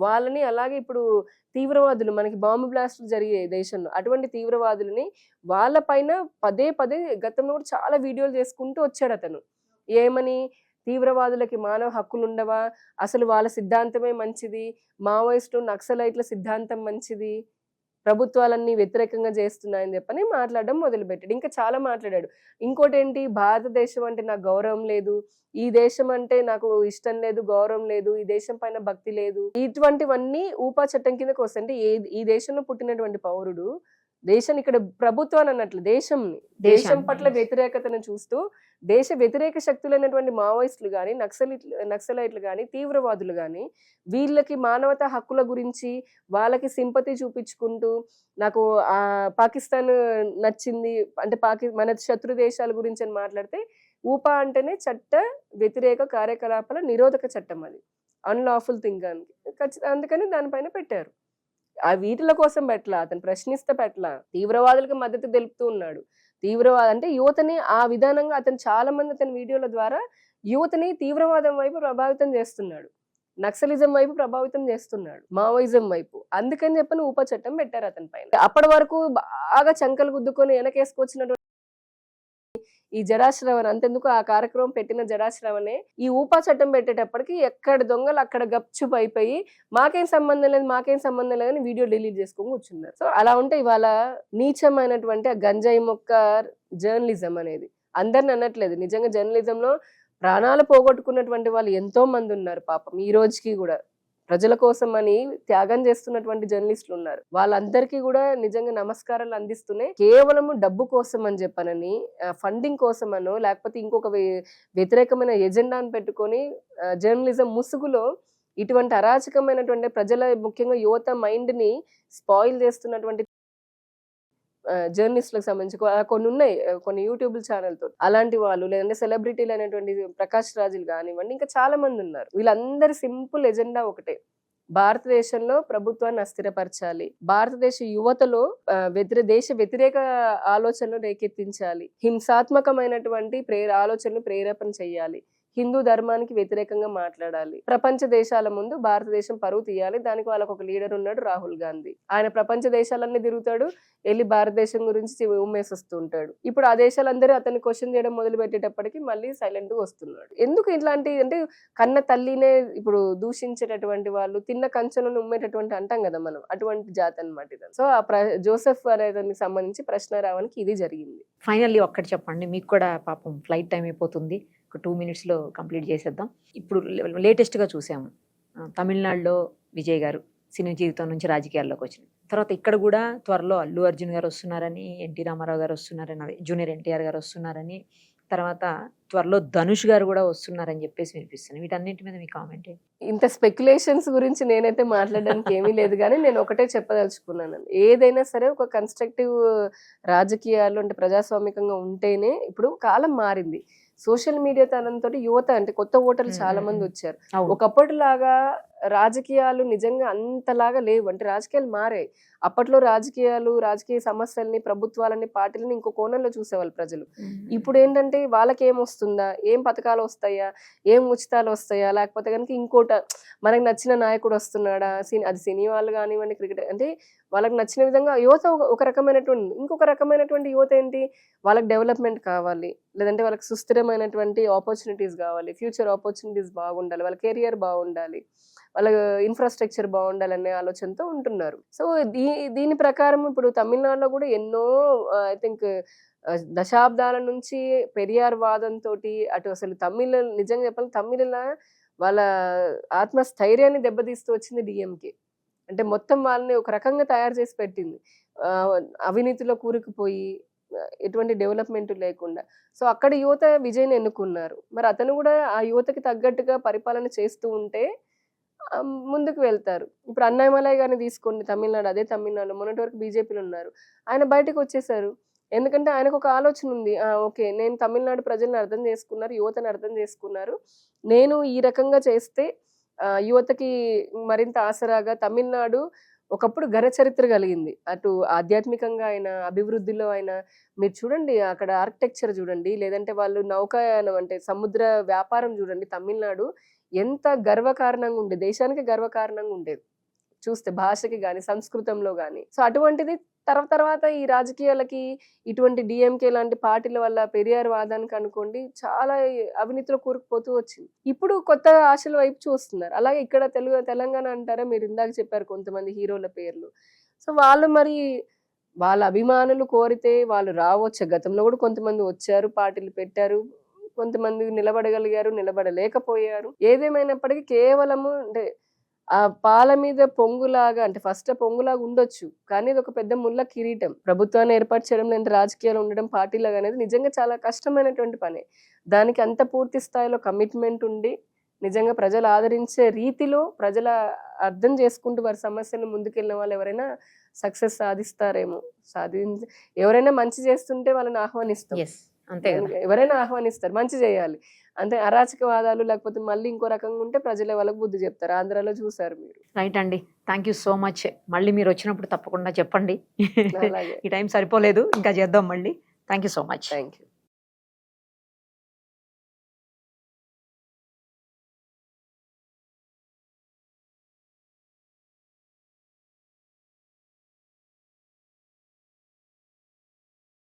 వాళ్ళని అలాగే ఇప్పుడు తీవ్రవాదులు, మనకి బాంబు బ్లాస్టులు జరిగే దేశంలో అటువంటి తీవ్రవాదులని వాళ్ళ పైన పదే గతంలో కూడా చాలా వీడియోలు చేసుకుంటూ వచ్చాడు అతను. ఏమని, తీవ్రవాదులకి మానవ హక్కులు ఉండవా, అసలు వాళ్ళ సిద్ధాంతమే మంచిది, మావోయిస్టు నక్సలైట్ల సిద్ధాంతం మంచిది, ప్రభుత్వాలన్నీ వ్యతిరేకంగా చేస్తున్నాయని చెప్పని మాట్లాడడం మొదలుపెట్టాడు. ఇంకా చాలా మాట్లాడాడు. ఇంకోటి ఏంటి, భారతదేశం అంటే నాకు గౌరవం లేదు, ఈ దేశం అంటే నాకు ఇష్టం లేదు, గౌరవం లేదు, ఈ దేశం పైన భక్తి లేదు, ఇటువంటివన్నీ ఊపా చట్టం కిందకు వస్తాయి. అంటే ఈ దేశంలో పుట్టినటువంటి పౌరుడు దేశాన్ని, ఇక్కడ ప్రభుత్వాన్ని అన్నట్లు దేశం పట్ల వ్యతిరేకతను చూస్తూ దేశ వ్యతిరేక శక్తులైనటువంటి మావోయిస్టులు కానీ, నక్సలైట్లు కానీ, తీవ్రవాదులు కానీ వీళ్ళకి మానవతా హక్కుల గురించి వాళ్ళకి సింపతి చూపించుకుంటూ, నాకు పాకిస్తాన్ నచ్చింది అంటే మన శత్రు దేశాల గురించి అని మాట్లాడితే, ఊపా అంటేనే చట్ట వ్యతిరేక కార్యకలాపాల నిరోధక చట్టం, అది అన్లాఫుల్ థింగ్ అని. అందుకని దానిపైన పెట్టారు. ఆ వీటిల కోసం పెట్టలా, అతను ప్రశ్నిస్తే పెట్టలా, తీవ్రవాదులకు మద్దతు తెలుపుతూ ఉన్నాడు. తీవ్రవాద అంటే యువతని ఆ విధానంగా అతను చాలా మంది అతని వీడియోల ద్వారా యువతని తీవ్రవాదం వైపు ప్రభావితం చేస్తున్నాడు. నక్సలిజం వైపు ప్రభావితం చేస్తున్నాడు, మావోయిజం వైపు. అందుకని చెప్పని ఉప చట్టం పెట్టారు అతని పైన. అప్పటి వరకు బాగా చంకలు గుద్దుకొని వెనకేసుకొచ్చినటువంటి ఈ జరాశ్రవణ్, అంతెందుకు ఆ కార్యక్రమం పెట్టిన జరాశ్రవణే ఈ ఊపా చట్టం పెట్టేటప్పటికి ఎక్కడ దొంగలు అక్కడ గప్చుప్ అయిపోయి మాకేం సంబంధం లేదు అని వీడియో డిలీట్ చేసుకొని కూర్చున్నారు. సో అలా ఉంటే ఇవాళ నీచమైనటువంటి ఆ గంజాయి మొక్క జర్నలిజం అనేది, అందరిని అనట్లేదు, నిజంగా జర్నలిజంలో ప్రాణాలు పోగొట్టుకున్నటువంటి వాళ్ళు ఎంతో మంది ఉన్నారు పాపం. ఈ రోజుకి కూడా ప్రజల కోసం అని త్యాగం చేస్తున్నటువంటి జర్నలిస్టులు ఉన్నారు. వాళ్ళందరికీ కూడా నిజంగా నమస్కారాలు అందిస్తున్నాయి. కేవలం డబ్బు కోసం అని చెప్పనని, ఫండింగ్ కోసం అనో, లేకపోతే ఇంకొక వ్యతిరేకమైన ఎజెండాను పెట్టుకొని జర్నలిజం ముసుగులో ఇటువంటి అరాచకమైనటువంటి ప్రజల, ముఖ్యంగా యువత మైండ్ ని స్పాయిల్ చేస్తున్నటువంటి జర్నలిస్టులకు సంబంధించి కొన్ని ఉన్నాయి, కొన్ని యూట్యూబ్ ఛానల్ తో అలాంటి వాళ్ళు, లేదంటే సెలబ్రిటీలు అయినటువంటి ప్రకాష్ రాజులు కానివ్వండి, ఇంకా చాలా మంది ఉన్నారు. వీళ్ళందరి సింపుల్ ఎజెండా ఒకటే, భారతదేశంలో ప్రభుత్వాన్ని అస్థిరపరచాలి, భారతదేశ యువతలో దేశ వ్యతిరేక ఆలోచనలు రేకెత్తించాలి, హింసాత్మకమైనటువంటి ఆలోచనలు ప్రేరేపణ చేయాలి, హిందూ ధర్మానికి వ్యతిరేకంగా మాట్లాడాలి, ప్రపంచ దేశాల ముందు భారతదేశం పరువు తీయాలి. దానికి వాళ్ళకు ఒక లీడర్ ఉన్నాడు, రాహుల్ గాంధీ. ఆయన ప్రపంచ దేశాలన్నీ తిరుగుతాడు, వెళ్ళి భారతదేశం గురించి ఉమ్మేసి వస్తూ ఉంటాడు. ఇప్పుడు ఆ దేశాలందరూ అతన్ని క్వశ్చన్ చేయడం మొదలు పెట్టేటప్పటికి మళ్ళీ సైలెంట్ గా వస్తున్నాడు. ఎందుకు ఇట్లాంటి అంటే కన్న తల్లినే ఇప్పుడు దూషించేటటువంటి వాళ్ళు, తిన్న కంచెలను ఉమ్మేటటువంటి అంటాం కదా మనం, అటువంటి జాతి అన్నమాట ఇది. సో ఆ జోసెఫ్ అనేదానికి సంబంధించి ప్రశ్న రావడానికి ఇది జరిగింది. ఫైనల్లీ ఒక్కటి చెప్పండి, మీకు కూడా పాపం ఫ్లైట్ టైం అయిపోతుంది, ఒక 2 minutes కంప్లీట్ చేసేద్దాం. ఇప్పుడు లేటెస్ట్గా చూసాము, తమిళనాడులో విజయ్ గారు సినీ జీవితం నుంచి రాజకీయాల్లోకి వచ్చినారు. తర్వాత ఇక్కడ కూడా త్వరలో అల్లు అర్జున్ గారు వస్తున్నారని, ఎన్టీ రామారావు గారు వస్తున్నారని, అదే జూనియర్ ఎన్టీఆర్ గారు వస్తున్నారని, తర్వాత త్వరలో ధనుష్ గారు కూడా వస్తున్నారని చెప్పేసి వినిపిస్తుంది. వీటన్నింటి మీద మీ కామెంట్ ఏంటి? ఇంత స్పెక్యులేషన్స్ గురించి నేనైతే మాట్లాడడానికి ఏమీ లేదు, కానీ నేను ఒకటే చెప్పదలుచుకున్నాను, ఏదైనా సరే ఒక కన్స్ట్రక్టివ్ రాజకీయాలు అంటే ప్రజాస్వామికంగా ఉంటేనే. ఇప్పుడు కాలం మారింది, సోషల్ మీడియా తనంతో యువత అంటే కొత్త ఓటర్లు చాలా మంది వచ్చారు. ఒకప్పటిలాగా రాజకీయాలు నిజంగా అంతలాగా లేవు, అంటే రాజకీయాలు మారాయి. అప్పట్లో రాజకీయ సమస్యల్ని, ప్రభుత్వాలని, పార్టీలని ఇంకో కోణంలో చూసేవాళ్ళు ప్రజలు. ఇప్పుడు ఏంటంటే వాళ్ళకి ఏం వస్తుందా, ఏం పథకాలు వస్తాయా, ఏం ఉచితాలు వస్తాయా, లేకపోతే కనుక ఇంకోట మనకు నచ్చిన నాయకుడు వస్తున్నాడా, అది సినీ వాళ్ళు కానివ్వండి, క్రికెట్, అంటే వాళ్ళకి నచ్చిన విధంగా యువత ఒక రకమైనటువంటి, ఇంకొక రకమైనటువంటి యువత ఏంటి, వాళ్ళకి డెవలప్మెంట్ కావాలి, లేదంటే వాళ్ళకి సుస్థిరమైనటువంటి ఆపర్చునిటీస్ కావాలి, ఫ్యూచర్ ఆపర్చునిటీస్ బాగుండాలి, వాళ్ళ కెరియర్ బాగుండాలి, వాళ్ళ ఇన్ఫ్రాస్ట్రక్చర్ బాగుండాలనే ఆలోచనతో ఉంటున్నారు. సో దీని ప్రకారం ఇప్పుడు తమిళనాడులో కూడా ఎన్నో ఐ థింక్ దశాబ్దాల నుంచి పెరియార్ వాదంతో అటు అసలు నిజంగా చెప్పాలి తమిళ వాళ్ళ ఆత్మస్థైర్యాన్ని దెబ్బతీస్తూ వచ్చింది డిఎంకే. అంటే మొత్తం వాళ్ళని ఒక రకంగా తయారు చేసి పెట్టింది, అవినీతిలో కూరుకుపోయి ఎటువంటి డెవలప్మెంట్ లేకుండా. సో అక్కడ యువత విజయ్ని ఎన్నుకున్నారు. మరి అతను కూడా ఆ యువతకి తగ్గట్టుగా పరిపాలన చేస్తూ ఉంటే ముందుకు వెళ్తారు. ఇప్పుడు అన్నామలై గారిని తీసుకోండి, తమిళనాడు, అదే తమిళనాడు మొన్నటి వరకు బీజేపీలో ఉన్నారు, ఆయన బయటకు వచ్చేసారు. ఎందుకంటే ఆయనకు ఒక ఆలోచన ఉంది, ఓకే నేను తమిళనాడు ప్రజలను అర్థం చేసుకున్నారు, యువతను అర్థం చేసుకున్నారు, నేను ఈ రకంగా చేస్తే యువతకి మరింత ఆసరాగా. తమిళనాడు ఒకప్పుడు ఘన చరిత్ర కలిగింది, అటు ఆధ్యాత్మికంగా అయినా, అభివృద్ధిలో అయినా. మీరు చూడండి అక్కడ ఆర్కిటెక్చర్ చూడండి, లేదంటే వాళ్ళు నౌకాయానం అంటే సముద్ర వ్యాపారం చూడండి, తమిళనాడు ఎంత గర్వకారణంగా ఉండేది, దేశానికి గర్వకారణంగా ఉండేది చూస్తే, భాషకి కానీ సంస్కృతంలో కానీ. సో అటువంటిది తర్వాత ఈ రాజకీయాలకి ఇటువంటి డిఎంకే లాంటి పార్టీల వల్ల, పెరియార్ వాదానికి అనుకోండి, చాలా అవినీతిలో కూరుకుపోతూ వచ్చింది. ఇప్పుడు కొత్త ఆశల వైపు చూస్తున్నారు. అలాగే ఇక్కడ తెలంగాణ అంటారా, మీరు ఇందాక చెప్పారు కొంతమంది హీరోల పేర్లు. సో వాళ్ళు మరి వాళ్ళ అభిమానులు కోరితే వాళ్ళు రావచ్చు. గతంలో కూడా కొంతమంది వచ్చారు, పార్టీలు పెట్టారు, కొంతమంది నిలబడగలిగారు, నిలబడలేకపోయారు. ఏదేమైనప్పటికీ కేవలము అంటే ఆ పాల మీద పొంగులాగా, అంటే ఫస్ట్ పొంగులాగా ఉండొచ్చు, కానీ ఇది ఒక పెద్ద ముళ్ళ కిరీటం. ప్రభుత్వాన్ని ఏర్పాటు చేయడం, లేదంటే రాజకీయాలు ఉండడం, పార్టీలాగా అనేది నిజంగా చాలా కష్టమైనటువంటి పని. దానికి అంత పూర్తి స్థాయిలో కమిట్మెంట్ ఉండి, నిజంగా ప్రజలు ఆదరించే రీతిలో ప్రజల అర్థం చేసుకుంటూ వారి సమస్యలను ముందుకెళ్ళిన వాళ్ళు ఎవరైనా సక్సెస్ సాధిస్తారేమో. ఎవరైనా మంచి చేస్తుంటే వాళ్ళని ఆహ్వానిస్తాం, అంతే, ఎవరైనా ఆహ్వానిస్తారు, మంచి చేయాలి. అంటే అరాచకవాదాలు లేకపోతే మళ్ళీ ఇంకో రకంగా ఉంటే ప్రజలే వాళ్ళకి బుద్ధి చెప్తారు. ఆంధ్రాలో చూసారు మీరు. రైట్ అండి, థ్యాంక్ యూ సో మచ్. మళ్ళీ మీరు వచ్చినప్పుడు తప్పకుండా చెప్పండి, ఈ టైం సరిపోలేదు, ఇంకా చేద్దాం మళ్ళీ. Thank you so much. Thank you.